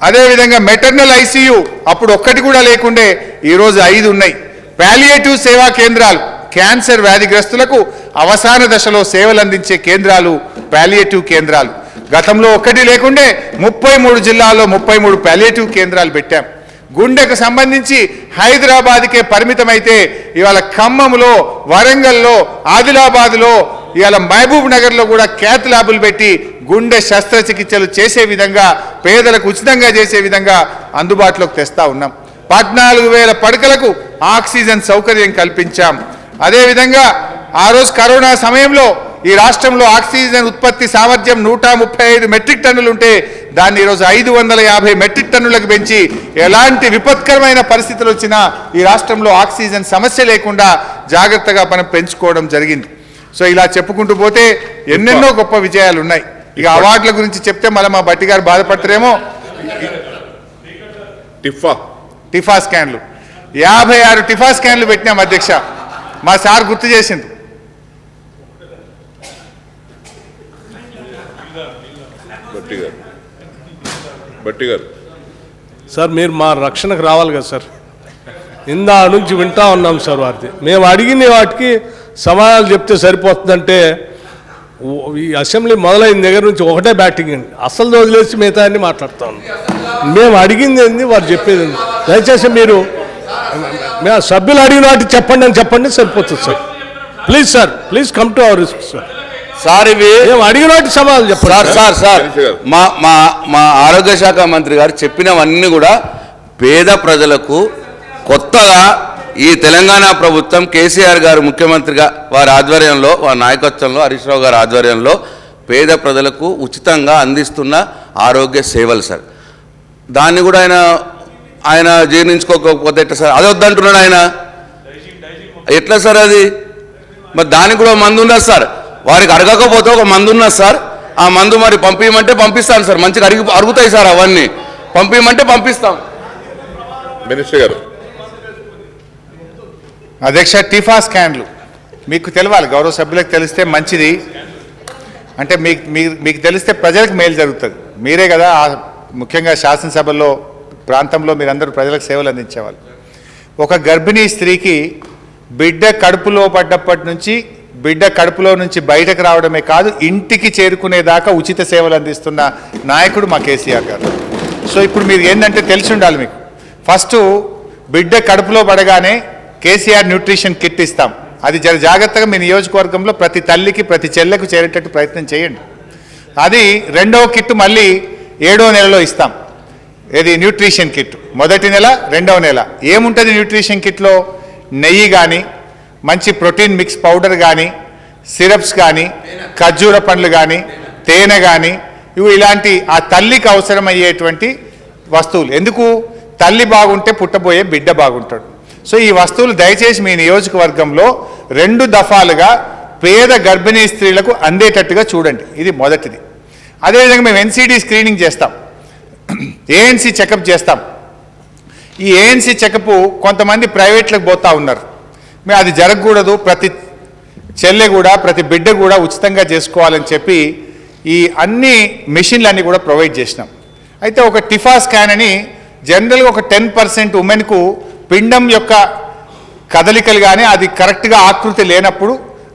[SPEAKER 1] అదేవిధంగా మెటర్నల్ ICU అప్పుడు ఒక్కటి కూడా లేకుండే ఈరోజు 5 ఉన్నాయి. పాలియేటివ్ సేవా కేంద్రాలు క్యాన్సర్ వ్యాధిగ్రస్తులకు అవసాన దశలో సేవలు అందించే కేంద్రాలు పాలియేటివ్ కేంద్రాలు. గతంలో ఒక్కటి లేకుండే 33 జిల్లాల్లో 33 పాలియేటివ్ కేంద్రాలు పెట్టాం. గుండెకు సంబంధించి హైదరాబాద్కే పరిమితమైతే ఇవాళ ఖమ్మంలో, వరంగల్లో, ఆదిలాబాద్లో, ఇవాళ మహబూబ్ నగర్లో కూడా క్యాత్ ల్యాబులు పెట్టి గుండె శస్త్రచికిత్సలు చేసే విధంగా, పేదలకు ఉచితంగా చేసే విధంగా అందుబాటులోకి తెస్తా ఉన్నాం. 14,000 పడకలకు ఆక్సిజన్ సౌకర్యం కల్పించాం. అదేవిధంగా ఆ రోజు కరోనా సమయంలో ఈ రాష్ట్రంలో ఆక్సిజన్ ఉత్పత్తి సామర్థ్యం 135 మెట్రిక్ టన్నులు ఉంటే దాన్ని ఈరోజు 550 మెట్రిక్ టన్నులకు పెంచి ఎలాంటి విపత్కరమైన పరిస్థితులు వచ్చినా ఈ రాష్ట్రంలో ఆక్సిజన్ సమస్య లేకుండా జాగ్రత్తగా మనం పెంచుకోవడం జరిగింది. సో ఇలా చెప్పుకుంటూ పోతే ఎన్నెన్నో గొప్ప విజయాలు ఉన్నాయి. ఇక అవార్డుల గురించి చెప్తే మళ్ళీ మా బట్టి గారు బాధపడతారేమో. టిఫా స్కాన్లు 56 టిఫా స్కాన్లు పెట్టినాం అధ్యక్ష. మా సార్ గుర్తు చేసింది.
[SPEAKER 2] సార్ మీరు మా రక్షణకు రావాలి కదా సార్. ఇందా నుంచి వింటా ఉన్నాం సార్ వారిది. మేము అడిగిన వాటికి సమాధానాలు చెప్తే సరిపోతుందంటే ఈ అసెంబ్లీ మొదలైన దగ్గర నుంచి ఒకటే బ్యాటింగ్ అండి. అసలు వదిలేసి మిగతా అన్ని మాట్లాడుతూ ఉన్నాం. మేము అడిగింది ఏంది, వారు చెప్పేది ఏంది. దయచేసి మీరు సభ్యులు అడిగిన వాటికి చెప్పండి అని చెప్పండి, సరిపోతుంది sir. Please sir, please come to our sir.
[SPEAKER 3] Sir ఇవి
[SPEAKER 2] అడిగిన వాటి సమాధానం చెప్పండి
[SPEAKER 3] సార్. మా ఆరోగ్య శాఖ మంత్రి గారు చెప్పినవన్నీ కూడా పేద ప్రజలకు కొత్తగా ఈ తెలంగాణ ప్రభుత్వం కేసీఆర్ గారు ముఖ్యమంత్రిగా వారి ఆధ్వర్యంలో, వారి నాయకత్వంలో, హరీష్ రావు గారి ఆధ్వర్యంలో పేద ప్రజలకు ఉచితంగా అందిస్తున్న ఆరోగ్య సేవలు సార్. దాన్ని కూడా ఆయన జీర్ణించుకోకపోతే ఎట్లా సార్? అది వద్దంటున్నాడు ఆయన. ఎట్లా సార్ అది? మరి దానికి కూడా మందు ఉన్నది సార్. వారికి అడగకపోతే ఒక మందు ఉన్నది సార్. ఆ మందు మరి పంపించమంటే పంపిస్తాను సార్. మంచిగా అరుగుతాయి సార్. అవన్నీ పంపించమంటే పంపిస్తాం.
[SPEAKER 4] మినిస్టర్ గారు.
[SPEAKER 1] అధ్యక్ష, టిఫా స్కాన్లు మీకు తెలవాలి, గౌరవ సభ్యులకు తెలిస్తే మంచిది. అంటే మీకు తెలిస్తే ప్రజలకు మేలు జరుగుతుంది. మీరే కదా ముఖ్యంగా శాసనసభలో ప్రాంతంలో మీరందరూ ప్రజలకు సేవలు అందించేవాళ్ళు. ఒక గర్భిణీ స్త్రీకి బిడ్డ కడుపులో పడ్డప్పటి నుంచి బిడ్డ కడుపులో నుంచి బయటకు రావడమే కాదు, ఇంటికి చేరుకునేదాకా ఉచిత సేవలు అందిస్తున్న నాయకుడు మా కేసీఆర్ గారు. సో ఇప్పుడు మీరు ఏంటంటే తెలిసి ఉండాలి మీకు. ఫస్ట్ బిడ్డ కడుపులో పడగానే కేసీఆర్ న్యూట్రిషన్ కిట్ ఇస్తాం. అది జాగ్రత్తగా మీ నియోజకవర్గంలో ప్రతి తల్లికి, ప్రతి చెల్లెకు చేరేటట్టు ప్రయత్నం చేయండి. అది రెండవ కిట్ మళ్ళీ 7వ నెలలో ఇస్తాం. ఇది న్యూట్రిషన్ కిట్. మొదటి నెల, రెండవ నెల ఏముంటుంది న్యూట్రిషన్ కిట్లో? నెయ్యి కానీ, మంచి ప్రోటీన్ మిక్స్ పౌడర్ కానీ, సిరప్స్ కానీ, ఖర్జూర పండ్లు కానీ, తేనె కానీ, ఇవి ఇలాంటి ఆ తల్లికి అవసరమయ్యేటువంటి వస్తువులు. ఎందుకు? తల్లి బాగుంటే పుట్టబోయే బిడ్డ బాగుంటాడు. సో ఈ వస్తువులు దయచేసి మీ నియోజకవర్గంలో 2 దఫాలుగా పేద గర్భిణీ స్త్రీలకు అందేటట్టుగా చూడండి. ఇది మొదటిది. అదేవిధంగా మేము ఎన్సీడీ స్క్రీనింగ్ చేస్తాం, ఏఎన్సీ చెకప్ చేస్తాం. ఈ ఏఎన్సీ చెకప్ కొంతమంది ప్రైవేట్లకు పోతూ ఉన్నారు. మేము అది జరగకూడదు, ప్రతి చెల్లె కూడా, ప్రతి బిడ్డ కూడా ఉచితంగా చేసుకోవాలని చెప్పి ఈ అన్ని మెషిన్లన్నీ కూడా ప్రొవైడ్ చేసినాం. అయితే ఒక టిఫా స్కాన్ అని జనరల్గా ఒక 10% ఉమెన్కు పిండం యొక్క కదలికలు కానీ అది కరెక్ట్గా ఆకృతి లేనప్పుడు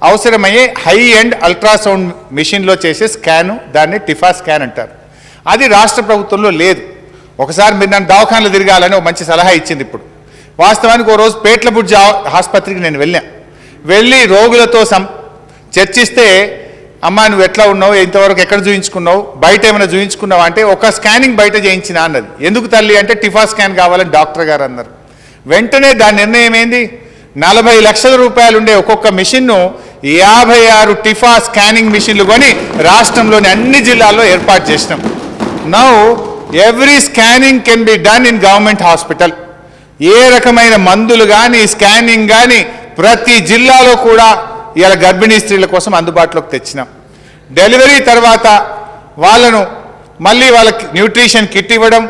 [SPEAKER 1] అవసరమయ్యే హై ఎండ్ అల్ట్రాసౌండ్ మిషన్లో చేసే స్కాను, దాన్ని టిఫా స్కాన్ అంటారు. అది రాష్ట్ర ప్రభుత్వంలో లేదు. ఒకసారి మీరు నన్ను దవాఖానలో తిరగాలని ఒక మంచి సలహా ఇచ్చింది. ఇప్పుడు వాస్తవానికి ఓ రోజు పేట్లబుడ్జి ఆసుపత్రికి నేను వెళ్ళి రోగులతో చర్చిస్తే, అమ్మా నువ్వు ఎట్లా ఉన్నావు, ఇంతవరకు ఎక్కడ చూయించుకున్నావు, బయట ఏమైనా చూయించుకున్నావు అంటే ఒక స్కానింగ్ బయట చేయించిన అన్నది. ఎందుకు తల్లి అంటే టిఫా స్కాన్ కావాలని డాక్టర్ గారు అన్నారు. వెంటనే దాని నిర్ణయం ఏంది? 40 లక్షల రూపాయలు ఉండే ఒక్కొక్క మిషన్ను 56 టిఫా స్కానింగ్ మిషన్లు కొని రాష్ట్రంలోని అన్ని జిల్లాల్లో ఏర్పాటు చేసినాం. Now every scanning can be done in government hospital. ఏ రకమైన మందులు కానీ, స్కానింగ్ కానీ ప్రతి జిల్లాలో కూడా ఇలా గర్భిణీ స్త్రీల కోసం అందుబాటులోకి తెచ్చినాం. డెలివరీ తర్వాత వాళ్ళకి న్యూట్రిషన్ కిట్ ఇవ్వడం,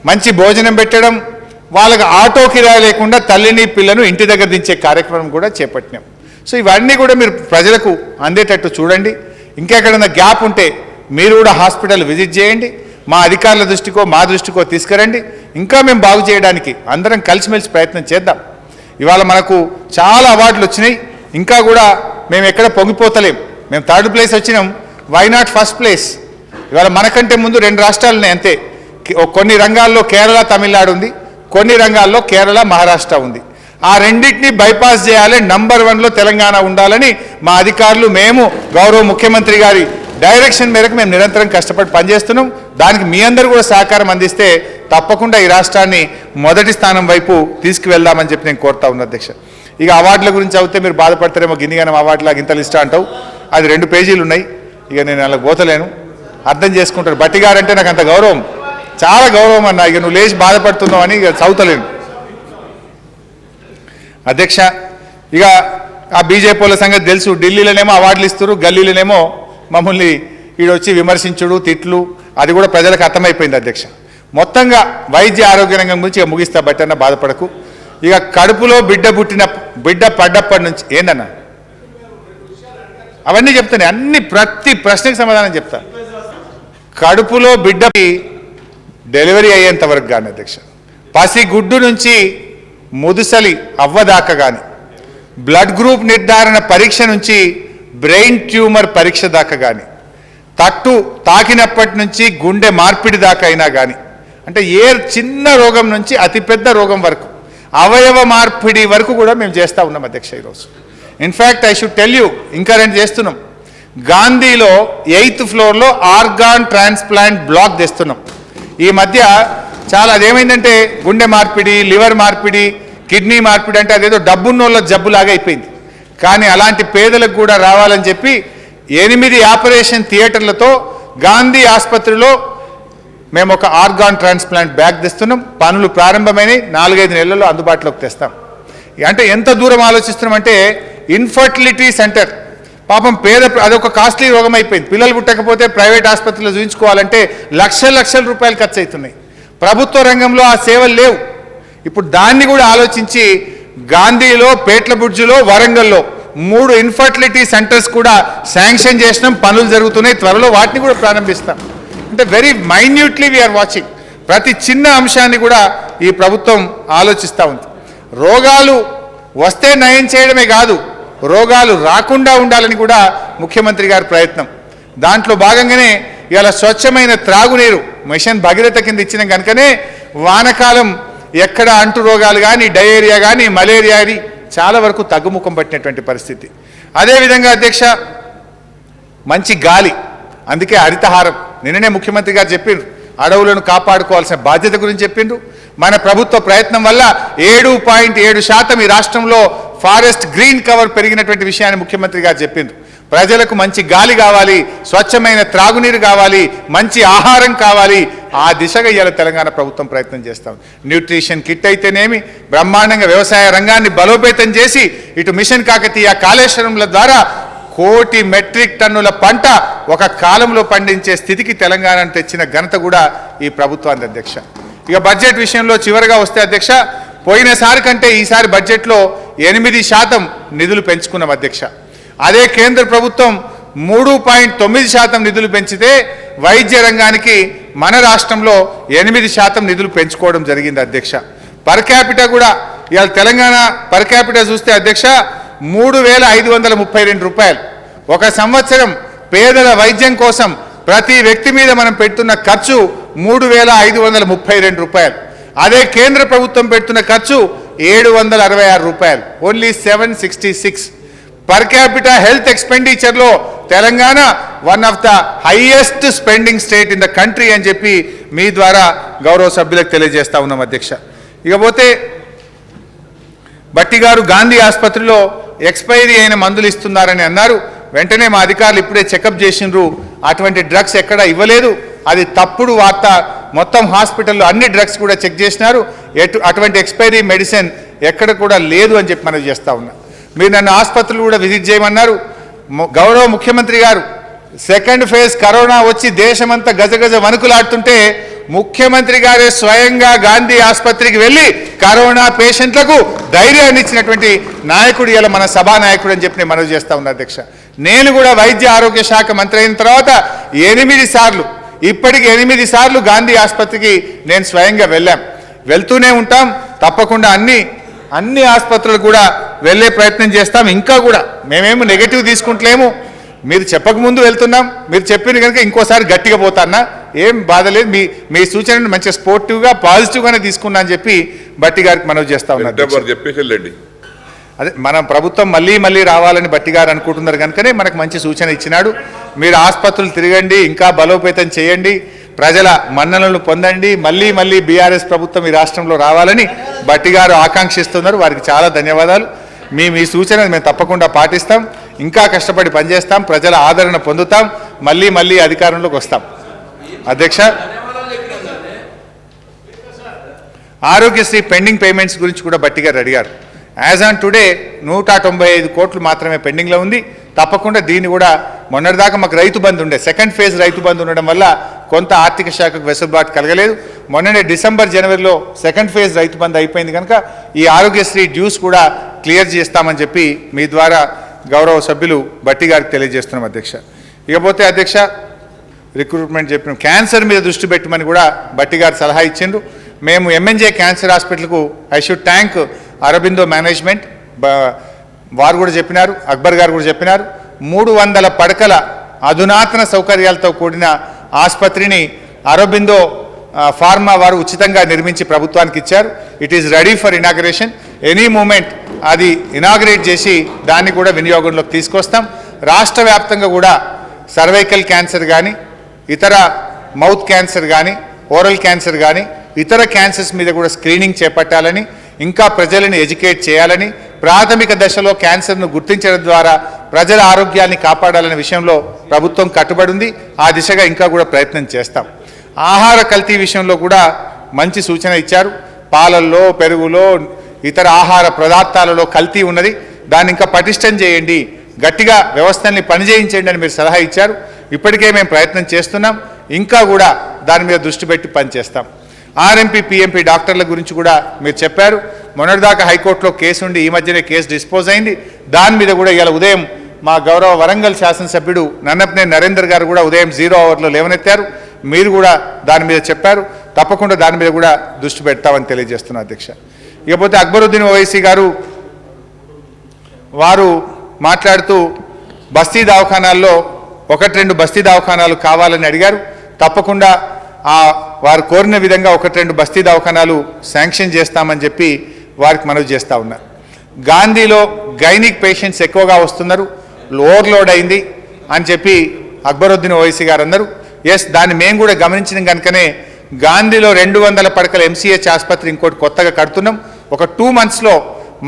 [SPEAKER 1] మంచి భోజనం పెట్టడం, వాళ్ళకి ఆటో కిరాయి లేకుండా తల్లిని పిల్లను ఇంటి దగ్గర దించే కార్యక్రమం కూడా చేపట్టినాం. సో ఇవన్నీ కూడా మీరు ప్రజలకు అందేటట్టు చూడండి. ఇంకెక్కడన్నా గ్యాప్ ఉంటే మీరు కూడా హాస్పిటల్ విజిట్ చేయండి. మా అధికారుల దృష్టికో మా దృష్టికో తీసుకురండి. ఇంకా మేము బాగు చేయడానికి అందరం కలిసిమెలిసి ప్రయత్నం చేద్దాం. ఇవాళ మనకు చాలా అవార్డులు వచ్చినాయి. ఇంకా కూడా మేము ఎక్కడ పొంగిపోతలేం. మేము థర్డ్ ప్లేస్ వచ్చినాం, వై నాట్ ఫస్ట్ ప్లేస్? ఇవాళ మనకంటే ముందు 2 రాష్ట్రాలు ఉన్నాయి అంతే. కొన్ని రంగాల్లో కేరళ తమిళనాడు ఉంది, కొన్ని రంగాల్లో కేరళ మహారాష్ట్ర ఉంది. ఆ రెండింటిని బైపాస్ చేయాలి, నంబర్ 1లో తెలంగాణ ఉండాలని మా అధికారులు, మేము గౌరవ ముఖ్యమంత్రి గారి డైరెక్షన్ మేరకు మేము నిరంతరం కష్టపడి పనిచేస్తున్నాం. దానికి మీ అందరూ కూడా సహకారం అందిస్తే తప్పకుండా ఈ రాష్ట్రాన్ని మొదటి స్థానం వైపు తీసుకువెళ్దామని చెప్పి నేను కోరుతా ఉన్నా అధ్యక్ష. ఇక అవార్డుల గురించి అవుతే మీరు బాధపడతారేమో, గిన్నిగానం అవార్డులాగా ఇంత లిస్ట్ అంటావు, అది 2 పేజీలు ఉన్నాయి. ఇక నేను అలా పోతలేను, అర్థం చేసుకుంటారు. బట్టి గారంటే నాకు అంత గౌరవం, చాలా గౌరవం అన్న. ఇక నువ్వు లేచి బాధపడుతున్నావు అని ఇక చదువుతలేను అధ్యక్ష. ఇక ఆ బీజేపీ వాళ్ళ సంగతి తెలుసు, ఢిల్లీలోనేమో అవార్డులు ఇస్తారు, గల్లీలోనేమో మమ్మల్ని ఈడొచ్చి విమర్శించుడు, తిట్లు, అది కూడా ప్రజలకు అర్థమైపోయింది అధ్యక్ష. మొత్తంగా వైద్య ఆరోగ్య రంగం గురించి ఇక ముగిస్తా, బట్టన్న బాధపడకు. ఇక కడుపులో బిడ్డ పడ్డప్పటి నుంచి ఏందన్నా అవన్నీ చెప్తాను, అన్ని ప్రతి ప్రశ్నకు సమాధానం చెప్తా. కడుపులో బిడ్డకి డెలివరీ అయ్యేంత వరకు కానీ అధ్యక్ష, పసిగుడ్డు నుంచి ముదుసలి అవ్వదాకా కానీ, బ్లడ్ గ్రూప్ నిర్ధారణ పరీక్ష నుంచి బ్రెయిన్ ట్యూమర్ పరీక్ష దాకా కానీ, తాకినప్పటి నుంచి గుండె మార్పిడి దాకా అయినా కానీ, అంటే ఏ చిన్న రోగం నుంచి అతిపెద్ద రోగం వరకు, అవయవ మార్పిడి వరకు కూడా మేము చేస్తూ ఉన్నాం అధ్యక్ష ఈరోజు. In fact I should tell you, ఇంకా 2 చేస్తున్నాం. గాంధీలో 8th ఫ్లోర్లో ఆర్గాన్ ట్రాన్స్ప్లాంట్ బ్లాక్ తెస్తున్నాం. ఈ మధ్య చాలా అదేమైందంటే గుండె మార్పిడి, లివర్ మార్పిడి, కిడ్నీ మార్పిడి అంటే అదేదో డబ్బున్నోళ్ళ జబ్బులాగా అయిపోయింది. కానీ అలాంటి పేదలకు కూడా రావాలని చెప్పి 8 ఆపరేషన్ థియేటర్లతో గాంధీ ఆసుపత్రిలో మేము ఒక ఆర్గాన్ ట్రాన్స్ప్లాంట్ బ్యాగ్ తెస్తున్నాం. పనులు ప్రారంభమైనవి, 4-5 నెలల్లో అందుబాటులోకి తెస్తాం. అంటే ఎంత దూరం ఆలోచిస్తున్నామంటే ఇన్ఫర్టిలిటీ సెంటర్, పాపం అదొక కాస్ట్లీ రోగం అయిపోయింది. పిల్లలు పుట్టకపోతే ప్రైవేట్ ఆసుపత్రిలో చూయించుకోవాలంటే లక్షల రూపాయలు ఖర్చు అవుతున్నాయి. ప్రభుత్వ రంగంలో ఆ సేవలు లేవు. ఇప్పుడు దాన్ని కూడా ఆలోచించి గాంధీలో, పేట్లబుర్జులో, వరంగల్లో 3 ఇన్ఫర్టిలిటీ సెంటర్స్ కూడా శాంక్షన్ చేసినాం, పనులు జరుగుతున్నాయి. త్వరలో వాటిని కూడా ప్రారంభిస్తాం. అంటే వెరీ మైన్యూట్లీ వీఆర్ వాచింగ్. ప్రతి చిన్న అంశాన్ని కూడా ఈ ప్రభుత్వం ఆలోచిస్తూ ఉంది. రోగాలు వస్తే నయం చేయడమే కాదు, రోగాలు రాకుండా ఉండాలని కూడా ముఖ్యమంత్రి గారి ప్రయత్నం. దాంట్లో భాగంగానే ఇవాళ స్వచ్ఛమైన త్రాగునీరు మిషన్ భగీరథ కింద ఇచ్చిన కనుకనే వానకాలం ఎక్కడ అంటు రోగాలు కానీ, డయేరియా కానీ, మలేరియా కానీ చాలా వరకు తగ్గుముఖం పట్టినటువంటి పరిస్థితి. అదేవిధంగా అధ్యక్ష, మంచి గాలి, అందుకే హరితహారం. నిన్ననే ముఖ్యమంత్రి గారు చెప్పిండ్రు, అడవులను కాపాడుకోవాల్సిన బాధ్యత గురించి చెప్పిండ్రు. మన ప్రభుత్వ ప్రయత్నం వల్ల 7.7% ఈ రాష్ట్రంలో ఫారెస్ట్ గ్రీన్ కవర్ పెరిగినటువంటి విషయాన్ని ముఖ్యమంత్రి గారు చెప్పిండ్రు. ప్రజలకు మంచి గాలి కావాలి, స్వచ్ఛమైన త్రాగునీరు కావాలి, మంచి ఆహారం కావాలి. ఆ దిశగా ఇవాళ తెలంగాణ ప్రభుత్వం ప్రయత్నం చేస్తాం. న్యూట్రిషన్ కిట్ అయితేనేమి, బ్రహ్మాండంగా వ్యవసాయ రంగాన్ని బలోపేతం చేసి ఇటు మిషన్ కాకతీయ, కాళేశ్వరంల ద్వారా 1 కోటి మెట్రిక్ టన్నుల పంట ఒక కాలంలో పండించే స్థితికి తెలంగాణను తెచ్చిన ఘనత కూడా ఈ ప్రభుత్వానికి అధ్యక్ష. ఇక బడ్జెట్ విషయంలో చివరిగా వస్తే అధ్యక్ష, పోయినసారి కంటే ఈసారి బడ్జెట్లో 8% నిధులు పెంచుకున్నాం అధ్యక్ష. అదే కేంద్ర ప్రభుత్వం 3.9% నిధులు పెంచితే వైద్య రంగానికి మన రాష్ట్రంలో 8% నిధులు పెంచుకోవడం జరిగింది అధ్యక్ష. పర్ క్యాపిటా కూడా ఇవాళ తెలంగాణ పర్ క్యాపిటా చూస్తే అధ్యక్ష 3,532 రూపాయలు. ఒక సంవత్సరం పేదల వైద్యం కోసం ప్రతి వ్యక్తి మీద మనం పెడుతున్న ఖర్చు 3,532 రూపాయలు. అదే కేంద్ర ప్రభుత్వం పెడుతున్న ఖర్చు 766 రూపాయలు, ఓన్లీ 766. పర్ క్యాపిటా హెల్త్ ఎక్స్పెండిచర్లో Telangana one of the highest spending state in the country అని చెప్పి మీ ద్వారా గౌరవ సభ్యులకు తెలియజేస్తా ఉన్నాం అధ్యక్ష. ఇకపోతే బట్టి గారు గాంధీ ఆసుపత్రిలో ఎక్స్పైరీ అయిన మందులు ఇస్తున్నారని అన్నారు. వెంటనే మా అధికారులు ఇప్పుడే చెకప్ చేసిండ్రు, అటువంటి డ్రగ్స్ ఎక్కడ ఇవ్వలేదు, అది తప్పుడు వార్త. మొత్తం హాస్పిటల్లో అన్ని డ్రగ్స్ కూడా చెక్ చేసినారు, అటువంటి ఎక్స్పైరీ మెడిసిన్ ఎక్కడ కూడా లేదు అని చెప్పి మనం చేస్తూ ఉన్నాం. మీరు నన్ను ఆసుపత్రులు కూడా విజిట్ చేయమన్నారు. గౌరవ ముఖ్యమంత్రి గారు 2nd ఫేజ్ కరోనా వచ్చి దేశమంతా గజగజ వణుకులాడుతుంటే ముఖ్యమంత్రి గారే స్వయంగా గాంధీ ఆసుపత్రికి వెళ్ళి కరోనా పేషెంట్లకు ధైర్యాన్ని ఇచ్చినటువంటి నాయకుడు ఇలా మన సభానాయకుడు అని చెప్పి నేను మనవి చేస్తా ఉన్నా అధ్యక్ష. నేను కూడా వైద్య ఆరోగ్య శాఖ మంత్రి అయిన తర్వాత 8 సార్లు, ఇప్పటికి 8 సార్లు గాంధీ ఆసుపత్రికి నేను స్వయంగా వెళ్తూనే ఉంటాం. తప్పకుండా అన్ని ఆసుపత్రులు కూడా వెళ్ళే ప్రయత్నం చేస్తాం. ఇంకా కూడా మేమేమో నెగటివ్ తీసుకుంటలేము, మీరు చెప్పకముందు వెళ్తున్నాం, మీరు చెప్పింది కనుక ఇంకోసారి గట్టిగా పోతాన్నా, ఏం బాధ లేదు. మీ సూచనను మంచిగా స్పోర్టివ్గా పాజిటివ్గానే తీసుకున్నా అని చెప్పి బట్టి గారికి మనవి చేస్తా ఉన్నారు.
[SPEAKER 4] చెప్పేసి వెళ్ళండి.
[SPEAKER 1] అదే మన ప్రభుత్వం మళ్ళీ రావాలని బట్టి గారు అనుకుంటున్నారు కనుకనే మనకు మంచి సూచన ఇచ్చినాడు. మీరు ఆసుపత్రులు తిరగండి, ఇంకా బలోపేతం చేయండి, ప్రజల మన్ననలను పొందండి, మళ్ళీ బీఆర్ఎస్ ప్రభుత్వం ఈ రాష్ట్రంలో రావాలని బట్టి గారు ఆకాంక్షిస్తున్నారు. వారికి చాలా ధన్యవాదాలు. మీ సూచన మేము తప్పకుండా పాటిస్తాం, ఇంకా కష్టపడి పనిచేస్తాం, ప్రజల ఆదరణ పొందుతాం, మళ్ళీ అధికారంలోకి వస్తాం. అధ్యక్ష, ఆరోగ్యశ్రీ పెండింగ్ పేమెంట్స్ గురించి కూడా బట్టి గారు అడిగారు. యాజ్ ఆన్ టుడే 195 కోట్లు మాత్రమే పెండింగ్లో ఉంది. తప్పకుండా దీన్ని కూడా మొన్నటిదాకా మాకు రైతు బంధు ఉండే, సెకండ్ ఫేజ్ రైతు బంధు ఉండడం వల్ల కొంత ఆర్థిక శాఖకు వెసులుబాటు కలగలేదు. మొన్ననే డిసెంబర్ జనవరిలో సెకండ్ ఫేజ్ రైతు బంధు అయిపోయింది కనుక ఈ ఆరోగ్యశ్రీ డ్యూస్ కూడా క్లియర్ చేస్తామని చెప్పి మీ ద్వారా గౌరవ సభ్యులు బట్టి గారికి తెలియజేస్తున్నాం అధ్యక్ష. ఇకపోతే అధ్యక్ష, రిక్రూట్మెంట్ చెప్పిన క్యాన్సర్ మీద దృష్టి పెట్టమని కూడా బట్టి గారు సలహా ఇచ్చిండ్రు. మేము ఎంఎన్జే క్యాన్సర్ హాస్పిటల్కు I should thank Aurobindo management, వారు కూడా చెప్పినారు, అక్బర్ గారు కూడా చెప్పినారు. 300 పడకల అధునాతన సౌకర్యాలతో కూడిన ఆసుపత్రిని అరబిందో ఫార్మా వారు ఉచితంగా నిర్మించి ప్రభుత్వానికి ఇచ్చారు. It is ready for inauguration. Any moment అది ఇనాగరేట్ చేసి దాన్ని కూడా వినియోగంలోకి తీసుకొస్తాం. రాష్ట్ర వ్యాప్తంగా కూడా సర్వైకల్ క్యాన్సర్ కానీ, ఇతర మౌత్ క్యాన్సర్ కానీ, ఓరల్ క్యాన్సర్ కానీ, ఇతర క్యాన్సర్స్ మీద కూడా స్క్రీనింగ్ చేపట్టాలని, ఇంకా ప్రజలను ఎడ్యుకేట్ చేయాలని, ప్రాథమిక దశలో క్యాన్సర్ను గుర్తించడం ద్వారా ప్రజల ఆరోగ్యాన్ని కాపాడాలనే విషయంలో ప్రభుత్వం కట్టుబడి ఉంది. ఆ దిశగా ఇంకా కూడా ప్రయత్నం చేస్తాం. ఆహార కల్తీ విషయంలో కూడా మంచి సూచన ఇచ్చారు. పాలల్లో, పెరుగులో, ఇతర ఆహార పదార్థాలలో కల్తీ ఉన్నది, దాన్ని ఇంకా పటిష్టం చేయండి, గట్టిగా వ్యవస్థల్ని పనిచేయించండి అని మీరు సలహా ఇచ్చారు. ఇప్పటికే మేము ప్రయత్నం చేస్తున్నాం, ఇంకా కూడా దాని మీద దృష్టి పెట్టి పనిచేస్తాం. ఆర్ఎంపీ పిఎంపీ డాక్టర్ల గురించి కూడా మీరు చెప్పారు. మొన్నటిదాకా హైకోర్టులో కేసు ఉండి ఈ మధ్యనే కేసు డిస్పోజ్ అయింది. దాని మీద కూడా ఇవాళ ఉదయం మా గౌరవ వరంగల్ శాసనసభ్యుడు నన్నపనేని నరేందర్ గారు కూడా ఉదయం 0 అవర్లో లేవనెత్తారు. మీరు కూడా దాని మీద చెప్పారు. తప్పకుండా దాని మీద కూడా దృష్టి పెడతామని తెలియజేస్తున్నా అధ్యక్ష. ఇకపోతే అక్బరుద్దీన్ ఓవైసీ గారు వారు మాట్లాడుతూ బస్తీ దవాఖానాల్లో 1-2 బస్తీ దవాఖానాలు కావాలని అడిగారు. తప్పకుండా వారు కోరిన విధంగా 1-2 బస్తీ దవాఖానాలు శాంక్షన్ చేస్తామని చెప్పి వారికి మనవి చేస్తూ ఉన్నారు. గాంధీలో గైనిక్ పేషెంట్స్ ఎక్కువగా వస్తున్నారు, ఓవర్లోడ్ అయింది అని చెప్పి అక్బరుద్దీన్ ఓవైసీ గారు అన్నారు. ఎస్, దాన్ని మేము కూడా గమనించిన కనుకనే గాంధీలో 200 పడకల ఎంసీహెచ్ ఆసుపత్రి ఇంకోటి కొత్తగా కడుతున్నాం. ఒక 2 monthsలో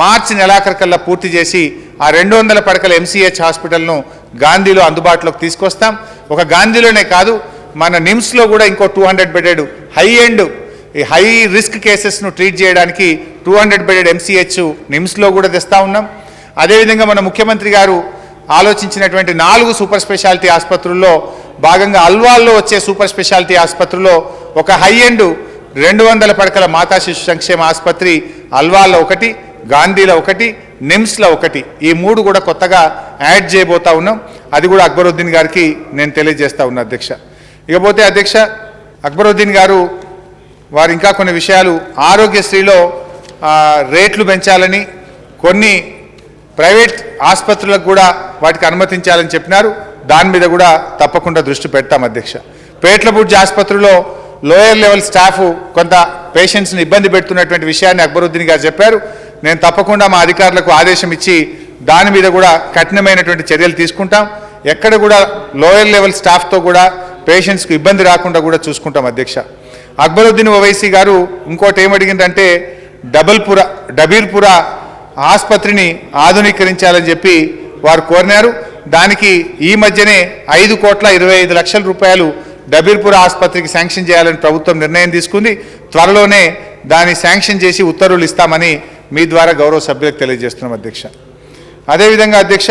[SPEAKER 1] మార్చి నెలాఖరికల్లా పూర్తి చేసి ఆ 200 పడకల ఎంసీహెచ్ హాస్పిటల్ను గాంధీలో అందుబాటులోకి తీసుకొస్తాం. ఒక గాంధీలోనే కాదు, మన నిమ్స్లో కూడా ఇంకో 200 బెడెడ్ హై రిస్క్ కేసెస్ను ట్రీట్ చేయడానికి 200 బెడెడ్ ఎంసీహెచ్ నిమ్స్లో కూడా తెస్తూ ఉన్నాం. అదేవిధంగా మన ముఖ్యమంత్రి గారు ఆలోచించినటువంటి 4 సూపర్ స్పెషాలిటీ ఆసుపత్రుల్లో భాగంగా అల్వాల్లో వచ్చే సూపర్ స్పెషాలిటీ ఆసుపత్రిలో ఒక హై ఎండ్ 200 పడకల మాతా శిశు సంక్షేమ ఆసుపత్రి అల్వాల్లో ఒకటి, గాంధీలో ఒకటి, నిమ్స్లో ఒకటి, ఈ 3 కూడా కొత్తగా యాడ్ చేయబోతా ఉన్నాం. అది కూడా అక్బరుద్దీన్ గారికి నేను తెలియజేస్తా ఉన్నా అధ్యక్ష. ఇకపోతే అధ్యక్ష, అక్బరుద్దీన్ గారు వారు ఇంకా కొన్ని విషయాలు ఆరోగ్యశ్రీలో రేట్లు పెంచాలని, కొన్ని ప్రైవేట్ ఆసుపత్రులకు కూడా వాటికి అనుమతించాలని చెప్పినారు. దాని మీద కూడా తప్పకుండా దృష్టి పెడతాం అధ్యక్ష. పేట్లబుడ్జి ఆసుపత్రిలో లోయర్ లెవెల్ స్టాఫ్ కొంత పేషెంట్స్ని ఇబ్బంది పెడుతున్నటువంటి విషయాన్ని అక్బరుద్దీన్ గారు చెప్పారు. నేను తప్పకుండా మా అధికారులకు ఆదేశం ఇచ్చి దాని మీద కూడా కఠినమైనటువంటి చర్యలు తీసుకుంటాం. ఎక్కడ కూడా లోయర్ లెవెల్ స్టాఫ్తో కూడా పేషెంట్స్కి ఇబ్బంది రాకుండా కూడా చూసుకుంటాం అధ్యక్ష. అక్బరుద్దీన్ ఓవైసీ గారు ఇంకోటి ఏమడిగిందంటే డబీర్పుర ఆసుపత్రిని ఆధునీకరించాలని చెప్పి వారు కోరినారు. దానికి ఈ మధ్యనే 5,25,00,000 రూపాయలు డబీర్పుర ఆసుపత్రికి శాంక్షన్ చేయాలని ప్రభుత్వం నిర్ణయం తీసుకుంది. త్వరలోనే దాన్ని శాంక్షన్ చేసి ఉత్తర్వులు ఇస్తామని మీ ద్వారా గౌరవ సభ్యులకు తెలియజేస్తున్నాం అధ్యక్ష. అదేవిధంగా అధ్యక్ష,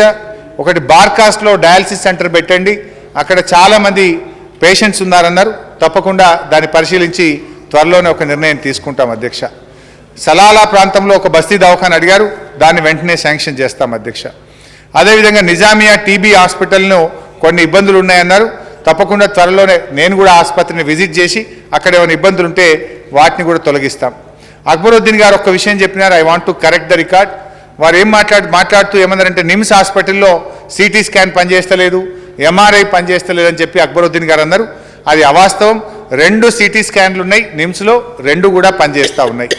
[SPEAKER 1] ఒకటి బార్కాస్ట్లో డయాలసిస్ సెంటర్ పెట్టండి, అక్కడ చాలామంది పేషెంట్స్ ఉన్నారన్నారు. తప్పకుండా దాన్ని పరిశీలించి త్వరలోనే ఒక నిర్ణయం తీసుకుంటాం అధ్యక్ష. సలాలా ప్రాంతంలో ఒక బస్తీ దవాఖాన అడిగారు, దాన్ని వెంటనే శాంక్షన్ చేస్తాం అధ్యక్ష. అదేవిధంగా నిజామియా టీబీ హాస్పిటల్ను కొన్ని ఇబ్బందులు ఉన్నాయన్నారు. తప్పకుండా త్వరలోనే నేను కూడా ఆసుపత్రిని విజిట్ చేసి అక్కడ ఏమైనా ఇబ్బందులు ఉంటే వాటిని కూడా తొలగిస్తాం. అక్బరుద్దీన్ గారు ఒక విషయం చెప్పినారు, I want to correct the record. వారు ఏం మాట్లాడుతూ ఏమన్నారంటే నిమ్స్ హాస్పిటల్లో సిటీ స్కాన్ పనిచేస్తలేదు, ఎంఆర్ఐ పనిచేస్తలేదు అని చెప్పి అక్బరుద్దీన్ గారు అన్నారు. అది అవాస్తవం. 2 సిటీ స్కాన్లు ఉన్నాయి నిమ్స్లో, 2 కూడా పనిచేస్తూ ఉన్నాయి.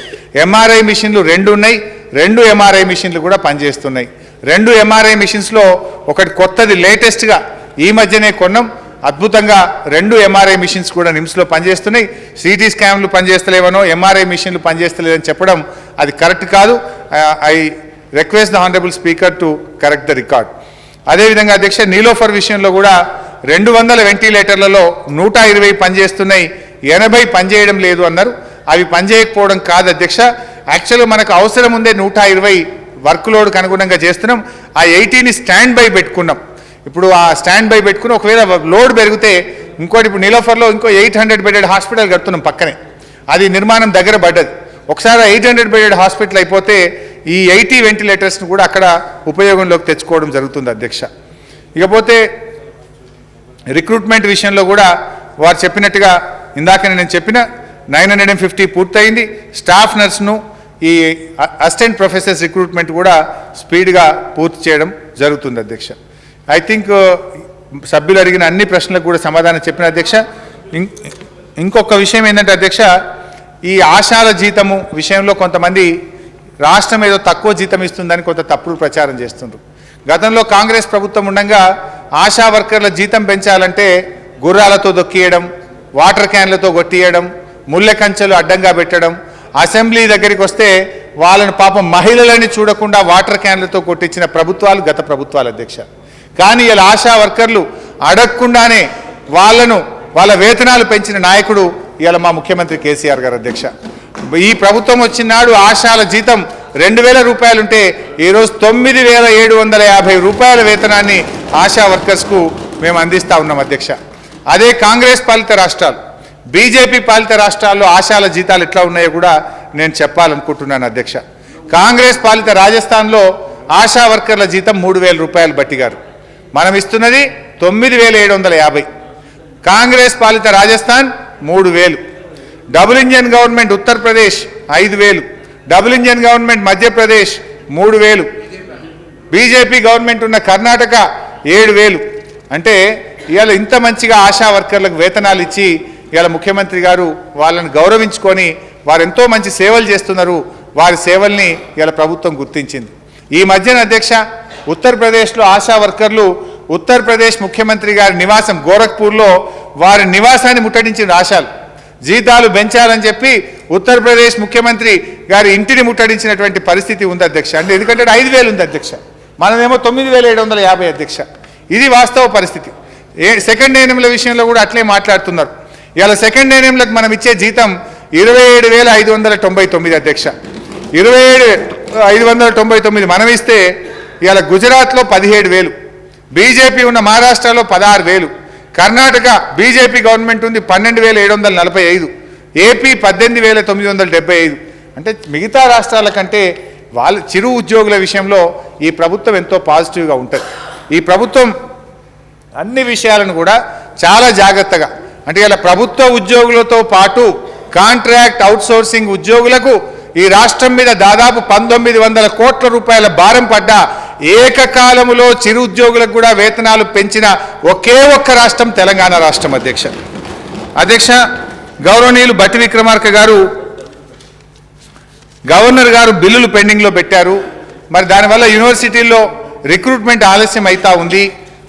[SPEAKER 1] ఎంఆర్ఐ మిషన్లు 2 ఉన్నాయి, 2 ఎంఆర్ఐ మిషన్లు కూడా పనిచేస్తున్నాయి. 2 ఎంఆర్ఐ మిషన్స్లో ఒకటి కొత్తది లేటెస్ట్గా ఈ మధ్యనే కొన్నాం. అద్భుతంగా 2 ఎంఆర్ఐ మిషన్స్ కూడా నిమ్స్లో పనిచేస్తున్నాయి. సిటీ స్కాన్లు పనిచేస్తలేవనో ఎంఆర్ఐ మిషన్లు పనిచేస్తలేదని చెప్పడం అది కరెక్ట్ కాదు. I request the honourable speaker to correct the record. అదేవిధంగా అధ్యక్ష, నీలోఫర్ విషయంలో కూడా 200 వెంటిలేటర్లలో 120 పనిచేస్తున్నాయి, 80 పనిచేయడం లేదు అన్నారు. అవి పనిచేయకపోవడం కాదు అధ్యక్ష, యాక్చువల్గా మనకు అవసరం ఉందే 120 వర్క్ లోడ్కి అనుగుణంగా చేస్తున్నాం. ఆ 80ని స్టాండ్ బై పెట్టుకున్నాం. ఇప్పుడు ఆ స్టాండ్ బై పెట్టుకుని ఒకవేళ లోడ్ పెరిగితే ఇంకోటి, ఇప్పుడు నీలోఫర్లో ఇంకో 800 బెడెడ్ హాస్పిటల్ కడుతున్నాం పక్కనే, అది నిర్మాణం దగ్గర పడ్డది. ఒకసారి 800 బెడెడ్ హాస్పిటల్ అయిపోతే ఈ 80 వెంటిలేటర్స్ను కూడా అక్కడ ఉపయోగంలోకి తెచ్చుకోవడం జరుగుతుంది అధ్యక్ష. ఇకపోతే రిక్రూట్మెంట్ విషయంలో కూడా వారు చెప్పినట్టుగా ఇందాక నేను చెప్పిన 950 పూర్తయింది. స్టాఫ్ నర్స్ను ఈ అసిస్టెంట్ ప్రొఫెసర్స్ రిక్రూట్మెంట్ కూడా స్పీడ్గా పూర్తి చేయడం జరుగుతుంది అధ్యక్ష. ఐ థింక్ సభ్యులు అడిగిన అన్ని ప్రశ్నలకు కూడా సమాధానం చెప్పిన అధ్యక్ష. ఇంకొక విషయం ఏంటంటే అధ్యక్ష, ఈ ఆశాల జీతము విషయంలో కొంతమంది రాష్ట్రం ఏదో తక్కువ జీతం ఇస్తుందని కొంత తప్పుడు ప్రచారం చేస్తుండ్రు. గతంలో కాంగ్రెస్ ప్రభుత్వం ఉండగా ఆశా వర్కర్ల జీతం పెంచాలంటే గుర్రాలతో దొక్కియడం, వాటర్ క్యాన్లతో కొట్టియడం, ముళ్ళ కంచెలు అడ్డంగా పెట్టడం, అసెంబ్లీ దగ్గరికి వస్తే వాళ్ళని పాపం మహిళలని చూడకుండా వాటర్ క్యాన్లతో కొట్టించిన ప్రభుత్వాలు గత ప్రభుత్వాలు అధ్యక్ష. కానీ ఇలా ఆశా వర్కర్లు అడగకుండానే వాళ్ళ వేతనాలు పెంచిన నాయకుడు ఇవాళ మా ముఖ్యమంత్రి కేసీఆర్ గారు అధ్యక్ష. ఈ ప్రభుత్వం వచ్చినాడు ఆశాల జీతం 2000 రూపాయలు ఉంటే ఈరోజు 9750 రూపాయల వేతనాన్ని ఆశా వర్కర్స్కు మేము అందిస్తూ ఉన్నాం అధ్యక్ష. అదే కాంగ్రెస్ పాలిత రాష్ట్రాలు, బీజేపీ పాలిత రాష్ట్రాల్లో ఆశాల జీతాలు ఎట్లా ఉన్నాయో కూడా నేను చెప్పాలనుకుంటున్నాను అధ్యక్ష. కాంగ్రెస్ పాలిత రాజస్థాన్లో ఆశా వర్కర్ల జీతం 3000 రూపాయలు బట్టి గారు, మనం ఇస్తున్నది 9750. కాంగ్రెస్ పాలిత Rajasthan 3000, double engine government Uttar Pradesh 5000, double engine government Madhya Pradesh 3000, BJP government ఉన్న కర్ణాటక 7000. అంటే ఇవాళ ఇంత మంచిగా ఆశా వర్కర్లకు వేతనాలు ఇచ్చి ఇవాళ ముఖ్యమంత్రి గారు వాళ్ళని గౌరవించుకొని వారు ఎంతో మంచి సేవలు చేస్తున్నారు, వారి సేవల్ని ఇవాళ ప్రభుత్వం గుర్తించింది. ఈ మధ్యన అధ్యక్ష, ఉత్తరప్రదేశ్లో ఆశా వర్కర్లు ఉత్తరప్రదేశ్ ముఖ్యమంత్రి గారి నివాసం గోరఖ్పూర్లో వారి నివాసాన్ని ముట్టడించిన ఆశాలు జీతాలు పెంచాలని చెప్పి ఉత్తరప్రదేశ్ ముఖ్యమంత్రి గారి ఇంటిని ముట్టడించినటువంటి పరిస్థితి ఉంది అధ్యక్ష. అంటే ఎందుకంటే 5000 ఉంది అధ్యక్ష, మనమేమో 9750 అధ్యక్ష. ఇది వాస్తవ పరిస్థితి. సెకండ్ ఏఎన్ఎంల విషయంలో కూడా అట్లే మాట్లాడుతున్నారు. ఇవాళ సెకండ్ ఏఎన్ఎంలకు మనం ఇచ్చే జీతం 27599 అధ్యక్ష. 27599 మనం ఇస్తే ఇవాళ గుజరాత్లో 17000, బీజేపీ ఉన్న మహారాష్ట్రలో 16000, కర్ణాటక బీజేపీ గవర్నమెంట్ ఉంది 12745, ఏపీ 18975. అంటే మిగతా రాష్ట్రాల కంటే వాళ్ళ చిరు ఉద్యోగుల విషయంలో ఈ ప్రభుత్వం ఎంతో పాజిటివ్గా ఉంటుంది. ఈ ప్రభుత్వం అన్ని విషయాలను కూడా చాలా జాగ్రత్తగా, అంటే ఇలా ప్రభుత్వ ఉద్యోగులతో పాటు కాంట్రాక్ట్ అవుట్సోర్సింగ్ ఉద్యోగులకు ఈ రాష్ట్రం మీద దాదాపు 1900 కోట్ల రూపాయల భారం పడ్డ ఏకకాలములో చిరు ఉద్యోగులకు కూడా వేతనాలు పెంచిన ఒకే ఒక్క రాష్ట్రం తెలంగాణ రాష్ట్రం అధ్యక్ష. గౌరవనీయులు బట్టి విక్రమార్క గారు, గవర్నర్ గారు బిల్లులు పెండింగ్లో పెట్టారు, మరి దానివల్ల యూనివర్సిటీల్లో రిక్రూట్మెంట్ ఆలస్యం అవుతా ఉంది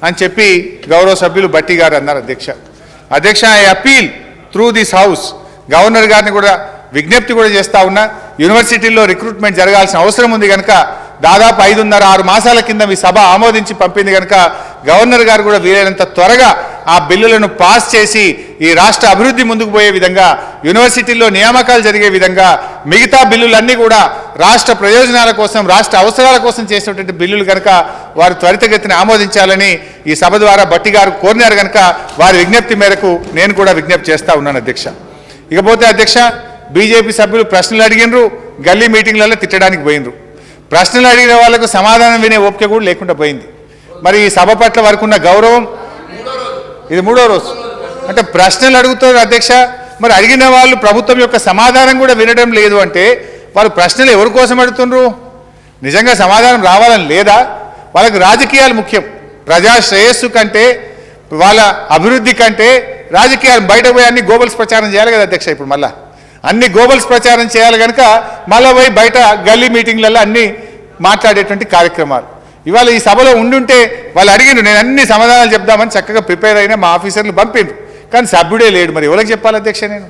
[SPEAKER 1] అని చెప్పి గౌరవ సభ్యులు బట్టి గారు అన్నారు అధ్యక్ష. I appeal through this house, governor గారిని కూడా విజ్ఞప్తి కూడా చేస్తూ ఉన్నా, యూనివర్సిటీల్లో రిక్రూట్మెంట్ జరగాల్సిన అవసరం ఉంది కనుక దాదాపు 5.5-6 మాసాల కింద మీ సభ ఆమోదించి పంపింది కనుక గవర్నర్ గారు కూడా వీలైనంత త్వరగా ఆ బిల్లులను పాస్ చేసి ఈ రాష్ట్ర అభివృద్ధి ముందుకు పోయే విధంగా, యూనివర్సిటీల్లో నియామకాలు జరిగే విధంగా, మిగతా బిల్లులన్నీ కూడా రాష్ట్ర ప్రయోజనాల కోసం, రాష్ట్ర అవసరాల కోసం చేసినటువంటి బిల్లులు కనుక వారు త్వరితగతిని ఆమోదించాలని ఈ సభ ద్వారా బట్టి గారు కోరినారు కనుక వారి విజ్ఞప్తి మేరకు నేను కూడా విజ్ఞప్తి చేస్తూ ఉన్నాను అధ్యక్ష. ఇకపోతే అధ్యక్ష, బీజేపీ సభ్యులు ప్రశ్నలు అడిగినరు, గల్లీ మీటింగ్లలో తిట్టడానికి పోయినరు. ప్రశ్నలు అడిగిన వాళ్లకు సమాధానం వినే ఓపిక కూడా లేకుండా పోయింది. మరి ఈ సభ పట్ల వరకు ఉన్న గౌరవం, ఇది 3వ రోజు అంటే ప్రశ్నలు అడుగుతారు అధ్యక్ష, మరి అడిగిన వాళ్ళు ప్రభుత్వం యొక్క సమాధానం కూడా వినడం లేదు అంటే వారు ప్రశ్నలు ఎవరి కోసం అడుగుతున్నారు? నిజంగా సమాధానం రావాలని లేదా? వాళ్ళకి రాజకీయాలు ముఖ్యం. ప్రజా శ్రేయస్సు కంటే, వాళ్ళ అభివృద్ధి కంటే రాజకీయాలు బయట పోయి అన్ని గోబల్స్ ప్రచారం చేయాలి కదా అధ్యక్ష. ఇప్పుడు మళ్ళా అన్ని గోబల్స్ ప్రచారం చేయాలి కనుక మళ్ళీ పోయి బయట గల్లీ మీటింగ్లలో అన్ని మాట్లాడేటువంటి కార్యక్రమాలు. ఇవాళ ఈ సభలో ఉండుంటే వాళ్ళు అడిగిండు, నేను అన్ని సమాధానాలు చెప్దామని చక్కగా ప్రిపేర్ అయినా మా ఆఫీసర్లు పంపిండ్రు, కానీ సభ్యుడే లేడు. మరి ఎవరికి చెప్పాలి అధ్యక్ష? నేను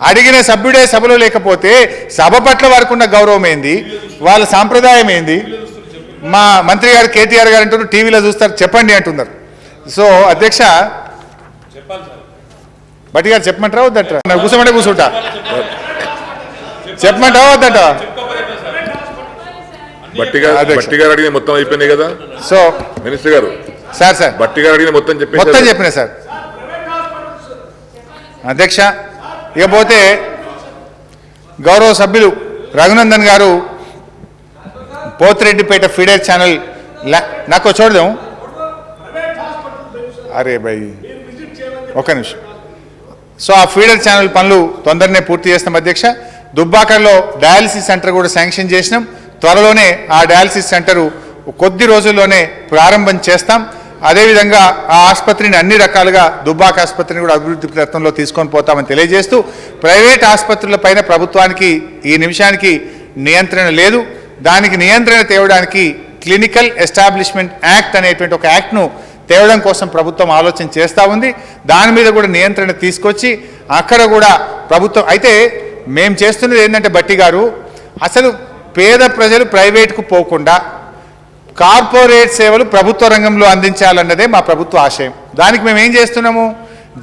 [SPEAKER 1] అడిగిన సభ్యుడే సభలో లేకపోతే సభ పట్ల వారికి ఉన్న గౌరవం ఏంది, వాళ్ళ సాంప్రదాయం ఏంది? మా మంత్రి గారు కేటీఆర్ గారు అంటున్నారు టీవీలో చూస్తారు, చెప్పండి అంటున్నారు. సో అధ్యక్ష బట్టి గారు చెప్పమంటారా వద్దంటారా? కూర్చోమంటే కూర్చుంటా. చెప్పమంటావా వద్దంట?
[SPEAKER 4] బట్టి గారు అడిగిన మొత్తం అయిపోయినాయి కదా.
[SPEAKER 1] సో
[SPEAKER 4] మినిస్టర్ గారు
[SPEAKER 1] సార్
[SPEAKER 4] బట్టి గారు అడిగిన మొత్తం
[SPEAKER 1] చెప్పినా సార్ అధ్యక్ష. ఇకపోతే గౌరవ సభ్యులు రఘునందన్ గారు పోతిరెడ్డిపేట ఫీడర్ ఛానల్ నాకు చూడదాం. అరే భయ్ ఒక నిమిషం. సో ఆ ఫీడర్ ఛానల్ పనులు తొందరనే పూర్తి చేస్తాం అధ్యక్ష. దుబ్బాకలో డయాలసిస్ సెంటర్ కూడా శాంక్షన్ చేసినాం. త్వరలోనే ఆ డయాలసిస్ సెంటరు కొద్ది రోజుల్లోనే ప్రారంభం చేస్తాం. అదేవిధంగా ఆ ఆసుపత్రిని అన్ని రకాలుగా దుబ్బాక ఆసుపత్రిని కూడా అభివృద్ధి ప్రయత్నంలో తీసుకొని పోతామని తెలియజేస్తూ, ప్రైవేట్ ఆసుపత్రులపైన ప్రభుత్వానికి ఈ నిమిషానికి నియంత్రణ లేదు. దానికి నియంత్రణ తేవడానికి క్లినికల్ ఎస్టాబ్లిష్మెంట్ యాక్ట్ అనేటువంటి ఒక యాక్ట్ను తేవడం కోసం ప్రభుత్వం ఆలోచన చేస్తూ ఉంది. దాని మీద కూడా నియంత్రణ తీసుకొచ్చి అక్కడ కూడా ప్రభుత్వం అయితే మేము చేస్తున్నది ఏంటంటే బట్టి గారు, అసలు పేద ప్రజలు ప్రైవేట్కు పోకుండా కార్పొరేట్ సేవలు ప్రభుత్వ రంగంలో అందించాలన్నదే మా ప్రభుత్వ ఆశయం. దానికి మేము ఏం చేస్తున్నాము,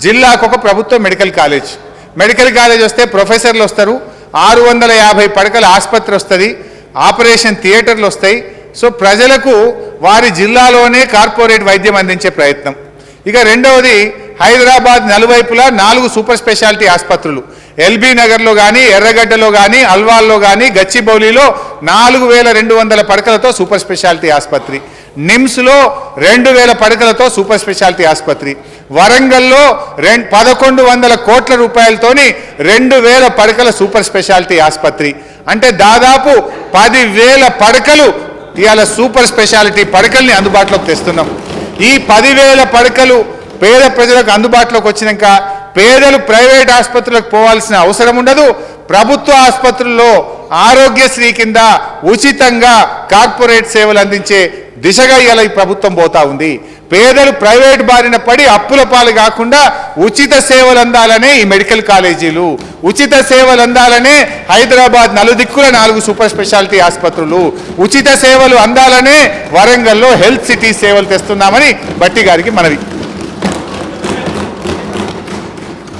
[SPEAKER 1] జిల్లాకు ఒక ప్రభుత్వ మెడికల్ కాలేజ్ వస్తే ప్రొఫెసర్లు వస్తారు, 650 పడకల ఆసుపత్రి వస్తుంది, ఆపరేషన్ థియేటర్లు వస్తాయి. సో ప్రజలకు వారి జిల్లాలోనే కార్పొరేట్ వైద్యం అందించే ప్రయత్నం. ఇక రెండవది, హైదరాబాద్ నలువైపులా 4 సూపర్ స్పెషాలిటీ ఆసుపత్రులు, ఎల్బీ నగర్లో కానీ, ఎర్రగడ్డలో కానీ, అల్వాల్లో కానీ, గచ్చిబౌలిలో 4200 పడకలతో సూపర్ స్పెషాలిటీ ఆసుపత్రి, నిమ్స్లో 2000 పడకలతో సూపర్ స్పెషాలిటీ ఆసుపత్రి, వరంగల్లో 1100 కోట్ల రూపాయలతోని 2000 పడకల సూపర్ స్పెషాలిటీ ఆసుపత్రి. అంటే దాదాపు 10,000 పడకలు ఇవాళ సూపర్ స్పెషాలిటీ పడకల్ని అందుబాటులోకి తెస్తున్నాం. ఈ 10,000 పడకలు పేద ప్రజలకు అందుబాటులోకి వచ్చినాక పేదలు ప్రైవేట్ ఆసుపత్రులకు పోవాల్సిన అవసరం ఉండదు. ప్రభుత్వ ఆసుపత్రుల్లో ఆరోగ్యశ్రీ కింద ఉచితంగా కార్పొరేట్ సేవలు అందించే దిశగా ఇలా ఈ ప్రభుత్వం పోతా ఉంది. పేదలు ప్రైవేట్ బారిన పడి అప్పుల పాలు కాకుండా ఉచిత సేవలు అందాలనే ఈ మెడికల్ కాలేజీలు, ఉచిత సేవలు అందాలనే హైదరాబాద్ నలుదిక్కుల 4 సూపర్ స్పెషాలిటీ ఆసుపత్రులు, ఉచిత సేవలు అందాలనే వరంగల్లో హెల్త్ సిటీ సేవలు తెస్తున్నామని బట్టి గారికి మనవి.